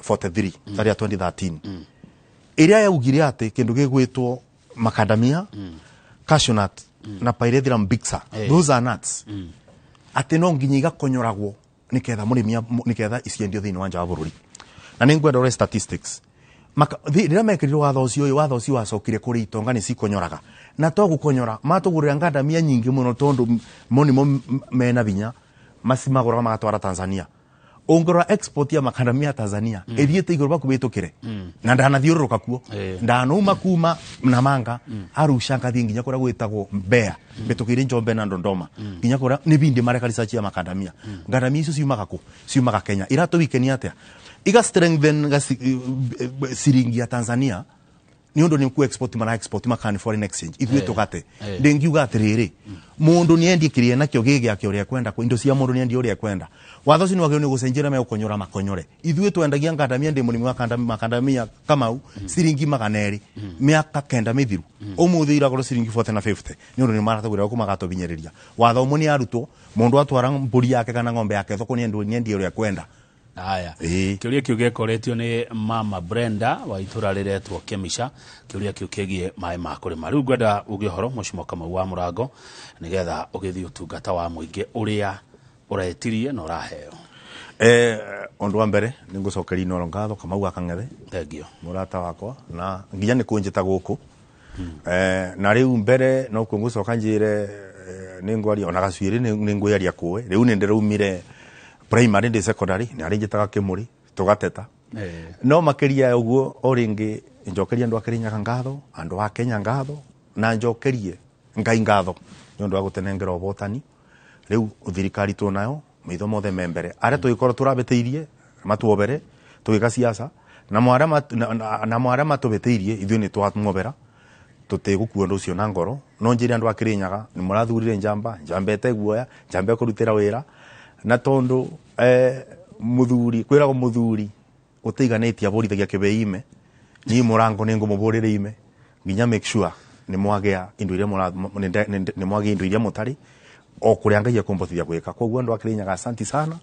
43 tari ya 2013 iria yaugire ati kindu gigwitwo macadamia cashew nut na Pyrethrum bixa those are nuts ati no nginya igakonyoragwo niketha murimia niketha iciendio thiini wa nja wa bururi na ningwenda ore statistics rira mekirirwo watho ucio wacokire kuri itonga ni cikonyoraga na to gukonyora matugurira ngandamia nyingi muno tondu monimo mena binya masimagura magatwara Tanzania ongora export ya makandamia Tanzania ethiete iguru bakubitukire na ndanathiururuka kuo ndanuma kuma na manga Arusha ngathi nginya kura gwitagwo Mbeya bitukire Njombe na Dodoma nginya kura ni bindi mareka research ya makandamia ngandamia icio ciumaga Kenya irato weekend atia iga strengthen siringi ya Tanzania ni undu ni ku export makani foreign exchange ithueto gate ndengiuga atiriri mundu ni endi kirie nakyo gigi akyo ria kwenda ku indo cia mundu ni endi uria kwenda watho cini wagio ni gucenjira me ukonyora makonyore ithueto endagia ngandamia ndi murimi wa makandamia Kamau siringi 200 miaka kenda mithiru umuthi iragoro siringi 450 ni undu ni maratagura ku magato binyeriria watho muni arutwo mundu atwara mburi yake kana ng'ombe yake thoko ni endi uria kwenda Aya kiuria kiu gekoretio ni Mama Brenda wa itura riretwo Kemisha kiuria kiu kigie mai ma kurima riu gwenda ugihoro mushimo kama wa murango nigetha ugithi utungata wa muingi uria uretirie na uraheo ondu wa mbere ningucokeria ino ngatho kama wa kangethe thengio murata wakwa na nginya ni kunjita guku na riu mbere no kungucoka njire ningwari ona gacuiri ningwiaria kuwe riu ni ndirumire primary and secondary ni arinjitaga Kimuri tugateta no makiria uguo oringi njokeria andu Kirinyaga ngatho andu a Kenya ngatho na njokerie ngai ngatho nondu wa gutenengera obotani riu thirikari tu nayo mitho mothe membere aria tuyikoro turabeteirie matuobere tugiga siasa na mwara matubeteirie ithu ni twamobera tutigukua ndu ucio na ngoro no njiri andu akirinyaga ni murathurire njamba njambete guoya njambe kurutira wira na tondu muthuri kwirago muthuri utiganitie aborithagia kibeime ni murango ni ngumuburire ime nginya make sure ni mwagia indu iria ni mwagia indu iria mutari o kuria ngai akombotithia gwika koguo andu akirinyaga asanti sana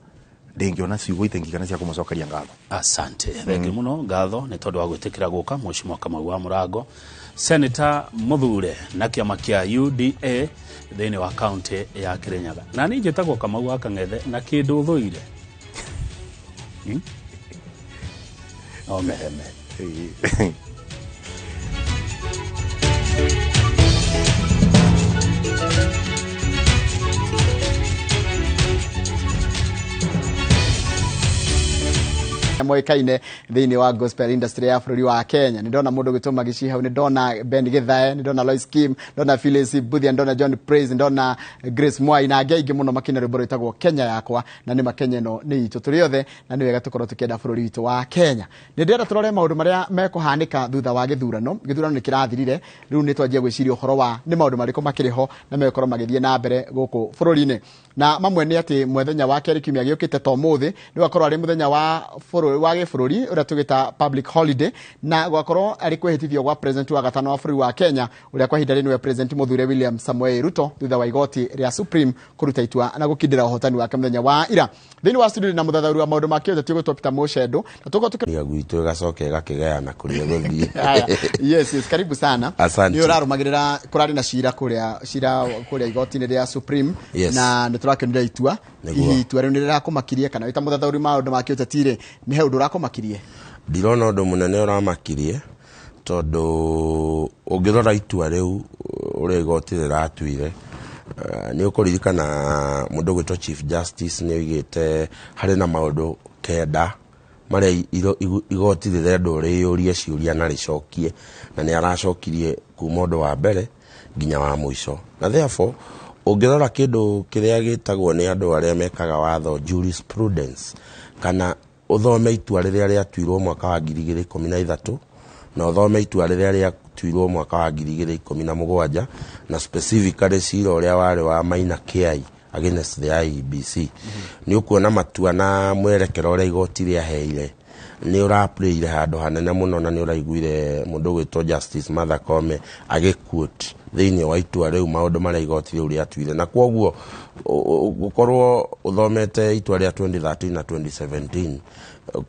ndingiona ciugo itengikana cia kumucokeria ngatho asante thengi muno ngatho ni tondu wa gwitikira guka Mheshimiwa Kamau wa Murango Senator Muthure na kiama kia UDA thini wa county ya Kirinyaga na ni njitagwo Kamau wa Kang'ethe na kindu thuire meheme moikaine thini wa gospel industry ya bururi wa Kenya ni ndona mundu gituma gici hau ni ndona Ben Githae ni ndona Lois Kim ndona Phyllis Buthia ndona John Praise ndona Grace Mwai na angĩ muno makine rwimbo rwitagwo Kenya yakwa na ni makenya no ni itu turi othe na ni wega tukorwo tukienda bururi witu wa Kenya ni ndira turore maundu maria mekuhanika thutha wa githurano ni kirathirire riu ni twanjia gwiciria uhoro wa ni maundu mariko makiriho na mekorwo magithie na mbere guku bururi-ini na mamwe ni ati mwethenya wa keri kiumia giukite to muthi ni wakorwo ari muthenya wa gĩbũrũri ũrĩa tũgĩta public holiday na gwakorwo arĩ kwĩhĩtithio gwa president wa gatano wa bũrũri wa Kenya ũrĩa kwa ihinda rĩrĩ president Mũthure William Samoei Ruto thutha wa igoti rĩa Supreme kũruta itua na gũkindĩra ũhotani wake mũthenya wa ira thĩinĩ wa studio na mũthathauri wa maũndũ ma kĩũteti ũgwĩtwo Peter Mũcendo na tũkorwo tukĩria gwitũ gacoke gakĩgayana kũrĩa gũthiĩ yes karibu sana ni ũrarũmagĩrĩra kũrarĩ na cira kũrĩa igoti-inĩ rĩa Supreme na nĩ tũrakĩonire itua hihi itua rĩu nĩ rĩrakũmakirie kana wĩta mũthathauri maũndũ ma kĩũteti-rĩ nĩ he ũndũ ũrakũmakirie ndirona ũndũ mũnene ũramakirie tondũ ũngĩrora itua rĩu ũrĩa igoti rĩratuire nĩ ũkũririkana mũndũ gwĩtwo Chief Justice nĩ oigĩte harĩ na maũndũ kenda marĩa igoti rĩrenda rĩyũrie ciũria na rĩcokie na nĩ aracokirie kuma ũndũ wa mbere nginya wa mũico na therefore ũngĩrora kĩndũ kĩrĩa gĩtagwo nĩ andũ arĩa mekaga watho jurisprudence kana uthome itua rĩrĩa rĩatuirwo mwaka wa 2013 na uthome itua rĩrĩa rĩatuirwo mwaka wa 2017 na specifically cira ũrĩa warĩ wa Maina Kiai against the IEBC nĩ ukuona matua na mwerekero ũrĩa igoti rĩaheire nĩ ũraplayire handũ hanene mũno na nĩ ũraiguire mũndũ gwĩtwo Justice Martha Koome agĩquote thĩinĩ wa itua rĩu maũndũ marĩa igoti rĩu rĩatuire na kwoguo gũkorwo ũthomete itua rĩa 2013 na 2017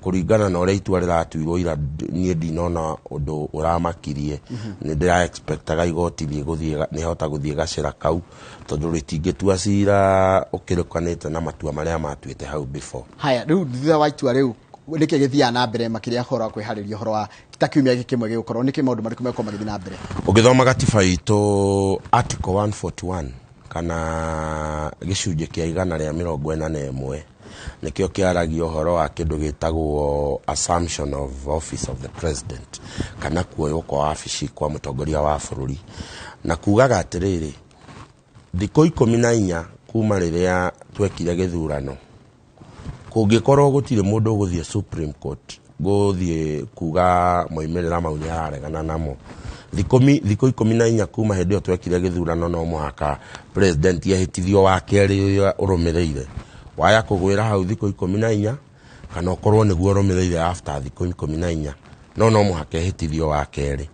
kuringana na ũrĩa itua rĩratuirwo ira niĩ ndinona ũndũ ũramakirie nĩ ndĩra expectaga igoti nĩ hota gũthiĩ gacĩra kau tondũ rĩtingĩtua cira ũkĩrĩkanĩte na matua marĩa matuĩte hau before haya rĩu thutha wa itua rĩu nĩkĩ gĩthiaga na mbere makĩria horo kwĩharĩria horo wa ta kiumia kĩmwe gĩgũkorwo nĩkĩ maũndũ marĩkũ mekorwo magĩthiĩ na mbere ũgĩthoma gatiba itũ article 141 kana gĩcunjĩ kĩa 141 nĩkĩo kĩaragia ũhoro wa kĩndũ gĩtagwo assumption of office of the president kana kuoywo kwa wabici kwa mũtongoria wa bũrũri na kugaga atĩrĩrĩ thikũ 14 kuma rĩrĩa twekire gĩthurano kũngĩkorwo gũtirĩ mũndũ ũgũthiĩ Supreme Court gũthiĩ kuga moimĩrĩra mau nĩ araregana namo thikũ 14 kuma hĩndĩ ĩyo twekire gĩthurano no mũhaka president ehĩtithio wa kerĩ ũrĩa ũrũmĩrĩire waya kũgwĩra hau thikũ 14 kana ũkorwo nĩguo ũrũmĩrĩire after thikũ 14 no mũhaka ehĩtithio wa kerĩ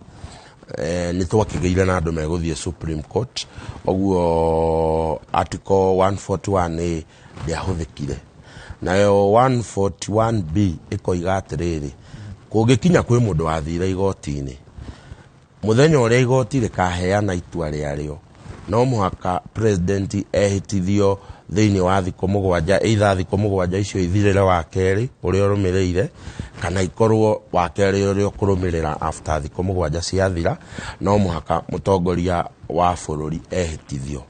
nĩ twakĩgĩire na andũ megũthiĩ Supreme Court ũguo article 141 ndĩahũthĩkire nayo 141B ĩkoiga atĩrĩrĩ kũngĩkinya kwĩ mũndũ wathire igoti-inĩ mũthenya ũrĩa igoti rĩkaheana itua rĩarĩo no mũhaka president ehĩtithio thĩinĩ wa thikũ mũgwanja either thikũ mũgwanja icio ithirĩre wa kerĩ ũrĩa ũrũmĩrĩire kana ikorwo wa kerĩ ũrĩa ũkũrũmĩrĩra after thikũ mũgwanja ciathira no mũhaka mũtongoria wa bũrũri ehĩtithio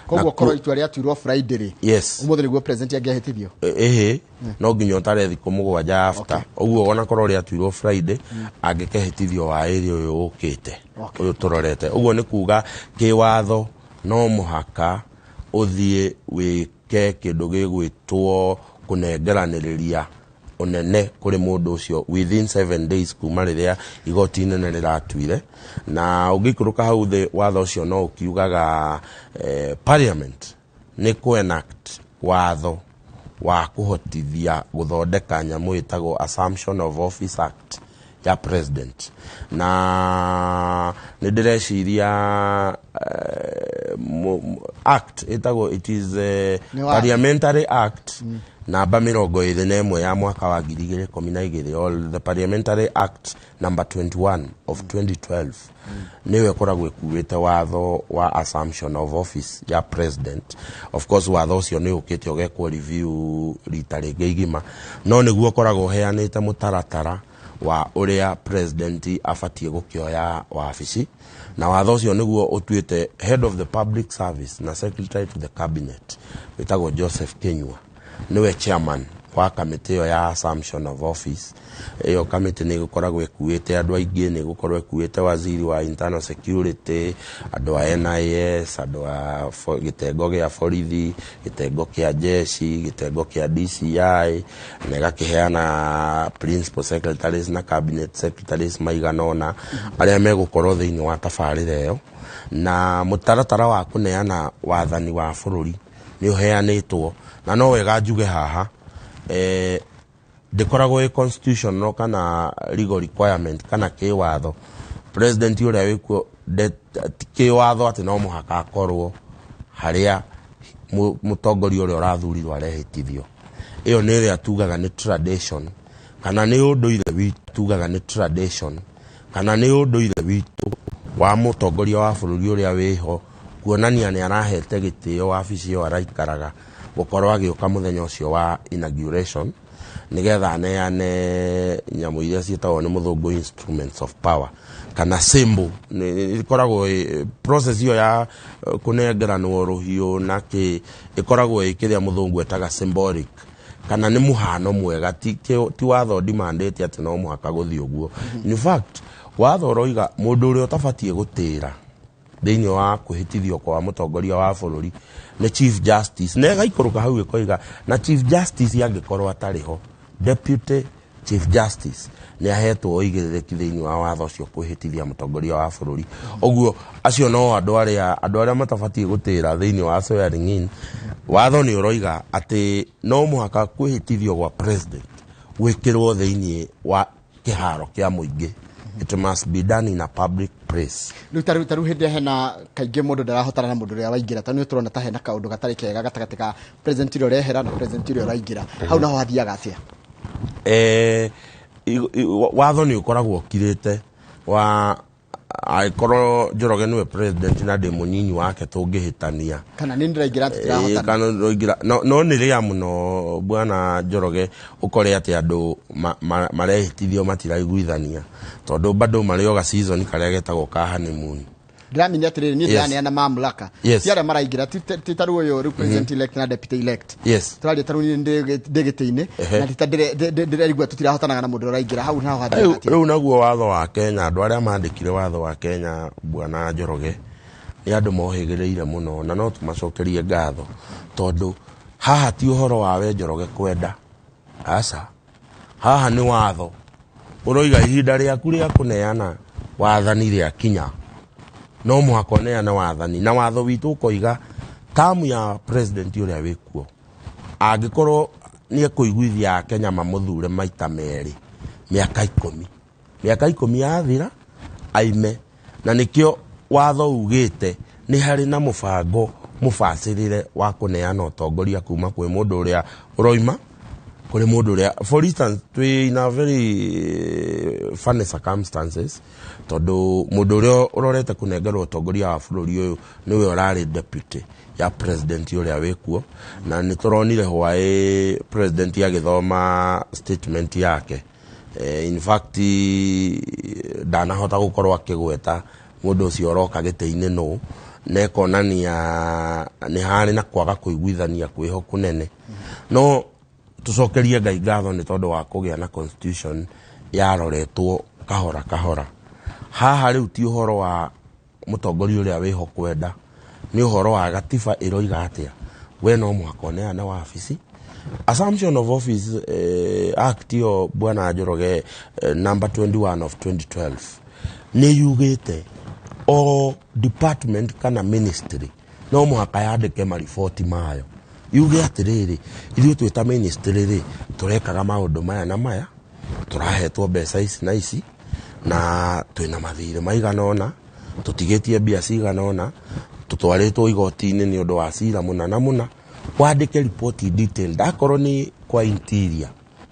koguo korwo itua rĩatuirwo Friday yes ũmũthĩ nĩguo president angĩehĩtithio no nginya ũtare thikũ mũgwanja after ũguo ona korwo rĩatuirwo Friday angĩkehĩtithio wa ĩrĩ ũyũ ũkĩte ũyũ tũrorete ũguo nĩ kuga kĩwatho no mũhaka ũthiĩ wĩke kĩndũ gĩgwĩtwo kũnengeranĩrĩria onene kuri mundu ucio within 7 days kuma riria igoti nene riratuire na ugikuruka hau the watho ucio no ukiugaga parliament ni ku enact watho wa kuhotithia guthondeka nyamu itago Assumption of Office Act ya president na nidireciria act itago it is parliamentary act namba 21 ya mwaka wa 2012 all the parliamentary act number 21 of 2012 niwe koragwo ekuwete watho wa assumption of office ya president. Of course watho ucio ni ukite ogekwo review rita ringi igima no niguo koragwo heanite mutaratara wa uria president afatie gukioya wabici na watho ucio niguo utuite head of the public service na secretary to the cabinet witagwo Joseph Kenyua niwe chairman wa committee ya assumption of office. Iyo committee ni gukoragwo ekuite andu aingi ni gukorwo ekuite waziri wa internal security, andu a NIS, andu a gitengo gia borithi, gitengo kia jeshi, gitengo kia DCI, na gakiheana principal secretaries na cabinet secretaries maiganona aria megukorwo thiini wa tabarire iyo na mutaratara wa kuneana wathani wa bururi ni uheanitwo na no wega njuge haha dekoragwo e constitution no kana legal requirement kana ke watho president uria wikuo ke watho ati no muhaka akorwo haria mutongoria uria urathurirwo arehitithio. Iyo ni ria tugaga ni tradition kana ni unduire witu tugaga ni tradition kana ni unduire witu wa mutongoria wa bururi uria wiho kuonania ni arahete gitio wabici yo araikaraga gukorwo agioka muthenya ucio wa inauguration nigetha neane nyamu iria cietagwo ni muthungu instruments of power kana symbol ni ikoragwo process iyo ya kunengeranwo ruhiu na ki ikoragwo ikiria muthungu etaga symbolic kana ni muhano mwega ti watho demandate ati no muhaka guthi uguo. In fact watho roiga mundu uria utafatie gutira thiini wa kuhitithio kwa mutongoria wa bururi ni chief justice nega ikoruka hau ikoiga na chief justice yangikorwo atariho deputy chief justice ni ahetwo oigiriki thiini wa watho ucio kuhitithia mutongoria wa bururi. Oguo acio no andu aria matafatie gutira thiini wa swearing in watho ni uroiga ati no muhaka kuhitithio gwa president wikirwo thiini wa kiharo kia muingi. It must be done in a public place. Taru hindi hena kainge mundu ndarahotana na mundu ria waingira tani turona ta hena kaundu gatari kega gatagati ka president rio rehera na president rio raingira hau naho hathiaga atia watho ni ukoragwo kirite wa aikorwo Njoroge niwe president na de munyinyi wake tungihitania kana ni ndiraingira tutirahotana kana ndoingira no ni ria muno bwana Njoroge ukore ati andu marehitithio matiraiguithania tondu bado marioga season karia getagwo ka honeymoon Grammy atire ni ndani na mamlaka ciara maraingira titaru uyu represent elect na deputy elect twali taru ni ndegete-ini na titarigwa tutirahotanaga na mundu raingira hau naho hathia riu naguo watho wa Kenya andu aria mandikire watho wa Kenya bwana Njoroge ni andu mohigireire muno na no tumacokerie ngatho tondu haha ti uhoro wa we Njoroge kwenda asa haha ni watho uroiga ihinda riaku ria kuneana wathani ria kinya no muhaka neana wathani na watho witu koiga tamu ya president uria wikuo angikorwo ni ekuiguithia Kenya mamuthure maita meri miaka 10 yathira aime na nikio watho ugite ni hari na mubango mufacirire wa kuneana utongoria kuma kwi mundu uria uroima kuri mundu uria for instance we in a very funny circumstances tondu mundu uria urorete kunengerwo utongoria wa bururi uyu niwe urari deputy ya president uria wikuo na nituronire hwae president agithoma statement yake in fact danahota gukorwo akigweta mundu ucio uroka gite-ini no nekonania ni hari na kwaga kuiguithania kwiho kunene no tucokerie Ngai ngatho ni tondu wa kugia na constitution yaroretwo kahora haha riu ti uhoro wa mutongoria uria wiho kwenda ni uhoro wa gatiba iroiga atia we no muhaka neana wabici Assumption of Office Act yo bwana Njoroge number 21 of 2012 ni yugite o department kana ministry no muhaka yandike mariboti mayo yuge atiriri ithuĩ twĩta ministry ri turekaga maũndũ maya na maya turahetwo mbeca ici na ici na twĩna mathirĩ maigana ona tũtigĩtie mbia cigana ona tutwarĩtwo igoti-inĩ nĩ ũndũ wa cira mũna na mũna wandĩke report detailed akorwo ni kwa interior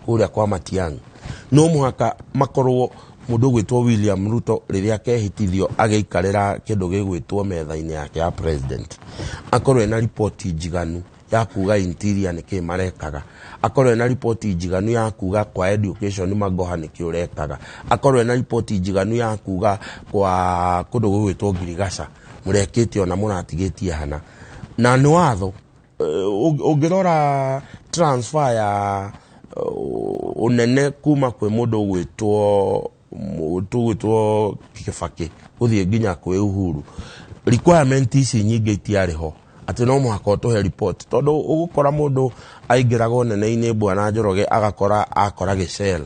kũrĩa kwa Matiang'i no muhaka makorwo mũndũ gwĩtwo William Ruto rĩrĩa akehitithio agĩikarĩra kĩndũ gĩgwĩtwo metha-inĩ yake ya president akorwo ena report njiganu ya kuga interior nĩkĩ marekaga akorwo ena report njiganu ya kuga kwa education magoha nĩkĩ ũrekaga akorwo ena report njiganu ya kuga kwa kũndũ gũgwĩtwo Girigaca mũrekĩte ona mũratigĩtie hana na nĩ watho ũngĩrora transfer ya unene kuma kwĩ mũndũ gwĩtwo Kibaki gũthiĩ nginya kwĩ Uhuru requirement ici nyingĩ itiarĩho atĩ no mũhaka ũtũhe report tondũ ũgũkora mũndũ aingĩraga ũnene-inĩ bwana Njoroge akora gĩcel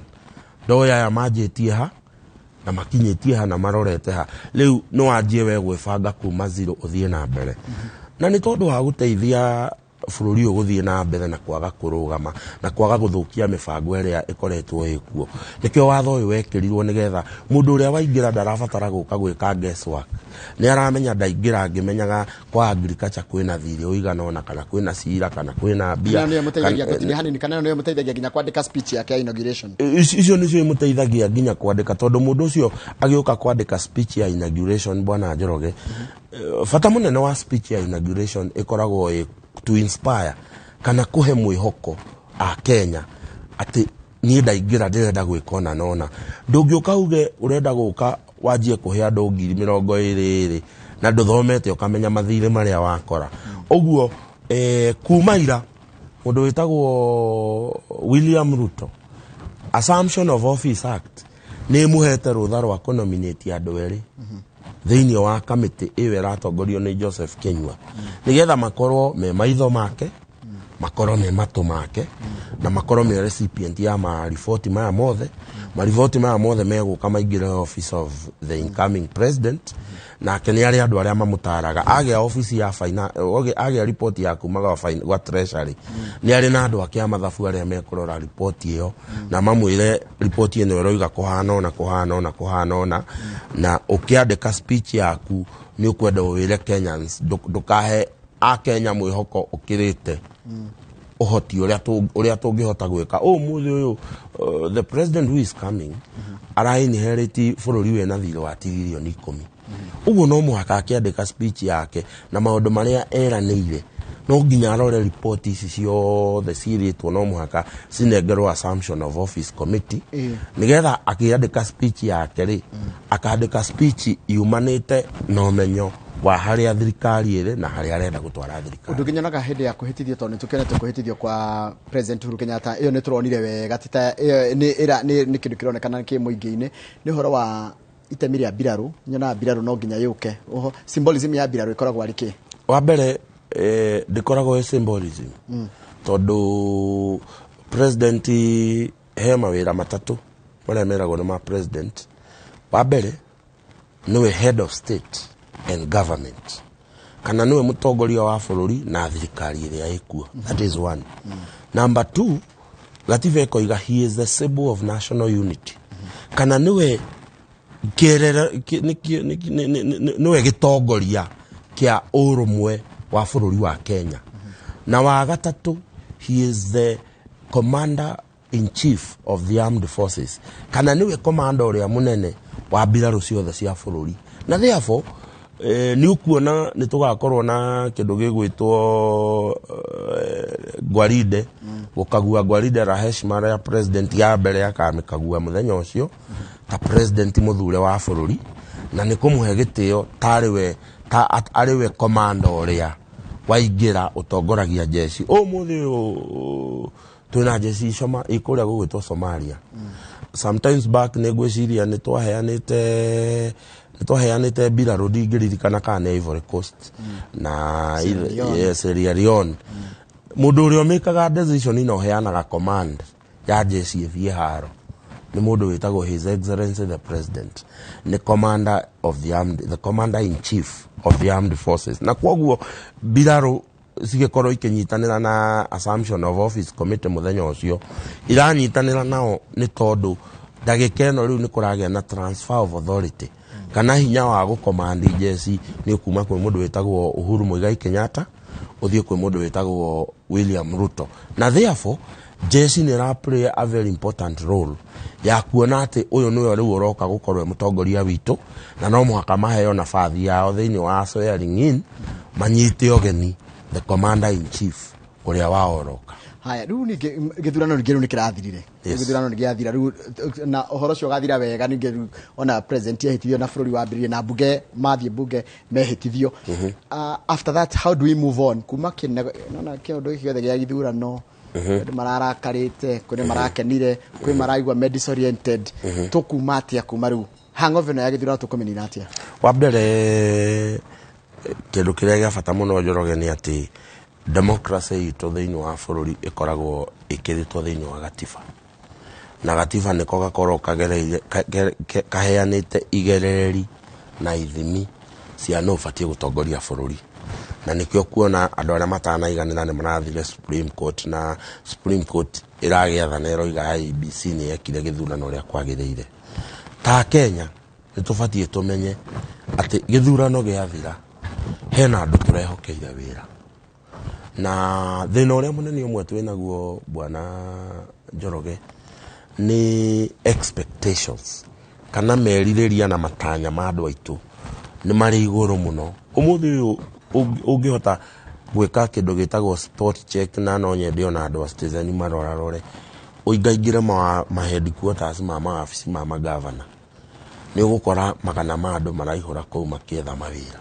ndoya ya manjĩtie ha na makinyĩtie ha na marorete ha rĩu no wanjie we gwĩbanga kuma zero ũthiĩ na mbere na nĩ tondũ wa gũteithia bũrũri ũyũ gũthiĩ na mbere na kwaga kũrũgama na kwaga gũthũkia mĩbango ĩrĩa ĩkoretwo ĩkuo nĩkĩo watho ũyũ wekĩrirwo nĩgetha mũndũ ũrĩa waingĩra ndarabatara gũka gwĩka guesswork nĩ aramenya ndaingĩra ngĩmenyaga kwa agriculture kwĩna thirĩ ũigana ona kana kwĩna cira kana kwĩna mbia nĩ mũteithagia gũtirĩ hanini kana nĩ mũteithagia nginya kwandĩka speech yake ya inauguration icio nĩcio mũteithagia nginya kwandĩka tondũ mũndũ ũcio agĩũka kwandĩka speech ya inauguration bwana Njoroge bata mũnene wa speech ya inauguration ĩkoragwo to inspire kana kuhe mwĩhoko a Kenya ati niĩ ndaingĩra ndĩrenda gwĩka ona nona ndũngĩũka uge ũrenda gũka wanjie kũhe andũ 20,000 na ndũthomete ũkamenya mathirĩ marĩa wakora ũguo kuma ira mũndũ wĩtagwo William Ruto Assumption of Office Act nĩ mũhete rũtha rwa kũnominate andũ erĩ thĩinĩ wa kamĩtĩ ĩyo ĩratongorio nĩ Joseph Kenyua nĩgetha makorwo me maitho make makorwo me matũ make na makorwo me recipient ya mariboti maya mothe mariboti maya mothe megũka maingĩre office of the incoming president nake nĩ arĩa andũ arĩa mamũtaraga agĩa office ya finance agĩa report ya kumaga gwa treasury nĩ arĩ na andũ ake a mathabu arĩa mekũrora report ĩyo na mamwĩre report ĩno ĩroiga kũhana ona na ũkĩandĩka speech yaku nĩ ũkwenda wĩre Kenyans ndũkahe a Kenya mwĩhoko ũkĩrĩte uhoti ũrĩa tũngĩhota gwĩka mũthĩ ũyũ the president who is coming arainherit bũrũri wĩna thirĩ wa tiririoni 10 ũguo no mũhaka akĩandĩka speech yake na maũndũ marĩa eranĩire no nginya arore report ici ciothe cirĩtwo no mũhaka cinengerwo Assumption of Office Committee nĩgetha akĩandĩka speech yake rĩ akandĩka speech yumanĩte na ũmenyo wa harĩa thirikari ĩrĩ na harĩa arenda gũtwara thirikari ũndũ nginyaga hĩndĩ ya kũhĩtithio tondũ nĩtũkenete kũhĩtithio kwa President Uhuru Kenyatta ĩyo nĩ tũronire wega tita nĩ kĩndũ kĩronekana kĩ mũingĩ-inĩ nĩ ũhoro wa itemi rĩa mbirarũ nyona mbirarũ no nginya yũke oho symbolism ya mbirarũ ĩkoragwo arĩ kĩ wa mbere ndĩkoragwo symbolism tondũ president he mawĩra matatũ marĩa meragwo nĩ ma president wa mbere nĩwe head of state and government kana niwe mũtongoria wa bũrũri na thirikari ĩrĩa ĩkuo that is one number 2 gatiba ĩkoiga he is the symbol of national unity kana niwe niwe gĩtongoria kĩa ũrũmwe wa bũrũri wa Kenya na wa gatatũ he is the commander in chief of the armed forces kana niwe commander ũrĩa mũnene wa mbirarũ ciothe cia bũrũri na therefore ni ukuona nĩ tũgakorwo na kĩndũ gĩgwĩtwo gwaride gũkagua gwaride la heshima ya president ya mbere akamĩkagua mũthenya ũcio ta president mũthure wa bũrũri na nĩ kũmũhe gĩtĩo arĩwe komanda ũrĩa waingĩra ũtongoragia jeshi mũthĩ ũyũ twĩna jeshi icoma ikũrĩa gũgwĩtwo Somalia sometimes back nĩ ngwĩciria nĩ twaheanĩte mbirarũ ndingĩririkana kana Ivory Coast na Sierra Leone mundu uria mekaga decision ino heanaga command ya jeshi ithie haro ni mundu witagwo His Excellency the President, ni commander of the commander in chief of the armed forces. Na kwoguo biraro sigekorwo ikinyitanira na assumption of office committee muthenya ucio iranyitanira nao ni tondu ndagika ino riu ni kuragia na transfer of authority kana hinya wa gukomandi jeshi ni kuma kwi mundu witagwo Uhuru Muigai Kenyatta uthie kwi mundu witagwo William Ruto. Na therefore jeshi ni ra play a very important role ya kuona ati uyu niwe riu uroka gukorwo mutongoria witu na no muhaka maheo na bathi yao thiini wa swearing in manyite ogeni the commander in chief kuria waoroka. Haya riu ni githurano ngiru ni kirathirire githurano ni giathira riu na uhoro cio gathira wega ni ngiru ona president yahitithio na bururi wa mbere na bunge mathie bunge mehitithio. After that how do we move on kuma kinona kindu giothe gia githurano mararakarite kuri marakenire kuri maraigwa disoriented tukuma atia kuma riu hangover na ya githurano tukumenina atia. Wa mbere kindu kiria gia bata muno Njoroge ni ati democracy ito thiini wa bururi ikoragwo ikiritwo thiini wa gatiba, na gatiba niko gakorwo kaheanite igereri na ithimi cia no batie gutongoria bururi, na nikio kuona andu aria matanaiganira ni marathire Supreme Court, na Supreme Court iragiathana iroiga IEBC ni yekire githurano ria kwagirire. Ta Kenya nitubatie tumenye ati githurano giathira hena andu turehokeire wira, na thina uria munene umwe twinaguo bwana Njoroge ni expectations kana meririria na matanya ma andu aitu ni mari iguru muno. Umuthi ungihota gwika kindu gitagwo spot check na no nyende ona andu citizen marorarore uingaingire ma headquarters ma maafisi ma magavana ni ugukora magana ma andu maraihura kou makietha mawira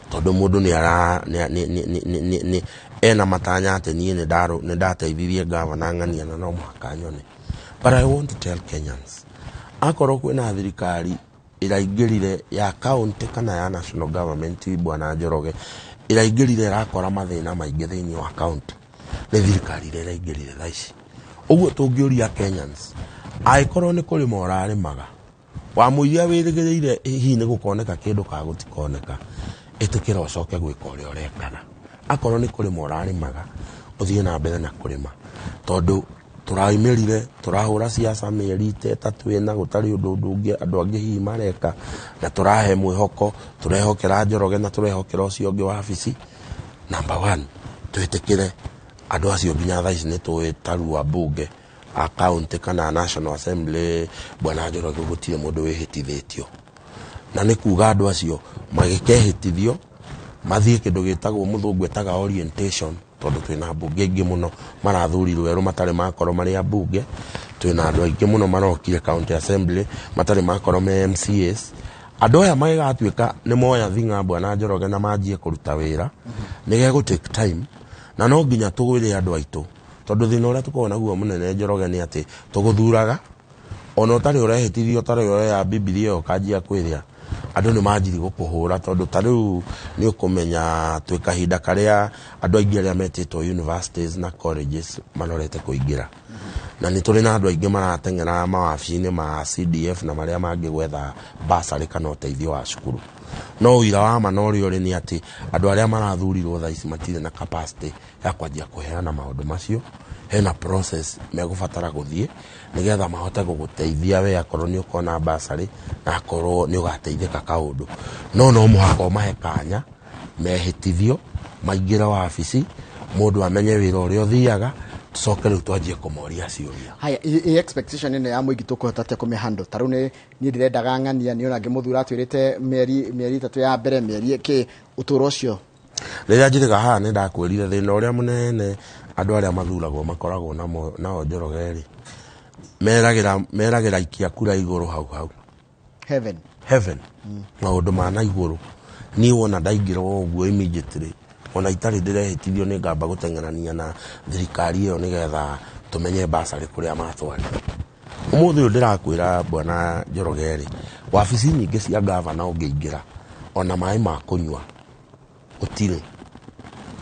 tondu mundu ni ara ni ena matanya ati nie ni ndateithirie gavana ng'ania na no muhaka nyone. But I want to tell Kenyans, akorwo kwina thirikari iraingirire ya county kana ya national government bwana Njoroge iraingirire rakora mathina maingi thiini wa county ni thirikari iraingirire thaici. Uguo tungiuria Kenyans aikorwo ni kuri morari maga wa muiria wirigirire hihi ni gukoneka kindu ka gutikoneka itikira ucoke gwika uria urekana. Akorwo ni kuri morari maga uthie na mbere na kurima tondu turaimirire turahura siasa mieri 3 ena gutari undu ndungi andu angi hihi mareka na turahe mwihoko turehokera Njoroge na turehokera ucio ungi wa afisi. Number 1 twitikire andu acio nginya thaici ni tuitarua bunge account kana National Assembly bwana Njoroge gutire mundu wihitithitio, na ni kuga andu acio magikehitithio mathie kindu gitagwo muthungu etaga orientation tondu twina bunge ingi muno marathurirwo eru matari makoro mari a bunge, twina andu aingi muno marokire county assembly matari makoro me MCAs. Andu aya magatuika ni moya thinga bwana Njoroge na manjie kuruta wira ni gego take time na no nginya tugwire andu aitu tondu thina uria tukona guo munene Njoroge ni ati tuguthuraga ona utari urehitithio utari ureya Biblia ukanjia kwiria andu ni manjiri gukuhura tondu tariu ni ukumenya twikahinda karia andu aingi aria metitwo universities na colleges manorete kuingira na ni turi na andu aingi maratengera mawabici-ini ma CDF na maria mangi gwetha basari kana uteithio wa cukuru. No wira wa manori uri ni ati andu aria marathurirwo thaici matire na capacity ya kwanjia kuheana maundu macio. Hena process megubatara guthie nigetha mahote guguteithia we akorwo ni ukona basari na akorwo ni ugateithika kaundu no muhaka mahe kanya mehitithio maingira wa afisi mundu amenye wira uria uthiaga tucoke riu twanjie kumoria ciuria. Haya expectation ino ya muingi tukuhota atia kumihando taru ni ndirendaga ng'ania ni ona ngimuthura atwirite mieri 3 ya mbere mieri ki uturo ucio riria njiriga haha ni ndakwirire thina uria munene andu aria mathuragwo makoragwo nao Njoroge meragira ikia kura iguru hau heaven maundu ma na iguru ni wona ndaingirwo uguo immediately ona itari ndirehitithio ni ngamba gutengerania na thirikari iyo nigetha tumenye basari kuria matwari. Umuthi uyu ndirakwira bwana Njoroge wabici nyingi cia gavana ungiingira ona mai ma kunywa utire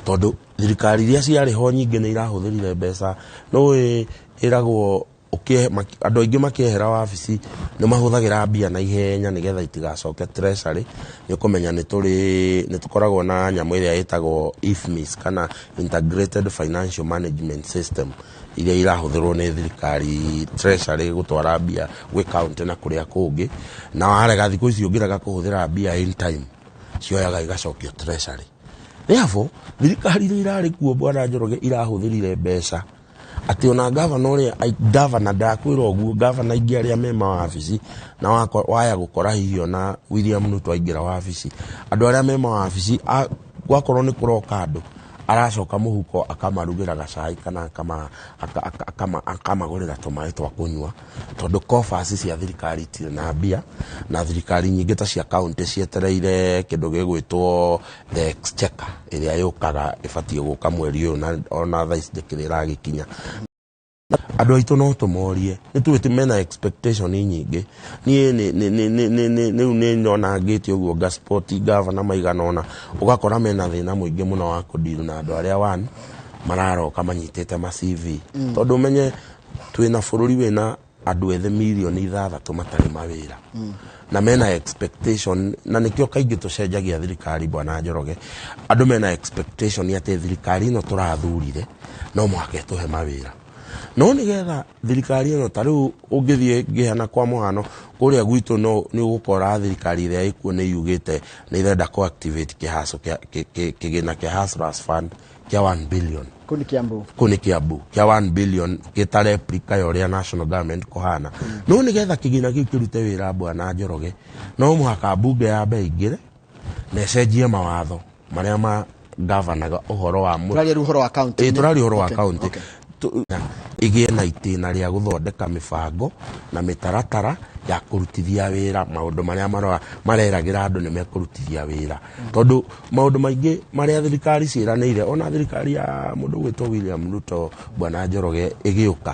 tondu thirikari iria ciarĩ ho nyingĩ nĩ irahũthĩrire mbeca no ĩragwo andũ aingĩ makĩehera wabici nĩ mahũthagĩra mbia na ihenya nĩgetha itigacoke treasury nĩ kũmenya nĩ tũkoragwo na nyamũ ĩrĩa ĩtagwo IFMIS kana Integrated Financial Management System iria irahũthĩrwo nĩ thirikari treasury gũtwara mbia gwĩ county na kũrĩa kũngĩ na warega thikũ ici ũngĩrega kũhũthĩra mbia in time cioyaga igacokio treasury. Therefore thirikari iria irarĩ kuo Bwana Njoroge irahũthĩrire mbeca atĩ ona gavana ũrĩa gavana ndakwĩrwo ũguo gavana ingĩ arĩa me mawabici na waya gũkora hihi ona William Ruto aingĩra wabici andũ arĩa me mawabici gwakorwo nĩ kũroka andũ aracoka mũhuko akamarugĩra gacai kana akamagũrĩra tũmaĩ twa kũnyua tondũ coffers cia thirikari itirĩ na mbia na thirikari nyingĩ ta cia county cietereire kĩndũ gĩgwĩtwo the exchequer ĩrĩa yũkaga ĩbatiĩ gũka mweri ũyũ na ona thaa ici ndĩkĩrĩ ĩragĩkinya. Andũ aitũ no tũmorie nĩ tũĩ mena expectation nyingĩ niĩ rĩu nĩ nyona ngĩte ũguo gaspoti gavana maigana ona ũgakora mena thĩna mũingĩ mũno wa kũdeal na andũ arĩa mararoka manyitĩte ma CV tondũ menye twĩna bũrũri wĩna andũ ethĩ milioni 6 matarĩ mawĩra na mena expectation na nĩkĩo kaingĩ tũcenjagia thirikari Bwana Njoroge andũ mena expectation atĩ thirikari ĩno tũrathurire no mũhaka ĩtũhe mawĩra no nĩgetha thirikari ĩno ta rĩu ũngĩthiĩ ngĩhana kwa mũhano kũrĩa gwitũ nĩ ũgũkora thirikari ĩrĩa ĩkuo nĩ yugĩte nĩ irenda co-activate kĩgĩna kĩa Hustlers Fund kĩa 1 billion kũnĩ Kiambu kĩa 1 billion gĩta replica ya ũrĩa national government kũhana no nĩgetha kĩgĩna kĩu kĩrute wĩra Bwana Njoroge no mũhaka bunge ya ingĩre na ĩcenjie mawatho marĩa ma governor ũhoro wa tũrari ũhoro wa county igĩe na itĩna rĩa gũthondeka mĩbango na mĩtaratara ya kũrutithia wĩra maũndũ marĩa mareragĩra andũ nĩ mekũrutithia wĩra tondũ maũndũ maingĩ marĩa thirikari ciĩranĩire ona thirikari ya mũndũ gwĩtwo William Ruto Bwana Njoroge ĩgĩũka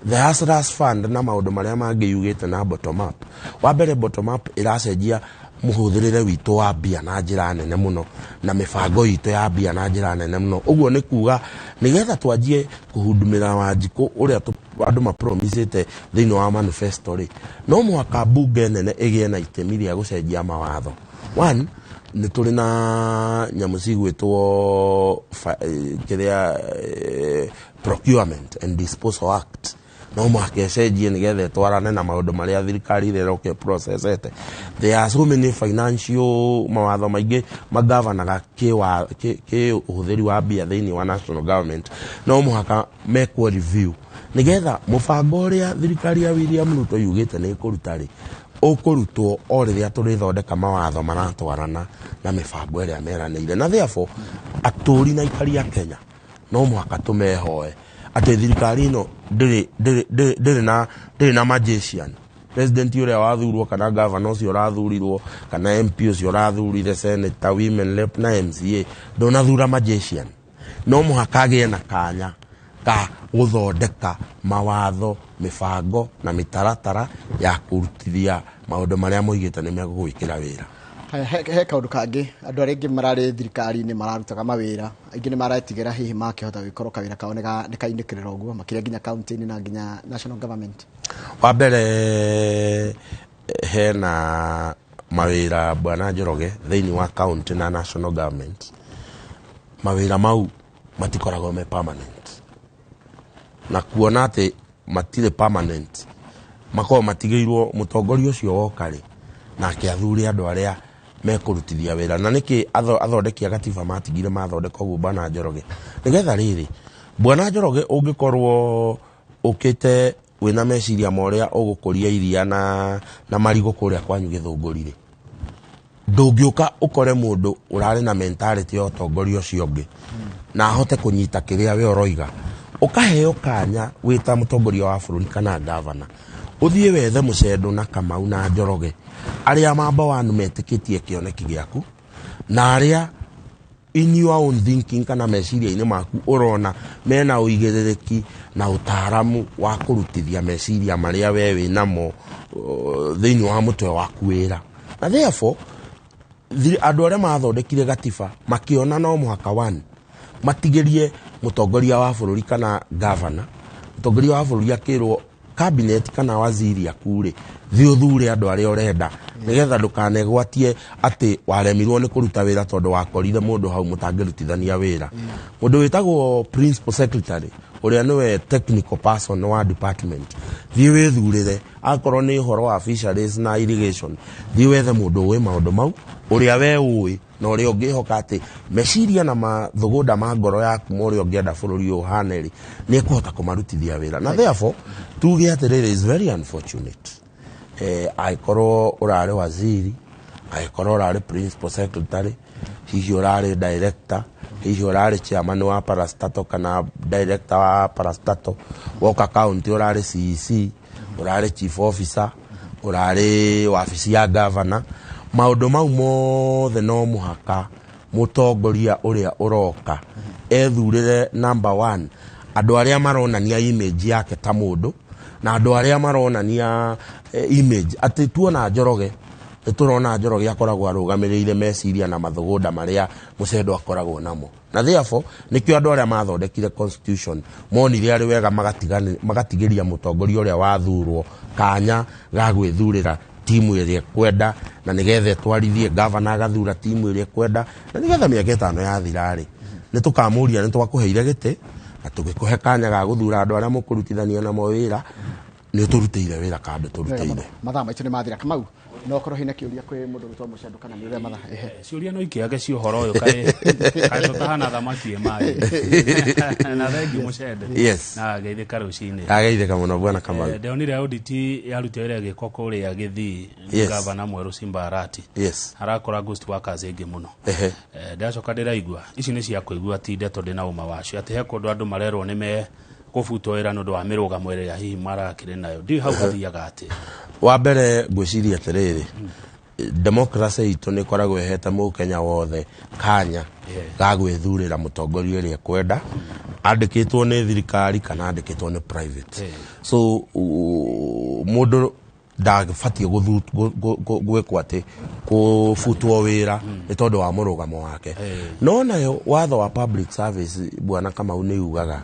the Hustlers Fund na maũndũ marĩa mangĩ yugĩte na bottom up wa mbere bottom up ĩracenjia mũhũthĩrĩre witũ wa mbia na njĩra nene mũno na mĩbango itũ ya mbia na njĩra nene mũno ũguo nĩ kuga nĩgetha twanjie kũhudumĩra Wanjikũ ũrĩa andũ mapromisĩte thĩinĩ wa manifesto rĩ no mũhaka bunge nene ĩgĩe na itemi rĩa gũcenjia mawatho. One nĩ tũrĩ na nyamũ cigwĩtwo Procurement and Disposal Act no mũhaka ĩcenjie nĩgetha ĩtwarane na maũndũ marĩa thirikari ĩreroke processete. There are so many financial mawatho maingĩ magavanaga ũhũthĩri wa mbia thĩinĩ wa national government no mũhaka mekwo review nĩgetha mũbango ũrĩa thirikari ya William Ruto yugĩte nĩ ĩkũruta rĩ ũkũrutwo o rĩrĩa tũrĩthondeka mawatho maratwarana na mĩbango ĩrĩa meranĩire na therefore atũri na aikari a Kenya no mũhaka tũmehoe atĩ thirikari ĩno ndĩrĩ na magician president ũrĩa wathurwo kana governor ũcio ũrathurirwo kana MP ũcio ũrathurire senator women rep na MCA ndonathura magician no mũhaka agĩe na kanya ka gũthondeka mawatho mĩbango na mĩtaratara ya kũrutithia maũndũ marĩa moigĩte nĩ megũgwĩkĩra wĩra. He kaũndũ kangĩ andũ arĩa aingĩ mararĩ thirikari-inĩ mararutaga mawĩra aingĩ nĩ maratigĩra hihi makĩhota gwĩkorwo kawĩra kao nĩ kainĩkĩrĩra ũguo makĩria nginya county-inĩ na nginya national government. Wa mbere hena mawĩra Bwana Njoroge thĩinĩ wa county na national government mawĩra mau matikoragwo me permanent na kuona atĩ matirĩ permanent makorwo matigĩirwo mũtongoria ũcio woka rĩ nake athure andũ arĩa mekũrutithia wĩra na nĩkĩ athondeki a gatiba matigire mathondeka ũguo Bwana Njoroge nĩgetha rĩrĩ Bwana Njoroge ũngĩkorwo ũkĩte wĩna meciria ma ũrĩa ũgũkũria iria na marigũ kũrĩa kwanyu Gĩthũngũri rĩ ndũngĩũka ũkore mũndũ ũrarĩ na mentality ya ũtongoria ũcio ũngĩ na ahote kũnyita kĩrĩa we ũroiga ũkaheo kanya wĩta mũtongoria wa bũrũri kana gavana ũthiĩ wethe Mũcendo na Kamau na Njoroge arĩa mamba wanu metĩkĩtie kĩoneki gĩaku na arĩa in your own thinking kana meciria-inĩ maku ũrona mena ũigĩrĩrĩki na ũtaaramu wa kũrutithia meciria marĩa we wĩnamo thĩinĩ wa mũtwe waku wĩra na therefore andũ arĩa mathondekire gatiba makĩona no mũhaka one matigerie mutongoria wa bururi kana governor mutongoria wa bururi akirwo cabinet kana waziri akure thi uthure andu aria urenda nigetha ndukanegwatie ati waremirwo ni kuruta wira tondu wakorire mundu hau mutangirutithania wira mundu witagwo principal secretary uria niwe technical person wa department thi withurire akorwo ni horo wa fisheries na irrigation thi wethe mundu wi maundu mau uria we ui na uria ungihoka ati meciria na mathuguda ma ngoro yaku uria ungienda bururi uhaneri ni kuhota kumarutithia wira na therefore tuge atiriri is very unfortunate aikorwo urare waziri aikorwo urare principal secretary hihi urare director hihi urare chairman wa parastato kana director wa parastato woka county urare CEC urare chief officer urare wabici ya governor maundu mau mothe no muhaka mutongoria uria uroka ethurire number 1 andu aria maronania image yake ta mundu na andu aria maronania image ati tuona Njoroge turona Njoroge akoragwo arugamiriire meciria na mathuguda maria mucendo akoragwo namo na therefore nikio andu aria mathondekire constitution monire ari wega magatigiria mutongoria uria wathurwo kanya ga gwithurira timu iria kwenda na nigethe twarithie governor agathura timu iria kwenda na nigethe miaka 5 yathirari nitukamuria nitwakuheire gite atugikuhe kanya ga guthura andu aria mukurutithania na mawira ni turutire wira kandu turutire mathaa maitu ni mathira Kamau no korwo hina kiuria kwi mundu rutwa mucendo kana ni uria mathaa ciuria no ikiage cio horo uyu kai tutahana thamaki mai na thengi mucende yes na geithika rucini ageithika muno bwana Kamau ndionire audit yarutire wira giko kuria githi gavana mweru Simba Arati yes harakora ghost workers ingi muno ndacoka ndiraigua ici ni cia kuigua ti ndeto ndina uma wacio ati he kundu andu marerwo ni me kufuto wira no ndo amiruga mwere ya hihi marakire nayo ndi hau hathiaga ati wa mbere ngwiciria atiriri democracy itu ni koragwo heta mu Kenya wothe kanya ga gwithurira mutongoria uria kwenda andikitwo ni thirikari kana andikitwo ni private so mundu ndagibatie gwikwo ati kufutwo wira ni tondu wa murugamo wake no nayo watho wa public service bwana Kamau ni ugaga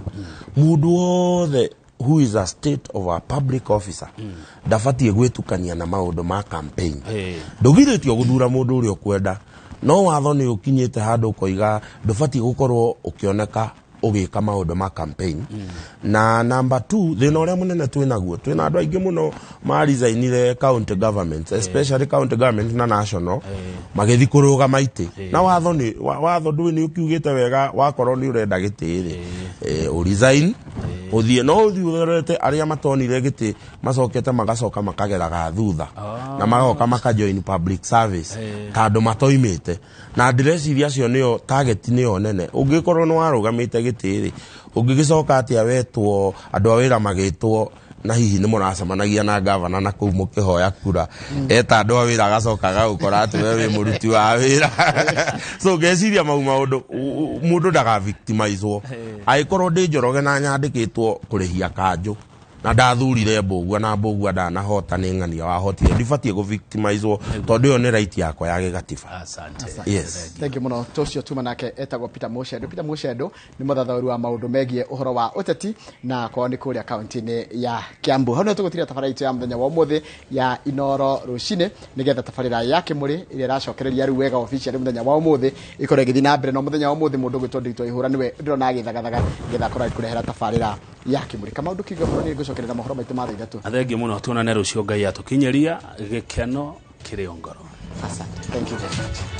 mundu wothe who is a state of a public officer ndabatie gwitukania na maundu ma campaign ndugiritio guthura mundu uria kwenda no watho ni ukinyite handu koiga ndubatie gukorwo ukioneka ugika maundu ma campaign na number 2 thina uria munene twinaguo twina andu aingi muno ma resignire county government especially county government na national magithi kuruga maiti na watho ndui ni ukiugite wega wakorwo ni urenda gitiri resign uthie no uthiurete aria matonire giti macokete magacoka makageraga thutha na magoka makajoin public service tondu matoimite na ndireciria acio nio target nio nene ungikorwo no warugamite gitiri ungigicoka atia wetwo andu a wira magitwo na hihi ni muracemanagia na governor na kuu mukihoya kura eta andu a wira agacoka gukora ati we muruti wa wira so ngeciria maundu mundu ndaga victimizwo aikorwo ndi Njoroge na nyandikitwo kurihia kanju na ndathurire Mbugua na Mbugua ndanahota ni ng'ania wahotire ndibatie go victimizwo tondu yo ni right yakwa ya gigatiba asante yes thank you muno tocio tuma nake etagwo Peter Mucendo ni muthathauri wa maundu megie uhoro wa uteti na kwa ni kuria county-ini ya Kiambu hano tugutira tabaraitu ya muthenya wa umuthi ya Inoro rucine nigetha tabarira ya Kimuri iria racokereria riu wega official muthenya wa umuthi ikore githi na mbere no muthenya wa umuthi mundu gwitonditwo ihura niwe ndirona githagathaga getha kora kurehera tabarira ya Kimuri Kamau ndukiga buroni gucokerera mohoro maitu ma thaithatu athengi muno tuonane rucio Ngai atukinyeria gikeno kiri ongoro asante thank you very much